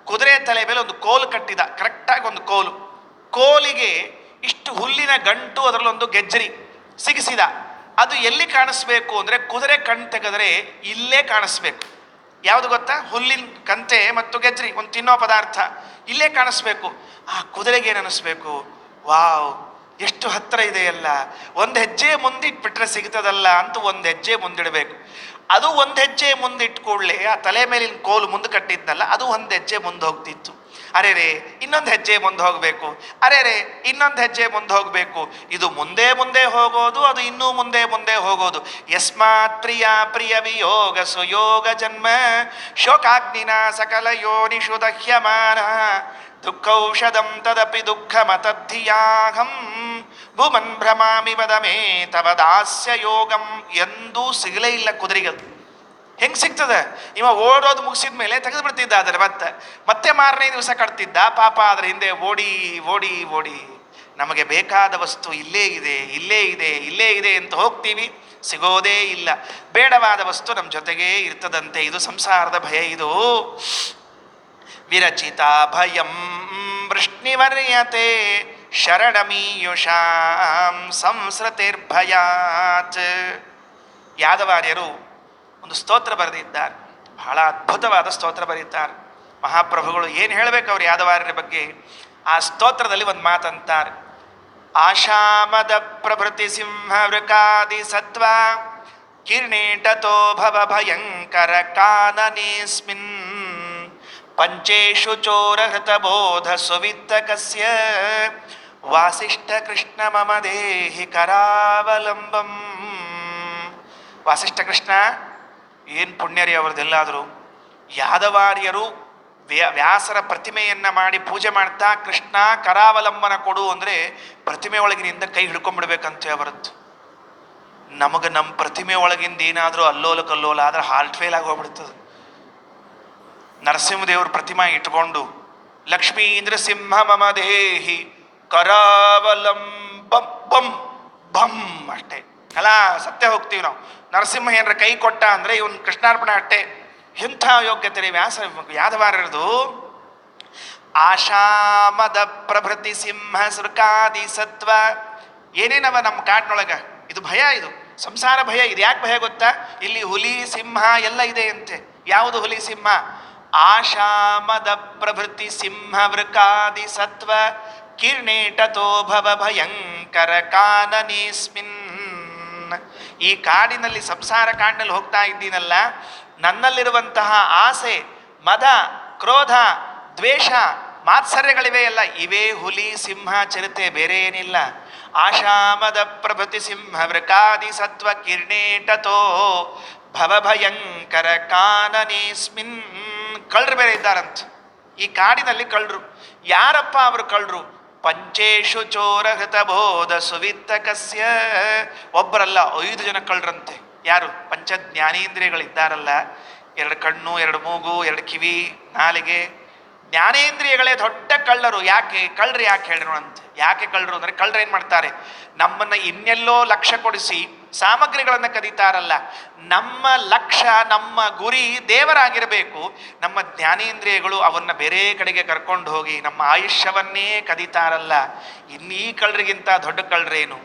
ಕುದುರೆ ತಲೆ ಮೇಲೆ ಒಂದು ಕೋಲು ಕಟ್ಟಿದ, ಕರೆಕ್ಟಾಗಿ ಒಂದು ಕೋಲಿಗೆ ಇಷ್ಟು ಹುಲ್ಲಿನ ಗಂಟು, ಅದರಲ್ಲೊಂದು ಗೆಜ್ಜರಿ ಸಿಗಿಸಿದ. ಅದು ಎಲ್ಲಿ ಕಾಣಿಸ್ಬೇಕು ಅಂದರೆ ಕುದುರೆ ಕಣ್ ತೆಗೆದರೆ ಇಲ್ಲೇ ಕಾಣಿಸ್ಬೇಕು. ಯಾವುದು ಗೊತ್ತಾ? ಹುಲ್ಲಿನ ಕಂತೆ ಮತ್ತು ಗೆಜ್ಜರಿ, ಒಂದು ತಿನ್ನೋ ಪದಾರ್ಥ ಇಲ್ಲೇ ಕಾಣಿಸ್ಬೇಕು. ಆ ಕುದುರೆಗೆ ಏನು ಅನ್ನಿಸ್ಬೇಕು? ವಾವ್, ಎಷ್ಟು ಹತ್ತಿರ ಇದೆಯಲ್ಲ, ಒಂದು ಹೆಜ್ಜೆ ಮುಂದಿಟ್ಬಿಟ್ರೆ ಸಿಗ್ತದಲ್ಲ ಅಂತ ಒಂದು ಹೆಜ್ಜೆ ಮುಂದಿಡಬೇಕು. ಅದು ಒಂದು ಹೆಜ್ಜೆ ಮುಂದಿಟ್ಟು ಕೂಡಲೇ ಆ ತಲೆ ಮೇಲಿನ ಕೋಲು ಮುಂದೆ ಕಟ್ಟಿದ್ನಲ್ಲ, ಅದು ಒಂದು ಹೆಜ್ಜೆ ಮುಂದೆ ಹೋಗ್ತಿತ್ತು. ಅರೆ ರೇ ಇನ್ನೊಂದು ಹೆಜ್ಜೆ ಮುಂದೆ ಹೋಗಬೇಕು, ಅರೆ ರೇ ಇನ್ನೊಂದು ಹೆಜ್ಜೆ ಮುಂದೆ ಹೋಗಬೇಕು. ಇದು ಮುಂದೆ ಮುಂದೆ ಹೋಗೋದು, ಅದು ಇನ್ನೂ ಮುಂದೆ ಮುಂದೆ ಹೋಗೋದು. ಯಸ್ಮಾತ್ ಪ್ರಿಯ ಪ್ರಿಯ ವಿಯೋಗ ಸುಯೋಗ ಜನ್ಮ ಶೋಕಾಗ್ನಿನ ಸಕಲ ಯೋನಿಷು ದಹ್ಯಮಾನ ದುಃಖೌಷಧಂ ತದಪಿ ದುಃಖಮತದ್ಧಿಯಾಹಂ ಭೂಮನ್ ಭ್ರಮಾಮಿ ವದಮೇ ತವ ದಾಸ್ಯ ಯೋಗಂ. ಎಂದೂ ಸಿಗಲೇ ಇಲ್ಲ ಕುದುರೆಗಳು. ಹೆಂಗೆ ಸಿಗ್ತದೆ? ಇವ ಓಡೋದು ಮುಗಿಸಿದ ಮೇಲೆ ತೆಗೆದು ಬಿಡ್ತಿದ್ದ ಅದರ ಮತ್ತೆ ಮಾರನೇ ದಿವಸ ಕಟ್ತಿದ್ದ ಪಾಪ. ಅದರ ಹಿಂದೆ ಓಡಿ ಓಡಿ ಓಡಿ ನಮಗೆ ಬೇಕಾದ ವಸ್ತು ಇಲ್ಲೇ ಇದೆ ಇಲ್ಲೇ ಇದೆ ಇಲ್ಲೇ ಇದೆ ಅಂತ ಹೋಗ್ತೀವಿ, ಸಿಗೋದೇ ಇಲ್ಲ. ಬೇಡವಾದ ವಸ್ತು ನಮ್ಮ ಜೊತೆಗೇ ಇರ್ತದಂತೆ. ಇದು ಸಂಸಾರದ ಭಯ. ಇದು ವಿರಚಿತ ಭಯಂ ವೃಷ್ಣಿವರ್ಯತೆ ಶರಣಮೀಯುಷಾಂ ಸಂಸ್ರತಿರ್ಭಯಾತ್. ಯಾದವಾರ್ಯರು ಒಂದು ಸ್ತೋತ್ರ ಬರೆದಿದ್ದಾರೆ, ಬಹಳ ಅದ್ಭುತವಾದ ಸ್ತೋತ್ರ ಬರೀತಾರೆ ಮಹಾಪ್ರಭುಗಳು. ಏನು ಹೇಳಬೇಕು ಅವ್ರು ಯಾದವಾರ್ಯರ ಬಗ್ಗೆ? ಆ ಸ್ತೋತ್ರದಲ್ಲಿ ಒಂದು ಮಾತಂತಾರೆ, ಆಶಾಮದ ಪ್ರಭೃತಿ ಸಿಂಹ ವೃಕಾದಿ ಸತ್ವ ಕಿರ್ಣೀಟತೋ ಭವ ಭಯಂಕರ ಕಾನನೇಸ್ಮಿನ್ ಪಂಚೇಶು ಚೋರ ಹೃತಬೋಧ ಸುವಿತ್ತಕಸ್ಯ ವಾಸಿಷ್ಠ ಕೃಷ್ಣ ಮಮ ದೇಹಿ ಕರಾವಲಂಬಂ. ವಾಸಿಷ್ಠ ಕೃಷ್ಣ ಏನು ಪುಣ್ಯರಿ ಅವ್ರದ್ದೆಲ್ಲಾದರೂ. ಯಾದವಾರ್ಯರು ವ್ಯಾಸರ ಪ್ರತಿಮೆಯನ್ನು ಮಾಡಿ ಪೂಜೆ ಮಾಡ್ತಾ ಕೃಷ್ಣ ಕರಾವಲಂಬನ ಕೊಡು ಅಂದರೆ ಪ್ರತಿಮೆ ಒಳಗಿನಿಂದ ಕೈ ಹಿಡ್ಕೊಂಡ್ಬಿಡ್ಬೇಕಂತೆ ಅವರದ್ದು. ನಮಗೆ ನಮ್ಮ ಪ್ರತಿಮೆ ಒಳಗಿಂದ ಏನಾದರೂ ಅಲ್ಲೋಲ ಕಲ್ಲೋಲ ಆದರೆ ಹಾರ್ಟ್ ಫೇಲ್ ಆಗಿ ಹೋಗ್ಬಿಡ್ತದೆ. ನರಸಿಂಹದೇವ್ರ ಪ್ರತಿಮಾ ಇಟ್ಕೊಂಡು ಲಕ್ಷ್ಮೀಂದ್ರ ಸಿಂಹ ಮಮ ದೇಹಿ ಕರಾವಲಂಬಂ ಬಂ ಬಂ ಅಷ್ಟೇ ಅಲ್ಲ, ಸತ್ಯ ಹೋಗ್ತೀವಿ ನಾವು. ನರಸಿಂಹ ಏನರ ಕೈ ಕೊಟ್ಟ ಅಂದರೆ ಇವನು ಕೃಷ್ಣಾರ್ಪಣೆ ಅಷ್ಟೇ. ಎಂಥ ಯೋಗ್ಯತೆ ರೀ ವ್ಯಾಸ ಯಾದವಾರ್ಯರದು. ಆಶಾಮದ ಪ್ರಭೃತಿ ಸಿಂಹ ಸೃಕಾದಿ ಸತ್ವ. ಏನೇನವ ನಮ್ಮ ಕಾಡಿನೊಳಗೆ ಇದು ಭಯ, ಇದು ಸಂಸಾರ ಭಯ. ಇದು ಯಾಕೆ ಭಯ ಗೊತ್ತಾ? ಇಲ್ಲಿ ಹುಲಿ ಸಿಂಹ ಎಲ್ಲ ಇದೆ ಅಂತೆ. ಯಾವುದು ಹುಲಿ ಸಿಂಹ? ಆಶಾಮದ ಪ್ರಭೃತಿ ಸಿಂಹ ವೃಕಾದಿ ಸತ್ವ ಕಿರ್ಣೇಟತೋ ಭವ ಭಯಂಕರ ಕಾನನೇಸ್ಮಿನ್. ಈ ಕಾಡಿನಲ್ಲಿ ಸಂಸಾರ ಕಾಡಿನಲ್ಲಿ ಹೋಗ್ತಾ ಇದ್ದೀನಲ್ಲ, ನನ್ನಲ್ಲಿರುವಂತಹ ಆಸೆ, ಮದ, ಕ್ರೋಧ, ದ್ವೇಷ, ಮಾತ್ಸರ್ಯಗಳಿವೆಯಲ್ಲ, ಇವೇ ಹುಲಿ ಸಿಂಹ ಚಿರತೆ, ಬೇರೆ ಏನಿಲ್ಲ. ಆಶಾಮದ ಪ್ರಭೃತಿ ಸಿಂಹ ವೃಕಾದಿ ಸತ್ವ ಕಿರ್ಣೇಟತೋ ಭವಭಯಂಕರ ಕಾನನೇಸ್ಮಿನ್. ಕಳ್ಳರು ಬೇರೆ ಇದ್ದಾರಂತ ಈ ಕಾಡಿನಲ್ಲಿ. ಕಳ್ಳರು ಯಾರಪ್ಪ ಅವರು ಕಳ್ಳರು? ಪಂಚೇಶು ಚೋರ ಹೃತಬೋಧ ಸುವಿತ್ತಕಸ್ಯ. ಒಬ್ಬರಲ್ಲ 5 ಜನ ಕಳ್ಳರಂತೆ. ಯಾರು? ಪಂಚ ಜ್ಞಾನೇಂದ್ರಿಯಗಳಿದ್ದಾರಲ್ಲ, 2 ಕಣ್ಣು, 2 ಮೂಗು, 2 ಕಿವಿ, ನಾಲಿಗೆ, ಜ್ಞಾನೇಂದ್ರಿಯಗಳೇ ದೊಡ್ಡ ಕಳ್ಳರು. ಯಾಕೆ ಕಳ್ಳರು? ಯಾಕೆ ಹೇಳಿದ್ರು ಅಂತ. ಯಾಕೆ ಕಳ್ಳರು ಅಂದರೆ, ಕಳ್ಳರು ಏನು ಮಾಡ್ತಾರೆ? ನಮ್ಮನ್ನು ಇನ್ನೆಲ್ಲೋ ಲಕ್ಷ್ಯ ಕೊಡಿಸಿ ಸಾಮಗ್ರಿಗಳನ್ನು ಕದೀತಾರಲ್ಲ. ನಮ್ಮ ಲಕ್ಷ್ಯ, ನಮ್ಮ ಗುರಿ ದೇವರಾಗಿರಬೇಕು. ನಮ್ಮ ಜ್ಞಾನೇಂದ್ರಿಯಗಳು ಅವನ್ನ ಬೇರೆ ಕಡೆಗೆ ಕರ್ಕೊಂಡು ಹೋಗಿ ನಮ್ಮ ಆಯುಷ್ಯವನ್ನೇ ಕದೀತಾರಲ್ಲ. ಇನ್ನೀ ಕಳ್ಳರಿಗಿಂತ ದೊಡ್ಡ ಕಳ್ಳರೇನು?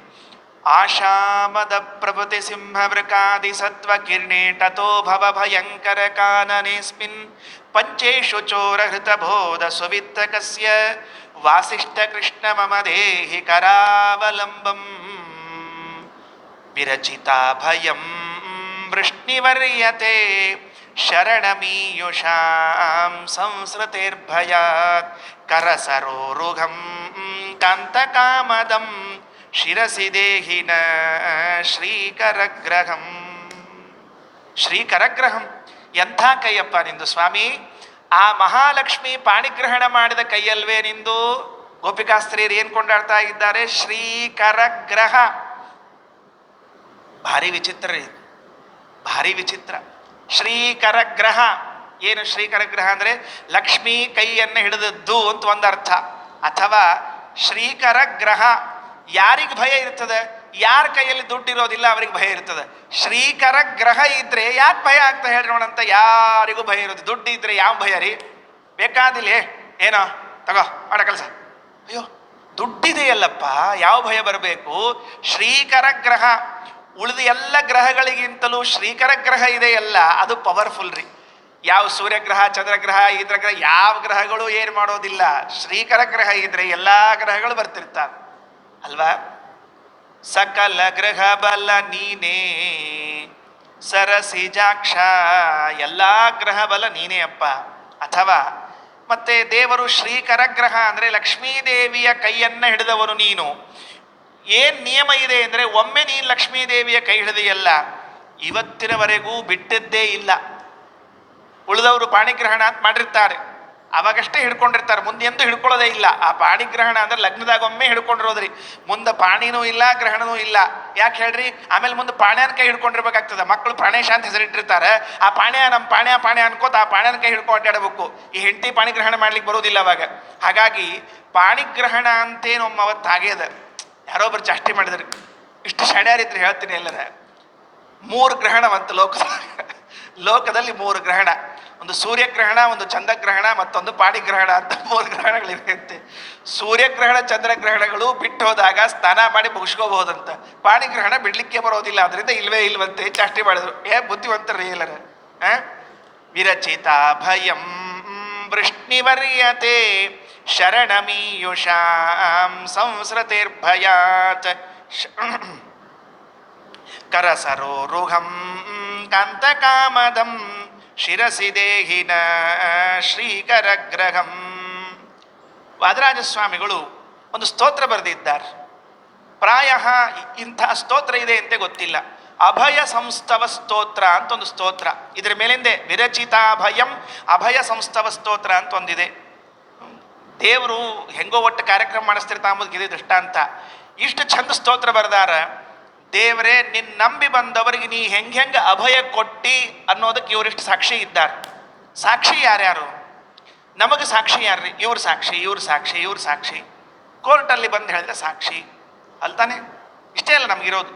ಆಶಾಮದ ಪ್ರಭೃತಿ ಸಿಂಹ ವೃಕಾದಿ ಸತ್ವ ಕಿರ್ಣೇಟತೋ ಭವ ಭಯಂಕರ ಕಾನನೇಸ್ಮಿನ್ ಪಂಚೇಶು ಚೋರ ಹೃತಬೋಧ ಸುವಿತ್ತಕಸ್ಯ ವಾಸಿಷ್ಠ ಕೃಷ್ಣ ಮಮ ದೇಹಿ ಕರಾವಲಂಬಂ. ವಿರಚಿತ ಭಯಂ ವೃಷ್ಣಿವರ್ಯತೆ ಶರಣಮೀಯುಷಾಂ ಸಂಸ್ರತಿರ್ಭಯಾತ್ ಕರಸರೋರುಘಂ ಕಾಂತಕಾಮದಂ ಶಿರಸಿ ದೇಹಿನ ಶ್ರೀಕರಗ್ರಹಂ. ಶ್ರೀಕರಗ್ರಹಂ ಎಂಥ ಕೈಯಪ್ಪ ನಿಂದು ಸ್ವಾಮಿ. ಆ ಮಹಾಲಕ್ಷ್ಮಿ ಪಾಣಿಗ್ರಹಣ ಮಾಡಿದ ಕೈಯಲ್ವೇ ನಿಂದು. ಗೋಪಿಕಾಸ್ತ್ರೀಯರು ಏನು ಕೊಂಡಾಡ್ತಾ ಇದ್ದಾರೆ? ಶ್ರೀಕರಗ್ರಹ. ಭಾರಿ ವಿಚಿತ್ರ ಇದು, ಭಾರಿ ವಿಚಿತ್ರ. ಶ್ರೀಕರಗ್ರಹ ಏನು? ಶ್ರೀಕರಗ್ರಹ ಅಂದರೆ ಲಕ್ಷ್ಮೀ ಕೈಯನ್ನು ಹಿಡಿದದ್ದು ಅಂತ ಒಂದು ಅರ್ಥ. ಅಥವಾ ಶ್ರೀಕರಗ್ರಹ ಯಾರಿಗೆ ಭಯ ಇರ್ತದೆ? ಯಾರ ಕೈಯಲ್ಲಿ ದುಡ್ಡಿರೋದಿಲ್ಲ ಅವರಿಗೆ ಭಯ ಇರ್ತದೆ. ಶ್ರೀಕರಗ್ರಹ ಇದ್ರೆ ಯಾಕೆ ಭಯ ಆಗ್ತಾ ಹೇಳಿ ನೋಡಂತ. ಯಾರಿಗೂ ಭಯ ಇರೋದು. ದುಡ್ಡು ಇದ್ರೆ ಯಾವ ಭಯ ರೀ? ಬೇಕಾದಿಲ್ಲ ಏನೋ ತಗೋ ಮಾಡ ಕೆಲಸ. ಅಯ್ಯೋ ದುಡ್ಡಿದೆಯಲ್ಲಪ್ಪ, ಯಾವ ಭಯ ಬರಬೇಕು? ಶ್ರೀಕರಗ್ರಹ. ಉಳಿದ ಎಲ್ಲ ಗ್ರಹಗಳಿಗಿಂತಲೂ ಶ್ರೀಕರಗ್ರಹ ಇದೆಯಲ್ಲ ಅದು ಪವರ್ಫುಲ್ ರೀ. ಯಾವ ಸೂರ್ಯಗ್ರಹ, ಚಂದ್ರಗ್ರಹ, ಇಂದ್ರಗ್ರಹ ಯಾವ ಗ್ರಹಗಳು ಏನು ಮಾಡೋದಿಲ್ಲ. ಶ್ರೀಕರಗ್ರಹ ಇದ್ರೆ ಎಲ್ಲ ಗ್ರಹಗಳು ಬರ್ತಿರ್ತಾರೆ. ಅಲ್ವಾ? ಸಕಲ ಗ್ರಹ ಬಲ ನೀನೇ ಸರಸಿಜಾಕ್ಷ, ಎಲ್ಲ ಗ್ರಹ ಬಲ ನೀನೇ ಅಪ್ಪ. ಅಥವಾ ಮತ್ತೆ ದೇವರು ಶ್ರೀಕರಗ್ರಹ ಅಂದರೆ ಲಕ್ಷ್ಮೀದೇವಿಯ ಕೈಯನ್ನ ಹಿಡಿದವನು ನೀನು. ಏನ್ ನಿಯಮ ಇದೆ ಅಂದರೆ, ಒಮ್ಮೆ ನೀನು ಲಕ್ಷ್ಮೀದೇವಿಯ ಕೈ ಹಿಡಿದೆಯಲ್ಲ, ಇವತ್ತಿನವರೆಗೂ ಬಿಟ್ಟಿದ್ದೇ ಇಲ್ಲ. ಉಳಿದವರು ಪಾಣಿಗ್ರಹಣ ಅಂತ ಮಾಡಿರ್ತಾರೆ, ಅವಾಗಷ್ಟೇ ಹಿಡ್ಕೊಂಡಿರ್ತಾರೆ, ಮುಂದೆ ಎಂದೂ ಹಿಡ್ಕೊಳ್ಳೋದೇ ಇಲ್ಲ. ಆ ಪಾಣಿಗ್ರಹಣ ಅಂದ್ರೆ ಲಗ್ನದಾಗ ಒಮ್ಮೆ ಹಿಡ್ಕೊಂಡಿರೋದ್ರಿ, ಮುಂದೆ ಪಾಣಿನೂ ಇಲ್ಲ ಗ್ರಹಣನೂ ಇಲ್ಲ. ಯಾಕೆ ಹೇಳ್ರಿ? ಆಮೇಲೆ ಮುಂದೆ ಪಾಣ್ಯನ ಕೈ ಹಿಡ್ಕೊಂಡಿರ್ಬೇಕಾಗ್ತದೆ. ಮಕ್ಕಳು ಪ್ರಾಣೇಶ ಅಂತ ಹೆಸರಿಟ್ಟಿರ್ತಾರೆ, ಆ ಪಾಣ್ಯ ನಮ್ಮ ಪಾಣ್ಯ ಅನ್ಕೋತ ಆ ಪಾಣ್ಯನ ಕೈ ಹಿಡ್ಕೊಂಡು ಅಡ್ಡಾಡಬೇಕು. ಈ ಹೆಂಡತಿ ಪಾಣಿಗ್ರಹಣ ಮಾಡ್ಲಿಕ್ಕೆ ಬರೋದಿಲ್ಲ ಅವಾಗ. ಹಾಗಾಗಿ ಪಾಣಿಗ್ರಹಣ ಅಂತೇನು ಒಮ್ಮೆ ಅವತ್ತು ಆಗ್ಯದ. ಯಾರೊಬ್ಬರು ಚಾಷ್ಟಿ ಮಾಡಿದ್ರಿ, ಇಷ್ಟು ಶಣ್ಯಾರಿದ್ರೆ ಹೇಳ್ತೀನಿ ಎಲ್ಲರ. 3 ಗ್ರಹಣವಂತ ಲೋಕದಲ್ಲಿ 3 ಗ್ರಹಣ. ಒಂದು ಸೂರ್ಯಗ್ರಹಣ, ಒಂದು ಚಂದ್ರಗ್ರಹಣ, ಮತ್ತೊಂದು ಪಾಣಿಗ್ರಹಣ ಅಂತ 3 ಗ್ರಹಣಗಳಿವೆಯಂತೆ. ಸೂರ್ಯಗ್ರಹಣ ಚಂದ್ರಗ್ರಹಣಗಳು ಬಿಟ್ಟು ಹೋದಾಗ ಸ್ನಾನ ಮಾಡಿ ಮುಗಿಸ್ಕೋಬಹುದಂತ. ಪಾಣಿಗ್ರಹಣ ಬಿಡ್ಲಿಕ್ಕೆ ಬರೋದಿಲ್ಲ, ಅದರಿಂದ ಇಲ್ವೇ ಇಲ್ವಂತೆ. ಚಾಷ್ಟಿ ಮಾಡಿದ್ರು. ಬುದ್ಧಿವಂತರೇ ಎಲ್ಲರ. ವಿರಚಿತ ಭಯಂ ವೃಷ್ಣಿವರ್ಯತೆ ಶರಣಮೀಯುಷಾಂ ಸಂಸ್ರತಿರ್ಭಯಾತ್ ಕರಸರೋರುಹಂ ಕಾಂತಕಾಮದಂ ಶಿರಸಿ ದೇಹಿನ ಶ್ರೀಕರಗ್ರಹಂ. ವಾದರಾಜ ಸ್ವಾಮಿಗಳು ಒಂದು ಸ್ತೋತ್ರ ಬರೆದಿದ್ದಾರೆ. ಪ್ರಾಯ ಇಂತಹ ಸ್ತೋತ್ರ ಇದೆ ಅಂತ ಗೊತ್ತಿಲ್ಲ. ಅಭಯ ಸಂಸ್ತವ ಸ್ತೋತ್ರ ಅಂತ ಒಂದು ಸ್ತೋತ್ರ, ಇದರ ಮೇಲಿಂದೆ ವಿರಚಿತಾಭಯಂ ಅಭಯ ಸಂಸ್ತವ ಸ್ತೋತ್ರ ಅಂತ ಒಂದಿದೆ. ದೇವರು ಹೆಂಗೋ ಒಟ್ಟು ಕಾರ್ಯಕ್ರಮ ಮಾಡಿಸ್ತಿರ್ತಾ ಅಂಬುದಕ್ಕೆ ಇದೆ ದೃಷ್ಟಾಂತ. ಇಷ್ಟು ಚಂದ ಸ್ತೋತ್ರ ಬರೆದಾರ. ದೇವರೇ, ನಿನ್ನ ನಂಬಿ ಬಂದವರಿಗೆ ನೀ ಹೆಂಗೆ ಅಭಯ ಕೊಟ್ಟಿ ಅನ್ನೋದಕ್ಕೆ ಇವರಿಷ್ಟು ಸಾಕ್ಷಿ ಇದ್ದಾರೆ. ಸಾಕ್ಷಿ ಯಾರ್ಯಾರು? ನಮಗೆ ಸಾಕ್ಷಿ ಯಾರ್ರಿ? ಇವ್ರ ಸಾಕ್ಷಿ, ಇವ್ರ ಸಾಕ್ಷಿ, ಇವ್ರ ಸಾಕ್ಷಿ. ಕೋರ್ಟಲ್ಲಿ ಬಂದು ಹೇಳಿದ್ರೆ ಸಾಕ್ಷಿ ಅಲ್ತಾನೆ? ಇಷ್ಟೇ ಅಲ್ಲ ನಮಗಿರೋದು.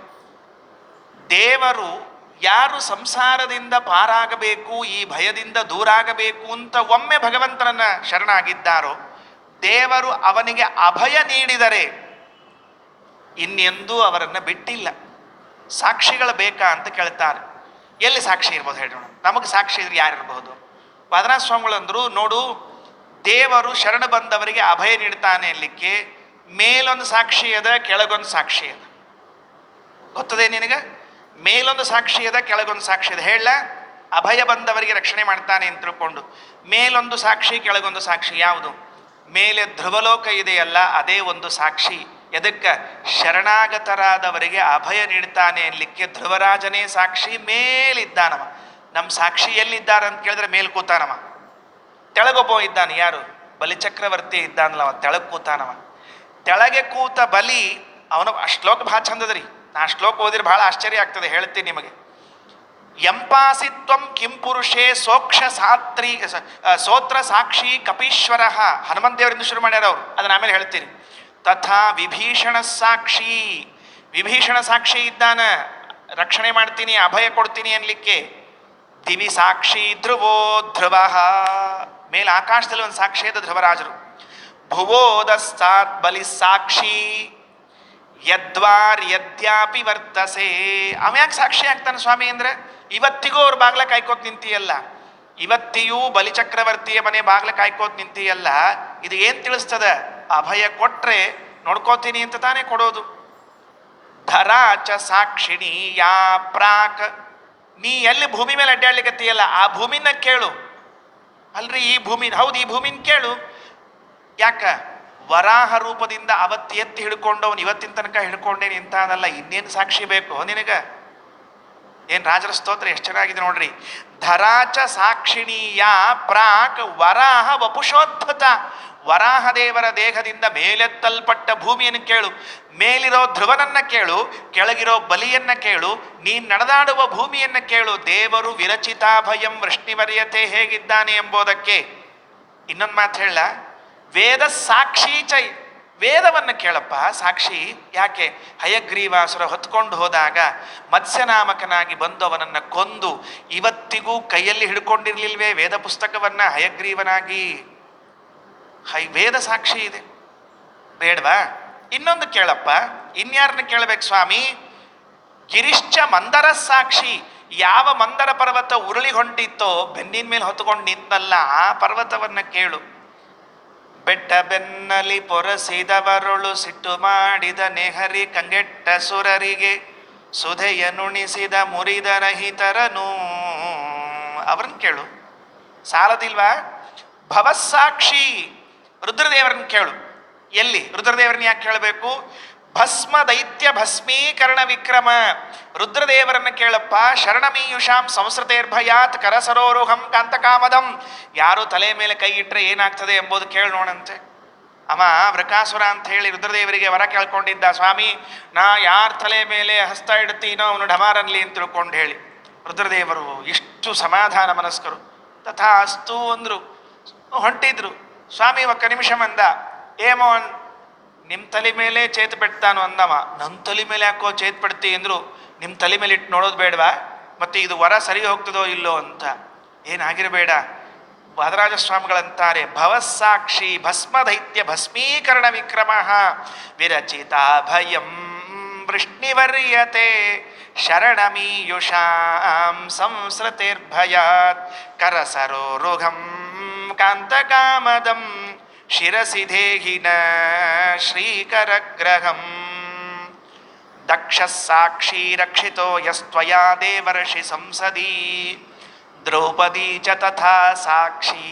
ದೇವರು ಯಾರು ಸಂಸಾರದಿಂದ ಪಾರಾಗಬೇಕು, ಈ ಭಯದಿಂದ ದೂರಾಗಬೇಕು ಅಂತ ಒಮ್ಮೆ ಭಗವಂತನನ್ನ ಶರಣಾಗಿದ್ದಾರೋ, ದೇವರು ಅವನಿಗೆ ಅಭಯ ನೀಡಿದರೆ ಇನ್ನೆಂದೂ ಅವರನ್ನು ಬಿಟ್ಟಿಲ್ಲ. ಸಾಕ್ಷಿಗಳು ಬೇಕಾ ಅಂತ ಕೇಳ್ತಾರೆ. ಎಲ್ಲಿ ಸಾಕ್ಷಿ ಇರ್ಬೋದು ಹೇಳೋಣ? ನಮಗೆ ಸಾಕ್ಷಿ ಇದ್ರೆ ಯಾರಿರ್ಬೋದು? ವಾದರಾಜ ಸ್ವಾಮಿಗಳು ಅಂದರು, ನೋಡು, ದೇವರು ಶರಣ ಬಂದವರಿಗೆ ಅಭಯ ನೀಡ್ತಾನೆ ಅನ್ಲಿಕ್ಕೆ ಮೇಲೊಂದು ಸಾಕ್ಷಿ ಅದ, ಕೆಳಗೊಂದು ಸಾಕ್ಷಿ ಅದ. ಗೊತ್ತದೆ ನಿನಗೆ? ಮೇಲೊಂದು ಸಾಕ್ಷಿ ಅದ, ಕೆಳಗೊಂದು ಸಾಕ್ಷಿ ಅದ. ಹೇಳ, ಅಭಯ ಬಂದವರಿಗೆ ರಕ್ಷಣೆ ಮಾಡ್ತಾನೆ ಅಂತ ತಿಳ್ಕೊಂಡು ಮೇಲೊಂದು ಸಾಕ್ಷಿ, ಕೆಳಗೊಂದು ಸಾಕ್ಷಿ. ಯಾವುದು? ಮೇಲೆ ಧ್ರುವಲೋಕ ಇದೆಯಲ್ಲ, ಅದೇ ಒಂದು ಸಾಕ್ಷಿ. ಎದಕ್ಕೆ? ಶರಣಾಗತರಾದವರಿಗೆ ಅಭಯ ನೀಡ್ತಾನೆ ಅನ್ಲಿಕ್ಕೆ ಧ್ರುವರಾಜನೇ ಸಾಕ್ಷಿ, ಮೇಲಿದ್ದಾನವ. ನಮ್ಮ ಸಾಕ್ಷಿ ಎಲ್ಲಿದ್ದಾರೆ ಅಂತ ಕೇಳಿದ್ರೆ ಮೇಲ್ ಕೂತಾನವ. ತೆಳಗೊಬ್ಬ ಇದ್ದಾನೆ, ಯಾರು? ಬಲಿಚಕ್ರವರ್ತಿ ಇದ್ದಾನಲ್ಲ, ತೆಳಗ್ ಕೂತಾನವ. ತೆಳಗೆ ಕೂತ ಬಲಿ ಅವನ ಶ್ಲೋಕ ಭಾಳ ಚಂದದ್ರಿ. ನಾ ಶ್ಲೋಕ ಓದಿದ್ರೆ ಭಾಳ ಆಶ್ಚರ್ಯ ಆಗ್ತದೆ, ಹೇಳ್ತೀನಿ ನಿಮಗೆ. ಎಂಪಾಸಿತ್ವಂ ಕಿಂ ಪುರುಷೇ ಸೋಕ್ಷ ಸಾತ್ರಿ ಸೋತ್ರ ಸಾಕ್ಷಿ ಕಪೀಶ್ವರ. ಹನುಮಂತ ದೇವರಿಂದ ಶುರು ಮಾಡ್ಯಾರ ಅವರು, ಅದನ್ನ ಆಮೇಲೆ ಹೇಳ್ತೀನಿ. ತಥಾ ವಿಭೀಷಣ ಸಾಕ್ಷಿ, ವಿಭೀಷಣ ಸಾಕ್ಷಿ ಇದ್ದಾನ, ರಕ್ಷಣೆ ಮಾಡ್ತೀನಿ, ಅಭಯ ಕೊಡ್ತೀನಿ ಅನ್ಲಿಕ್ಕೆ. ದಿವಿ ಸಾಕ್ಷಿ ಧ್ರುವೋ ಧ್ರುವ, ಮೇಲೆ ಆಕಾಶದಲ್ಲಿ ಒಂದು ಸಾಕ್ಷಿ ಇದೆ ಧ್ರುವರಾಜರು. ಭುವೋದಸ್ತಾತ್ ಬಲಿ ಸಾಕ್ಷಿ ಯದ್ವಾರ್ ಯದ್ಯಾಪಿ ವರ್ತಸೆ. ಯಾಕೆ ಸಾಕ್ಷಿ ಆಗ್ತಾನೆ ಸ್ವಾಮಿ ಅಂದ್ರೆ, ಇವತ್ತಿಗೂ ಅವ್ರ ಬಾಗ್ಲ ಕಾಯ್ಕೋತ್ ನಿಂತಿಯಲ್ಲ, ಇವತ್ತಿಯೂ ಬಲಿಚಕ್ರವರ್ತಿಯ ಮನೆ ಬಾಗ್ಲ ಕಾಯ್ಕೋತ್ ನಿಂತಿಯಲ್ಲ, ಇದು ಏನ್ ತಿಳಿಸ್ತದ? ಅಭಯ ಕೊಟ್ರೆ ನೋಡ್ಕೋತೀನಿ ಅಂತ ತಾನೇ ಕೊಡೋದು. ಧರಾಚ ಸಾಕ್ಷಿಣಿ ಯಾ ಪ್ರಾಕ್, ನೀ ಎಲ್ಲಿ ಭೂಮಿ ಮೇಲೆ ಅಡ್ಡಾಡ್ಲಿಕ್ಕತ್ತೀಯಲ್ಲ ಆ ಭೂಮಿನ ಕೇಳು. ಅಲ್ರಿ, ಈ ಭೂಮಿ ಹೌದು, ಈ ಭೂಮಿನ ಕೇಳು. ಯಾಕ? ವರಾಹ ರೂಪದಿಂದ ಅವತ್ತು ಎತ್ತಿ ಹಿಡ್ಕೊಂಡವನು ಇವತ್ತಿನ ತನಕ ಹಿಡ್ಕೊಂಡೇನಿ ಅಂತ ಅದಲ್ಲ, ಇನ್ನೇನು ಸಾಕ್ಷಿ ಬೇಕು ನಿನಗ? ಏನ್ ರಾಜರ ಸ್ತೋತ್ರ ಎಷ್ಟು ಚೆನ್ನಾಗಿದೆ ನೋಡ್ರಿ. ಧರಾಚ ಸಾಕ್ಷಿಣೀಯ ಪ್ರಾಕ್ ವರಾಹ ವಪುಷೋದ್ಭುತ. ವರಾಹ ದೇವರ ದೇಹದಿಂದ ಮೇಲೆತ್ತಲ್ಪಟ್ಟ ಭೂಮಿಯನ್ನು ಕೇಳು, ಮೇಲಿರೋ ಧ್ರುವನನ್ನ ಕೇಳು, ಕೆಳಗಿರೋ ಬಲಿಯನ್ನ ಕೇಳು, ನೀನ್ ನಡೆದಾಡುವ ಭೂಮಿಯನ್ನ ಕೇಳು. ದೇವರು ವಿರಚಿತಾಭಯಂ ವೃಷ್ಣಿವರ್ಯತೆ ಹೇಗಿದ್ದಾನೆ ಎಂಬುದಕ್ಕೆ ಇನ್ನೊಂದು ಮಾತು ಹೇಳ. ವೇದ ಸಾಕ್ಷಿ ಚೈ, ವೇದವನ್ನು ಕೇಳಪ್ಪ ಸಾಕ್ಷಿ. ಯಾಕೆ? ಹಯಗ್ರೀವಾಸುರ ಹೊತ್ಕೊಂಡು ಹೋದಾಗ ಮತ್ಸ್ಯನಾಮಕನಾಗಿ ಬಂದು ಅವನನ್ನು ಕೊಂದು ಇವತ್ತಿಗೂ ಕೈಯಲ್ಲಿ ಹಿಡ್ಕೊಂಡಿರ್ಲಿಲ್ವೇ ವೇದ ಪುಸ್ತಕವನ್ನ ಹಯಗ್ರೀವನಾಗಿ? ವೇದ ಸಾಕ್ಷಿ ಇದೆ, ಬೇಡವಾ? ಇನ್ನೊಂದು ಕೇಳಪ್ಪ, ಇನ್ಯಾರನ್ನ ಕೇಳಬೇಕು ಸ್ವಾಮಿ? ಗಿರಿಶ್ಚ ಮಂದರ ಸಾಕ್ಷಿ. ಯಾವ ಮಂದರ ಪರ್ವತ ಉರುಳಿ ಹೊಂಟಿತ್ತೋ ಬೆನ್ನಿನ ಮೇಲೆ ಹೊತ್ಕೊಂಡು ನಿಂತಲ್ಲ ಆ ಪರ್ವತವನ್ನ ಕೇಳು. ಬೆಟ್ಟ ಬೆನ್ನಲಿ ಪೊರಸಿದವರೊಳು ಸಿಟ್ಟು ಮಾಡಿದ ನೆಹರಿ ಕಂಗೆಟ್ಟ ಸುರರಿಗೆ ಸುಧೆಯ ನುಣಿಸಿದ ಮುರಿದ ರಹಿತರನು. ಅವ್ರನ್ನ ಕೇಳು, ಸಾಲದಿಲ್ವಾ? ಭವಸಾಕ್ಷಿ ರುದ್ರದೇವರನ್ನ ಕೇಳು. ಎಲ್ಲಿ ರುದ್ರದೇವರನ್ನ ಯಾಕೆ ಕೇಳಬೇಕು? ಭಸ್ಮ ದೈತ್ಯ ಭಸ್ಮೀಕರಣ ವಿಕ್ರಮ ರುದ್ರದೇವರನ್ನ ಕೇಳಪ್ಪ. ಶರಣಮೀಯುಷಾಂ ಸಂಸ್ಕೃತೇರ್ಭಯಾತ್ ಕರಸರೋರುಹಂ ಕಾಂತಕಾಮದಂ. ಯಾರು ತಲೆ ಮೇಲೆ ಕೈ ಇಟ್ಟರೆ ಏನಾಗ್ತದೆ ಎಂಬುದು ಕೇಳಿ ನೋಡಂತೆ. ಅವ ವೃಕಾಸುರ ಅಂತ ಹೇಳಿ ರುದ್ರದೇವರಿಗೆ ವರ ಕೇಳ್ಕೊಂಡಿದ್ದ, ಸ್ವಾಮಿ ನಾ ಯಾರ ತಲೆ ಮೇಲೆ ಹಸ್ತ ಇಡ್ತೀನೋ ಅವನು ಢಮಾರನ್ಲಿ ಅಂತ ತಿಳ್ಕೊಂಡು ಹೇಳಿ. ರುದ್ರದೇವರು ಇಷ್ಟು ಸಮಾಧಾನ ಮನಸ್ಕರು. ತಥಾ ಅಸ್ತು ಅಂದ್ರು, ಹೊಂಟಿದ್ರು. ಸ್ವಾಮಿ ಒಕ್ಕ ನಿಮಿಷ ಮಂದ, ಏಮೋ ನಿಮ್ಮ ತಲೆ ಮೇಲೆ ಚೇತ್ ಬಿಡ್ತಾನು ಅಂದವ. ನನ್ನ ತಲೆ ಮೇಲೆ ಯಾಕೋ ಚೇತ್ ಬಿಡ್ತಿ ಅಂದ್ರು. ನಿಮ್ಮ ತಲೆ ಮೇಲೆ ಇಟ್ಟು ನೋಡೋದು ಬೇಡವಾ? ಮತ್ತೆ ಇದು ವರ ಸರಿ ಹೋಗ್ತದೋ ಇಲ್ಲೋ ಅಂತ. ಏನಾಗಿರಬೇಡ. ವಾದರಾಜ ಸ್ವಾಮಿಗಳಂತಾರೆ, ಭವಸಾಕ್ಷಿ ಭಸ್ಮ ದೈತ್ಯ ಭಸ್ಮೀಕರಣ ವಿಕ್ರಮ ವಿರಚಿತ ಭಯಂ ವೃಷ್ಣಿವರ್ಯತೆ ಶರಣಮೀಯುಷಾಂ ಸಂಸ್ಕೃತೇರ್ಭಯಾತ್ ಕರಸರೋರುಹಂ ಕಾಂತಕಾಮದಂ ಶಿರಸಿ ದೇಹಿನ ಶ್ರೀಕರಗ್ರಹಂ. ದಕ್ಷ ಸಾಕ್ಷಿ ರಕ್ಷಿತೋ ಯಸ್ತ್ವಯಾ ದೇವರ್ಷಿ ಸಂಸದಿ ದ್ರೌಪದಿ ಚ ತಥಾ ಸಾಕ್ಷಿ.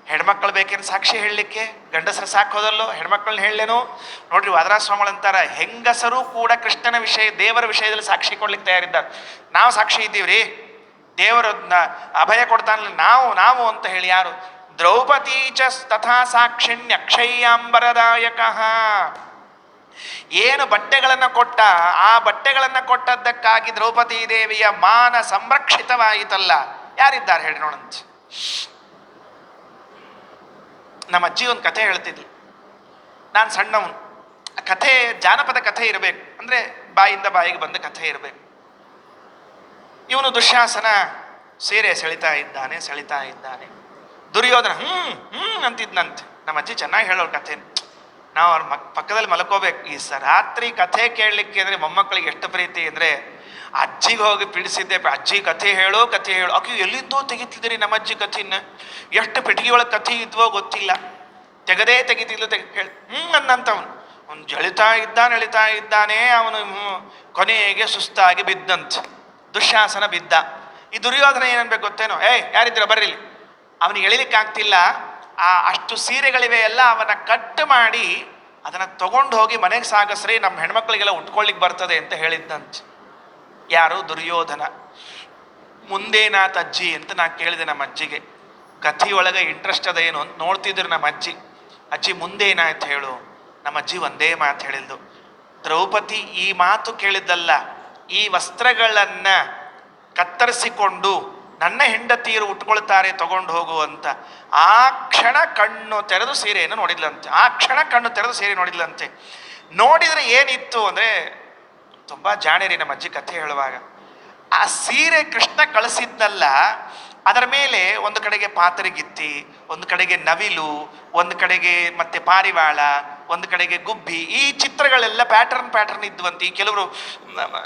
ಹೆಣ್ಮಕ್ಳು ಬೇಕೇನು ಸಾಕ್ಷಿ ಹೇಳಲಿಕ್ಕೆ? ಗಂಡಸರು ಸಾಕೋದಲ್ಲೋ, ಹೆಣ್ಮಕ್ಳನ್ನ ಹೇಳಲೇನು? ನೋಡ್ರಿ, ವಾದರಾಜ ಸ್ವಾಮಿಗಳಂತಾರ, ಹೆಂಗಸರು ಕೂಡ ಕೃಷ್ಣನ ವಿಷಯ ದೇವರ ವಿಷಯದಲ್ಲಿ ಸಾಕ್ಷಿ ಕೊಡ್ಲಿಕ್ಕೆ ತಯಾರಿದ್ದಾರೆ. ನಾವು ಸಾಕ್ಷಿ ಇದ್ದೀವ್ರಿ, ದೇವರನ್ನ ಅಭಯ ಕೊಡ್ತಾನಲ್ಲ ನಾವು ಅಂತ ಹೇಳಿ. ಯಾರು? ದ್ರೌಪದಿ ಚ ತಥಾ ಸಾಕ್ಷಿಣ್ಯಕ್ಷಯ್ಯಾಂಬರದಾಯಕ. ಏನು ಬಟ್ಟೆಗಳನ್ನು ಕೊಟ್ಟ, ಆ ಬಟ್ಟೆಗಳನ್ನು ಕೊಟ್ಟದ್ದಕ್ಕಾಗಿ ದ್ರೌಪದಿ ದೇವಿಯ ಮಾನ ಸಂರಕ್ಷಿತವಾಯಿತಲ್ಲ. ಯಾರಿದ್ದಾರೆ ಹೇಳಿ ನೋಡಂತ. ನಮ್ಮ ಅಜ್ಜಿ ಒಂದು ಕಥೆ ಹೇಳ್ತಿದ್ಲು. ನಾನು ಸಣ್ಣವನು. ಆ ಕಥೆ ಜಾನಪದ ಕಥೆ ಇರಬೇಕು, ಅಂದರೆ ಬಾಯಿಂದ ಬಾಯಿಗೆ ಬಂದ ಕಥೆ ಇರಬೇಕು. ಇವನು ದುಶ್ಯಾಸನ ಸೀರೆ ಸೆಳಿತಾ ಇದ್ದಾನೆ. ದುರ್ಯೋಧನ ಅಂತಿದ್ನಂತೆ. ನಮ್ಮ ಅಜ್ಜಿ ಚೆನ್ನಾಗಿ ಹೇಳೋರು ಕಥೆ. ನಾವು ಅವ್ರ ಪಕ್ಕದಲ್ಲಿ ಮಲ್ಕೋಬೇಕು. ಈ ರಾತ್ರಿ ಕಥೆ ಕೇಳಲಿಕ್ಕೆ ಅಂದರೆ ಮೊಮ್ಮಕ್ಕಳಿಗೆ ಎಷ್ಟು ಪ್ರೀತಿ ಅಂದರೆ, ಅಜ್ಜಿಗೆ ಹೋಗಿ ಪೀಡಿಸಿದ್ದೆ, ಅಜ್ಜಿ ಕಥೆ ಹೇಳು. ಆಕೆ ಎಲ್ಲಿದ್ದೋ ತೆಗಿತಿದ್ರಿ ನಮ್ಮ ಅಜ್ಜಿ ಕಥೆನ. ಎಷ್ಟು ಪೆಟ್ಟಿಗೆ ಒಳಗೆ ಕಥೆ ಇದ್ವೋ ಗೊತ್ತಿಲ್ಲ, ತೆಗಿತಿದ್ಲು ಹೇಳಿ ಅನ್ನಂತವನು. ಅವನು ಎಳಿತಾ ಇದ್ದಾನೆ. ಅವನು ಕೊನೆಗೆ ಸುಸ್ತಾಗಿ ಬಿದ್ದಂತೆ. ದುಶ್ಯಾಸನ ಬಿದ್ದ. ಈ ದುರ್ಯೋಧನ ಏನನ್ಬೇಕು ಗೊತ್ತೇನೋ? ಯಾರಿದ್ರ ಬರ್ರಿ. ಅವನಿಗೆ ಎಳಿಲಿಕ್ಕಾಗ್ತಿಲ್ಲ. ಅಷ್ಟು ಸೀರೆಗಳಿವೆ ಎಲ್ಲ, ಅವನ ಕಟ್ ಮಾಡಿ ಅದನ್ನು ತಗೊಂಡು ಹೋಗಿ ಮನೆಗೆ ಸಾಗಸ್ರಿ, ನಮ್ಮ ಹೆಣ್ಮಕ್ಳಿಗೆಲ್ಲ ಉಟ್ಕೊಳ್ಳಿಕ್ಕೆ ಬರ್ತದೆ ಅಂತ ಹೇಳಿದ್ದಂತೆ. ಯಾರು? ದುರ್ಯೋಧನ. ಮುಂದೇನಾತ ಅಜ್ಜಿ ಅಂತ ನಾನು ಕೇಳಿದೆ ನಮ್ಮ ಅಜ್ಜಿಗೆ. ಕಥೆಯೊಳಗೆ ಇಂಟ್ರೆಸ್ಟ್ ಅದ ಏನು ಅಂತ ನೋಡ್ತಿದ್ರು ನಮ್ಮ ಅಜ್ಜಿ. ಅಜ್ಜಿ ಮುಂದೇನಾಯ್ತು ಹೇಳು. ನಮ್ಮ ಅಜ್ಜಿ ಒಂದೇ ಮಾತು ಹೇಳಿದ್ದು, ದ್ರೌಪದಿ ಈ ಮಾತು ಕೇಳಿದ್ದಲ್ಲ, ಈ ವಸ್ತ್ರಗಳನ್ನ ಕತ್ತರಿಸಿಕೊಂಡು ನನ್ನ ಹೆಂಡತಿಯರು ಉಟ್ಕೊಳ್ತಾರೆ ತಗೊಂಡು ಹೋಗು ಅಂತ. ಆ ಕ್ಷಣ ಕಣ್ಣು ತೆರೆದು ಸೀರೆಯನ್ನು ನೋಡಿದ್ಲಂತೆ. ನೋಡಿದ್ರೆ ಏನಿತ್ತು ಅಂದರೆ, ತುಂಬ ಜಾಣೇರಿ ನಮ್ಮ ಅಜ್ಜಿ ಕಥೆ ಹೇಳುವಾಗ. ಆ ಸೀರೆ ಕೃಷ್ಣ ಕಳಿಸಿದ್ನಲ್ಲ, ಅದರ ಮೇಲೆ ಒಂದು ಕಡೆಗೆ ಪಾತರಗಿತ್ತಿ, ಒಂದು ಕಡೆಗೆ ನವಿಲು, ಒಂದು ಕಡೆಗೆ ಮತ್ತೆ ಪಾರಿವಾಳ, ಒಂದು ಕಡೆಗೆ ಗುಬ್ಬಿ, ಈ ಚಿತ್ರಗಳೆಲ್ಲ ಪ್ಯಾಟರ್ನ್ ಇದ್ವಂತೆ. ಈ ಕೆಲವರು,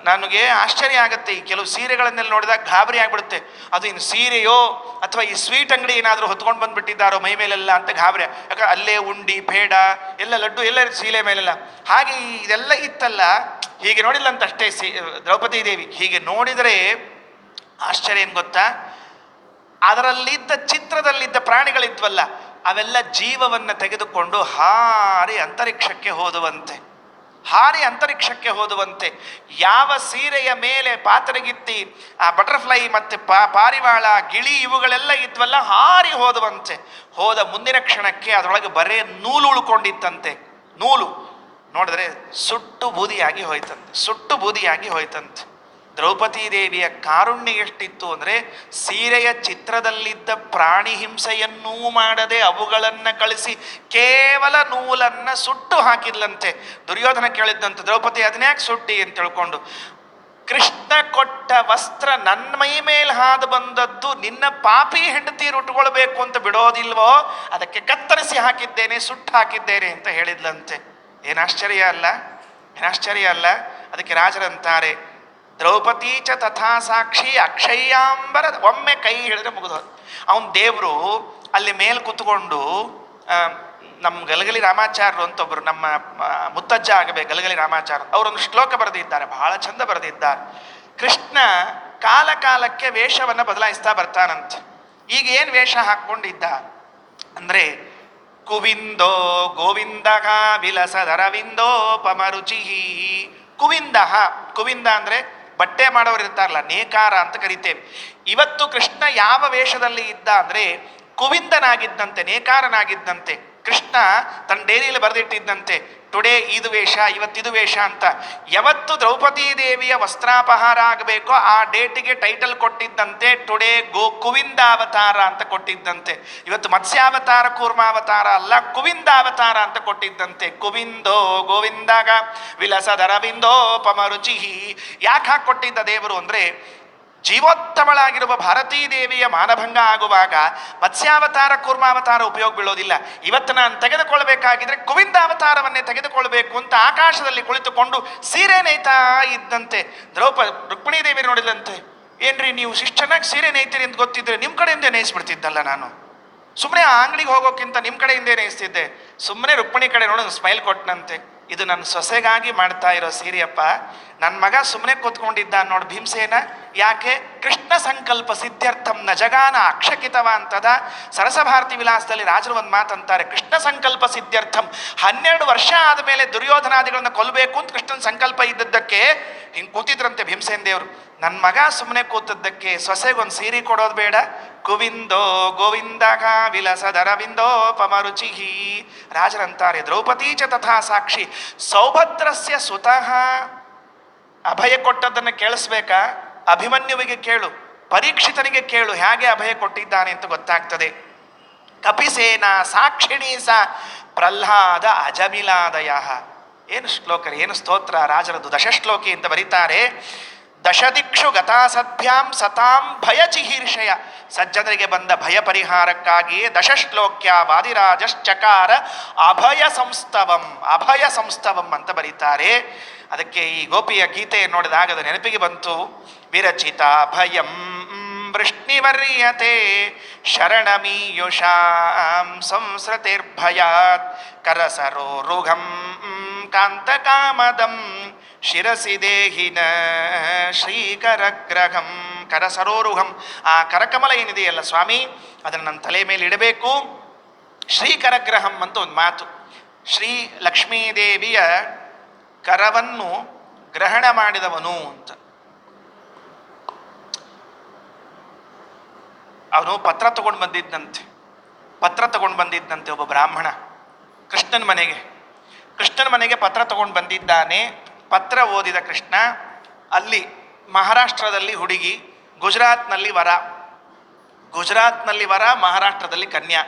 ನನಗೆ ಆಶ್ಚರ್ಯ ಆಗುತ್ತೆ, ಈ ಕೆಲವು ಸೀರೆಗಳನ್ನೆಲ್ಲ ನೋಡಿದಾಗ ಗಾಬರಿ ಆಗ್ಬಿಡುತ್ತೆ. ಅದು ಇನ್ನು ಸೀರೆಯೋ ಅಥವಾ ಈ ಸ್ವೀಟ್ ಅಂಗಡಿ ಏನಾದರೂ ಹೊತ್ಕೊಂಡು ಬಂದ್ಬಿಟ್ಟಿದ್ದಾರೋ ಮೈ ಮೇಲೆಲ್ಲ ಅಂತ ಗಾಬರಿ. ಯಾಕಂದ್ರೆ ಅಲ್ಲೇ ಉಂಡಿ, ಪೇಡ ಎಲ್ಲ, ಲಡ್ಡು ಎಲ್ಲ ಸೀರೆ ಮೇಲೆಲ್ಲ. ಹಾಗೆ ಇದೆಲ್ಲ ಇತ್ತಲ್ಲ. ಹೀಗೆ ನೋಡಿಲ್ಲ ಅಂತ ಅಷ್ಟೇ ದ್ರೌಪದಿ ದೇವಿ. ಹೀಗೆ ನೋಡಿದರೆ ಆಶ್ಚರ್ಯ ಏನು ಗೊತ್ತಾ? ಅದರಲ್ಲಿದ್ದ ಚಿತ್ರದಲ್ಲಿದ್ದ ಪ್ರಾಣಿಗಳಿದ್ವಲ್ಲ, ಅವೆಲ್ಲ ಜೀವವನ್ನು ತೆಗೆದುಕೊಂಡು ಹಾರಿ ಅಂತರಿಕ್ಷಕ್ಕೆ ಹೋದುವಂತೆ. ಯಾವ ಸೀರೆಯ ಮೇಲೆ ಪಾತರಗಿತ್ತಿ, ಆ ಬಟರ್ಫ್ಲೈ ಮತ್ತೆ ಪಾರಿವಾಳ, ಗಿಳಿ ಇವುಗಳೆಲ್ಲ ಇದ್ವಲ್ಲ, ಹಾರಿ ಹೋದ ಮುಂದಿನ ಕ್ಷಣಕ್ಕೆ ಅದರೊಳಗೆ ಬರೇ ನೂಲು ಉಳ್ಕೊಂಡಿತ್ತಂತೆ. ನೂಲು ನೋಡಿದ್ರೆ ಸುಟ್ಟು ಬೂದಿಯಾಗಿ ಹೋಯ್ತಂತೆ. ದ್ರೌಪದಿ ದೇವಿಯ ಕಾರುಣ್ಯ ಎಷ್ಟಿತ್ತು ಅಂದರೆ, ಸೀರೆಯ ಚಿತ್ರದಲ್ಲಿದ್ದ ಪ್ರಾಣಿ ಹಿಂಸೆಯನ್ನೂ ಮಾಡದೆ ಅವುಗಳನ್ನು ಕಳಿಸಿ ಕೇವಲ ನೂಲನ್ನು ಸುಟ್ಟು ಹಾಕಿದ್ಲಂತೆ. ದುರ್ಯೋಧನ ಕೇಳಿದ್ದಂತೆ, ದ್ರೌಪದಿ ಅದನ್ಯಾಕೆ ಸುಟ್ಟಿ ಅಂತ ತಿಳ್ಕೊಂಡು. ಕೃಷ್ಣ ಕೊಟ್ಟ ವಸ್ತ್ರ ನನ್ನ ಮೈ ಮೇಲೆ ಹಾದು ಬಂದದ್ದು ನಿನ್ನ ಪಾಪಿ ಹೆಂಡತಿ ಉಟ್ಕೊಳ್ಬೇಕು ಅಂತ ಬಿಡೋದಿಲ್ವೋ, ಅದಕ್ಕೆ ಕತ್ತರಿಸಿ ಹಾಕಿದ್ದೇನೆ, ಸುಟ್ಟು ಹಾಕಿದ್ದೇನೆ ಅಂತ ಹೇಳಿದ್ಲಂತೆ. ಏನಾಶ್ಚರ್ಯ ಅಲ್ಲ? ಅದಕ್ಕೆ ರಾಜರಂತಾರೆ, ದ್ರೌಪದಿ ಚ ತಥಾ ಸಾಕ್ಷಿ ಅಕ್ಷಯ್ಯಾಂಬರ. ಒಮ್ಮೆ ಕೈ ಹಿಡಿದ್ರೆ ಮುಗಿದು. ಅವನ ದೇವರು ಅಲ್ಲಿ ಮೇಲೆ ಕೂತ್ಕೊಂಡು ನಮ್ಮ ಗಲಗಲಿ ರಾಮಾಚಾರ್ಯರು ಅಂತ ಒಬ್ಬರು ನಮ್ಮ ಮುತ್ತಜ್ಜ ಆಗಬೇಕು ಗಲಗಲಿ ರಾಮಾಚಾರ್ಯ, ಅವರೊಂದು ಶ್ಲೋಕ ಬರೆದಿದ್ದಾರೆ, ಬಹಳ ಚಂದ ಬರೆದಿದ್ದಾರೆ. ಕೃಷ್ಣ ಕಾಲ ಕಾಲಕ್ಕೆ ವೇಷವನ್ನು ಬದಲಾಯಿಸ್ತಾ ಬರ್ತಾನಂತೆ. ಈಗ ಏನು ವೇಷ ಹಾಕ್ಕೊಂಡಿದ್ದ ಅಂದರೆ ಕುವಿಂದೋ ಗೋವಿಂದಃ ವಿಲಸದರವಿಂದೋ ಪಮರುಚಿ. ಕುವಿಂದ ಅಂದರೆ ಬಟ್ಟೆ ಮಾಡೋರು ಇರ್ತಾರಲ್ಲ, ನೇಕಾರ ಅಂತ ಕರಿತೇವೆ. ಇವತ್ತು ಕೃಷ್ಣ ಯಾವ ವೇಷದಲ್ಲಿ ಇದ್ದ ಅಂದರೆ ಕುವಿಂದನಾಗಿದ್ದಂತೆ, ನೇಕಾರನಾಗಿದ್ದಂತೆ. ಕೃಷ್ಣ ತನ್ನ ಡೈರಿಯಲ್ಲಿ ಬರೆದಿಟ್ಟಿದ್ದಂತೆ, ಟುಡೇ ಇದು ವೇಷ, ಇವತ್ತಿದು ವೇಷ ಅಂತ. ಯಾವತ್ತು ದ್ರೌಪದಿ ದೇವಿಯ ವಸ್ತ್ರಾಪಹಾರ ಆಗಬೇಕೋ ಆ ಡೇಟಿಗೆ ಟೈಟಲ್ ಕೊಟ್ಟಿದ್ದಂತೆ, ಟುಡೇ ಕುವಿಂದಾವತಾರ ಅಂತ ಕೊಟ್ಟಿದ್ದಂತೆ. ಇವತ್ತು ಮತ್ಸ್ಯಾವತಾರ ಕೂರ್ಮಾವತಾರ ಅಲ್ಲ, ಕುವಿಂದಾವತಾರ ಅಂತ ಕೊಟ್ಟಿದ್ದಂತೆ. ಕುವಿಂದೋ ಗೋವಿಂದಾಗ ವಿಲಸದರವಿಂದೋ ಪಮರುಚಿಹಿ. ಯಾಕೆ ಹಾಕಿ ಕೊಟ್ಟಿದ್ದ ದೇವರು ಅಂದರೆ, ಜೀವೋತ್ತಮಳಾಗಿರುವ ಭಾರತೀ ದೇವಿಯ ಮಾನಭಂಗ ಆಗುವಾಗ ಮತ್ಸ್ಯಾವತಾರ ಕೂರ್ಮಾವತಾರ ಉಪಯೋಗ ಬೀಳೋದಿಲ್ಲ. ಇವತ್ತು ನಾನು ತೆಗೆದುಕೊಳ್ಬೇಕಾಗಿದ್ರೆ ಕುವಿಂದಾವತಾರವನ್ನೇ ತೆಗೆದುಕೊಳ್ಬೇಕು ಅಂತ ಆಕಾಶದಲ್ಲಿ ಕುಳಿತುಕೊಂಡು ಸೀರೆ ನೇಯ್ತಾ ಇದ್ದಂತೆ. ರುಕ್ಮಿಣೀ ದೇವಿ ನೋಡಿದಂತೆ, ಏನ್ರಿ ನೀವು ಇಷ್ಟು ಚೆನ್ನಾಗಿ ಸೀರೆ ನೇಯ್ತೀರಿ ಅಂತ ಗೊತ್ತಿದ್ರೆ ನಿಮ್ಮ ಕಡೆಯಿಂದ ನೇಯಿಸ್ಬಿಡ್ತಿದ್ದಲ್ಲ, ನಾನು ಸುಮ್ಮನೆ ಆ ಅಂಗಡಿಗೆ ಹೋಗೋಕ್ಕಿಂತ ನಿಮ್ಮ ಕಡೆಯಿಂದೇ ನೇಯಿಸ್ತಿದ್ದೆ. ಸುಮ್ಮನೆ ರುಕ್ಮಿಣಿ ಕಡೆ ನೋಡಿ ಸ್ಮೈಲ್ ಕೊಟ್ಟನಂತೆ, ಇದು ನನ್ನ ಸೊಸೆಗಾಗಿ ಮಾಡ್ತಾ ಇರೋ ಸೀರೆಯಪ್ಪ, ನನ್ನ ಮಗ ಸುಮ್ಮನೆ ಕೂತ್ಕೊಂಡಿದ್ದ ನೋಡಿ ಭೀಮಸೇನ. ಯಾಕೆ? ಕೃಷ್ಣ ಸಂಕಲ್ಪ ಸಿದ್ಧಾರ್ಥಂ ನ ಜಗಾನ ಅಕ್ಷಕಿತವ ಅಂತದ ಸರಸಭಾರತಿ ವಿಲಾಸದಲ್ಲಿ ರಾಜರು ಒಂದು ಮಾತಂತಾರೆ, ಕೃಷ್ಣ ಸಂಕಲ್ಪ ಸಿದ್ಧಾರ್ಥಂ. 12 ವರ್ಷ ಆದಮೇಲೆ ದುರ್ಯೋಧನಾದಿಗಳನ್ನ ಕೊಲ್ಲಬೇಕು ಅಂತ ಕೃಷ್ಣನ ಸಂಕಲ್ಪ ಇದ್ದದ್ದಕ್ಕೆ ಹಿಂಗೆ ಕೂತಿದ್ರಂತೆ ಭೀಮಸೇನ ದೇವರು. ನನ್ನ ಮಗ ಸುಮ್ಮನೆ ಕೂತದ್ದಕ್ಕೆ ಸೊಸೆಗೊಂದು ಸೀರೆ ಕೊಡೋದು ಬೇಡ. ಕುವಿಂದೋ ಗೋವಿಂದಾಗ ವಿಲಸದರವಿಂದೋ ಪಮರುಚಿಹಿ. ರಾಜರಂತಾರೆ, ದ್ರೌಪದಿ ಚ ತಥಾ ಸಾಕ್ಷಿ. ಸೌಭದ್ರಸ್ಯ ಸುತಃ ಅಭಯ ಕೊಟ್ಟದ್ದನ್ನು ಕೇಳಿಸ್ಬೇಕಾ? ಅಭಿಮನ್ಯುವಿಗೆ ಕೇಳು, ಪರೀಕ್ಷಿತನಿಗೆ ಕೇಳು, ಹೇಗೆ ಅಭಯ ಕೊಟ್ಟಿದ್ದಾನೆ ಅಂತ ಗೊತ್ತಾಗ್ತದೆ. ಕಪಿಸೇನ ಸಾಕ್ಷಿಣಿ ಸ ಪ್ರಹ್ಲಾದ ಅಜಮಿಲಾದಯ. ಏನು ಶ್ಲೋಕ, ಏನು ಸ್ತೋತ್ರ ರಾಜರದು. ದಶಶ್ಲೋಕಿ ಅಂತ ಬರೀತಾರೆ. ದಶದಿಕ್ಷು ಗತಾಸದ್ಭ್ಯಾಂ ಸತಾಂ ಭಯ ಚಿಹೀರ್ಷಯ. ಸಜ್ಜನರಿಗೆ ಬಂದ ಭಯ ಪರಿಹಾರಕ್ಕಾಗಿಯೇ ದಶಶ್ಲೋಕ್ಯ ವಾದಿರಾಜಶ್ಚಕಾರ ಅಭಯ ಸಂಸ್ತವಂ. ಅಭಯ ಸಂಸ್ತವಂ ಅಂತ ಬರೀತಾರೆ. ಅದಕ್ಕೆ ಈ ಗೋಪಿಯ ಗೀತೆ ನೋಡಿದಾಗ ಅದು ನೆನಪಿಗೆ ಬಂತು. ವಿರಚಿತ ಭಯಂ ವೃಷ್ಣಿವರ್ಯತೆ ಶರಣಮೀಯುಷಾಂ ಸಂಸ್ರತಿರ್ಭಯಾತ್ ಕರಸರೋರುಘಂ ಕಾಂತಕಾಮದಂ ಶಿರಸಿ ದೇಹಿನ ಶ್ರೀಕರಗ್ರಹಂ. ಕರಸರೋರುಹಂ, ಆ ಕರಕಮಲ ಏನಿದೆಯಲ್ಲ ಸ್ವಾಮಿ, ಅದನ್ನು ನನ್ನ ತಲೆ ಮೇಲೆ ಇಡಬೇಕು. ಶ್ರೀಕರಗ್ರಹಂ ಅಂತ ಒಂದು ಮಾತು. ಶ್ರೀ ಲಕ್ಷ್ಮೀದೇವಿಯ ಕರವನ್ನು ಗ್ರಹಣ ಮಾಡಿದವನು ಅಂತ. ಅವನು ಪತ್ರ ತಗೊಂಡು ಬಂದಿದ್ದಂತೆ ಒಬ್ಬ ಬ್ರಾಹ್ಮಣ ಕೃಷ್ಣನ ಮನೆಗೆ ಪತ್ರ ತಗೊಂಡು ಬಂದಿದ್ದಾನೆ. ಪತ್ರ ಓದಿದ ಕೃಷ್ಣ, ಅಲ್ಲಿ ಮಹಾರಾಷ್ಟ್ರದಲ್ಲಿ ಹುಡುಗಿ, ಗುಜರಾತ್ನಲ್ಲಿ ವರ, ಮಹಾರಾಷ್ಟ್ರದಲ್ಲಿ ಕನ್ಯಾ.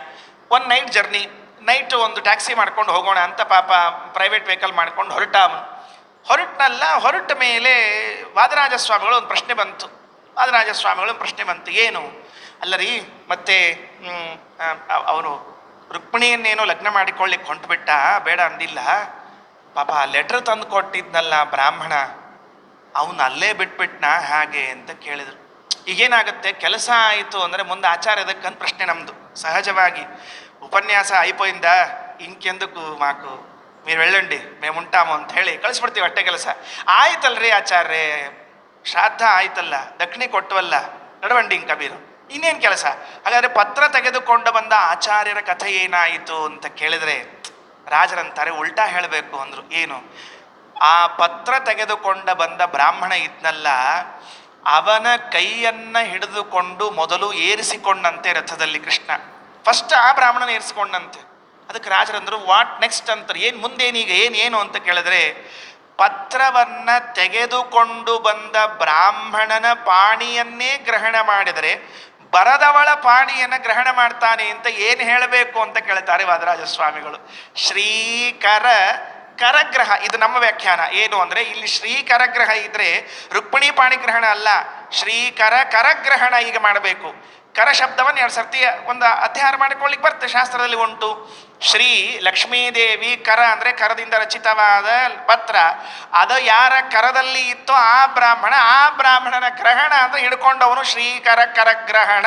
ಒಂದು ನೈಟ್ ಜರ್ನಿ, ನೈಟ್ ಒಂದು ಟ್ಯಾಕ್ಸಿ ಮಾಡ್ಕೊಂಡು ಹೋಗೋಣ ಅಂತ ಪಾಪ ಪ್ರೈವೇಟ್ ವೆಹಿಕಲ್ ಮಾಡ್ಕೊಂಡು ಹೊರಟ ಮೇಲೆ ವಾದರಾಜಸ್ವಾಮಿಗಳು ಒಂದು ಪ್ರಶ್ನೆ ಬಂತು. ಏನು ಅಲ್ಲರಿ, ಮತ್ತೆ ಅವನು ರುಕ್ಮಿಣಿಯನ್ನೇನೋ ಲಗ್ನ ಮಾಡಿಕೊಳ್ಳಿಕ್ಕೆ ಹೊಂಟುಬಿಟ್ಟ, ಬೇಡ ಅಂದಿಲ್ಲ. ಪಾಪ ಲೆಟ್ರ್ ತಂದು ಕೊಟ್ಟಿದ್ನಲ್ಲ ಬ್ರಾಹ್ಮಣ, ಅವನು ಅಲ್ಲೇ ಬಿಟ್ಬಿಟ್ನಾ ಹಾಗೆ ಅಂತ ಕೇಳಿದ್ರು. ಈಗೇನಾಗುತ್ತೆ, ಕೆಲಸ ಆಯಿತು ಅಂದರೆ ಮುಂದೆ ಆಚಾರ್ಯದಕ್ಕಂತ ಪ್ರಶ್ನೆ ನಮ್ಮದು సహజವಾಗಿ. ఉపన్యాಸ అయిపోయిందా, ఇంకెందుకు మాకు మీరు వెళ్ళండి మేము ఉంటాము ಅಂತ ಹೇಳಿ ಕಳಿಸ್ಬಿಡ್ತೀವಿ, ಅಷ್ಟೇ ಕೆಲಸ. ಆಯ್ತಲ್ರಿ ಆಚಾರ್ಯ, ಶ್ರಾದ್ದ ಆಯ್ತಲ್ಲ, ದಕ್ಷಿಣೆ ಕೊಟ್ಟವಲ್ಲ, ನಡವಂಡಿ ಇಂಕ ಬೀರು, ಇನ್ನೇನು ಕೆಲಸ. ಹಾಗಾದರೆ ಪತ್ರ ತೆಗೆದುಕೊಂಡು ಬಂದ ಆಚಾರ್ಯರ ಕಥೆ ಏನಾಯಿತು ಅಂತ ಕೇಳಿದ್ರೆ ರಾಜರಂತಾರೆ ಉಲ್ಟಾ ಹೇಳಬೇಕು ಅಂದರು. ಏನು? ಆ ಪತ್ರ ತೆಗೆದುಕೊಂಡ ಬಂದ ಬ್ರಾಹ್ಮಣ ಇದ್ನಲ್ಲ, ಅವನ ಕೈಯನ್ನು ಹಿಡಿದುಕೊಂಡು ಮೊದಲು ಏರಿಸಿಕೊಂಡಂತೆ ರಥದಲ್ಲಿ ಕೃಷ್ಣ. ಫಸ್ಟ್ ಆ ಬ್ರಾಹ್ಮಣನ ಏರಿಸಿಕೊಂಡಂತೆ. ಅದಕ್ಕೆ ರಾಜರಂದರು ವಾಟ್ ನೆಕ್ಸ್ಟ್ ಅಂತಾರೆ, ಏನು ಮುಂದೇನೀಗ, ಏನು ಅಂತ ಕೇಳಿದ್ರೆ, ಪತ್ರವನ್ನು ತೆಗೆದುಕೊಂಡು ಬಂದ ಬ್ರಾಹ್ಮಣನ ಪಾಣಿಯನ್ನೇ ಗ್ರಹಣ ಮಾಡಿದರೆ ಬರದವಳ ಪಾಣಿಯನ್ನು ಗ್ರಹಣ ಮಾಡ್ತಾನೆ ಅಂತ ಏನು ಹೇಳಬೇಕು ಅಂತ ಕೇಳ್ತಾರೆ ವಾದರಾಜಸ್ವಾಮಿಗಳು. ಕರಗ್ರಹ, ಇದು ನಮ್ಮ ವ್ಯಾಖ್ಯಾನ. ಏನು ಅಂದರೆ, ಇಲ್ಲಿ ಶ್ರೀಕರಗ್ರಹ ಇದ್ರೆ ರುಕ್ಮಿಣಿ ಪಾಣಿಗ್ರಹಣ ಅಲ್ಲ, ಕರಗ್ರಹಣ ಈಗ ಮಾಡಬೇಕು. ಕರ ಶಬ್ದವನ್ನು 2 ಸರ್ತಿ ಒಂದು ಅಧ್ಯಯನ ಮಾಡಿಕೊಳ್ಳಿಕ್ಕೆ ಬರ್ತದೆ, ಶಾಸ್ತ್ರದಲ್ಲಿ ಉಂಟು. ಶ್ರೀ ಲಕ್ಷ್ಮೀದೇವಿ ಕರ ಅಂದರೆ ಕರದಿಂದ ರಚಿತವಾದ ಪತ್ರ, ಅದು ಯಾರ ಕರದಲ್ಲಿ ಇತ್ತೋ ಆ ಬ್ರಾಹ್ಮಣನ ಗ್ರಹಣ ಅಂದರೆ ಹಿಡ್ಕೊಂಡವನು ಕರಗ್ರಹಣ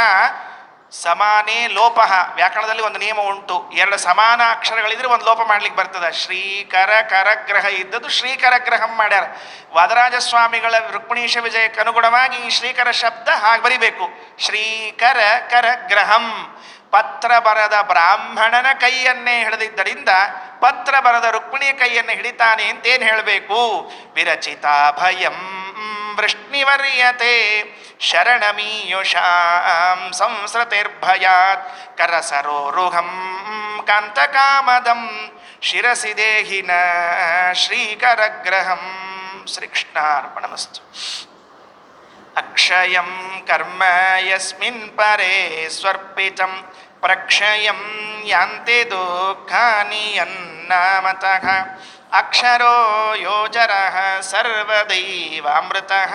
ಸಮಾನೇ ಲೋಪಃ. ವ್ಯಾಕರಣದಲ್ಲಿ ಒಂದು ನಿಯಮ ಉಂಟು, ಎರಡು ಸಮಾನ ಅಕ್ಷರಗಳಿದ್ರೆ ಒಂದು ಲೋಪ ಮಾಡ್ಲಿಕ್ಕೆ ಬರ್ತದೆ. ಶ್ರೀಕರ ಕರಗ್ರಹ ಇದ್ದದ್ದು ಶ್ರೀಕರಗ್ರಹಂ ಮಾಡ್ಯಾರ. ವಾದರಾಜಸ್ವಾಮಿಗಳ ರುಕ್ಮಿಣೀಶ ವಿಜಯಕ್ಕೆ ಅನುಗುಣವಾಗಿ ಈ ಶ್ರೀಕರ ಶಬ್ದ ಹಾಗೆ ಬರಿಬೇಕು, ಶ್ರೀಕರ ಕರಗ್ರಹಂ. ಪತ್ರ ಬರದ ಬ್ರಾಹ್ಮಣನ ಕೈಯನ್ನೇ ಹಿಡಿದಿದ್ದರಿಂದ ಪತ್ರ ಬರದ ರುಕ್ಮಿಣಿಯ ಕೈಯನ್ನು ಹಿಡಿತಾನೆ ಅಂತೇನು ಹೇಳಬೇಕು? ವಿರಚಿತ ಭಯಂ ವೃಷ್ಣಿವರ್ಯತೆ ಶರಣಮೀಯುಷಾಂ ಸಂಸ್ರತಿರ್ಭಯಾತ್ ಕರಸರೋರುಹಂ ಕಾಂತಕಾಮದಂ ಶಿರಸಿ ದೇಹಿನ ಶ್ರೀಕರಗ್ರಹಂ. ಶ್ರೀಕೃಷ್ಣಾರ್ಪಣಮಸ್ತು. ಅಕ್ಷಯಂ ಕರ್ಮ ಯಸ್ಮಿನ್ ಪರೇ ಸ್ವರ್ಪಿತಂ ಪ್ರಕ್ಷಯಂ ಯಾಂತೆ ದುಃಖಾನಿ ಯನ್ನಾಮತಃ ಅಕ್ಷರೋ ಯೋಜರಃ ಸರ್ವದೈವಾಮೃತಃ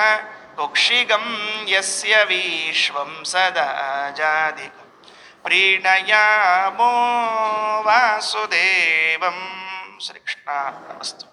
ಕುಕ್ಷಿಗಂ ಯಸ್ಯ ವಿಶ್ವಂ ಸದಾ ಜಾಧಿಕಂ ಪ್ರೀಣಯಾಮೋ ವಾಸುದೇವಂ. ಶ್ರೀಕೃಷ್ಣಾರ್ಪಣಮಸ್ತು.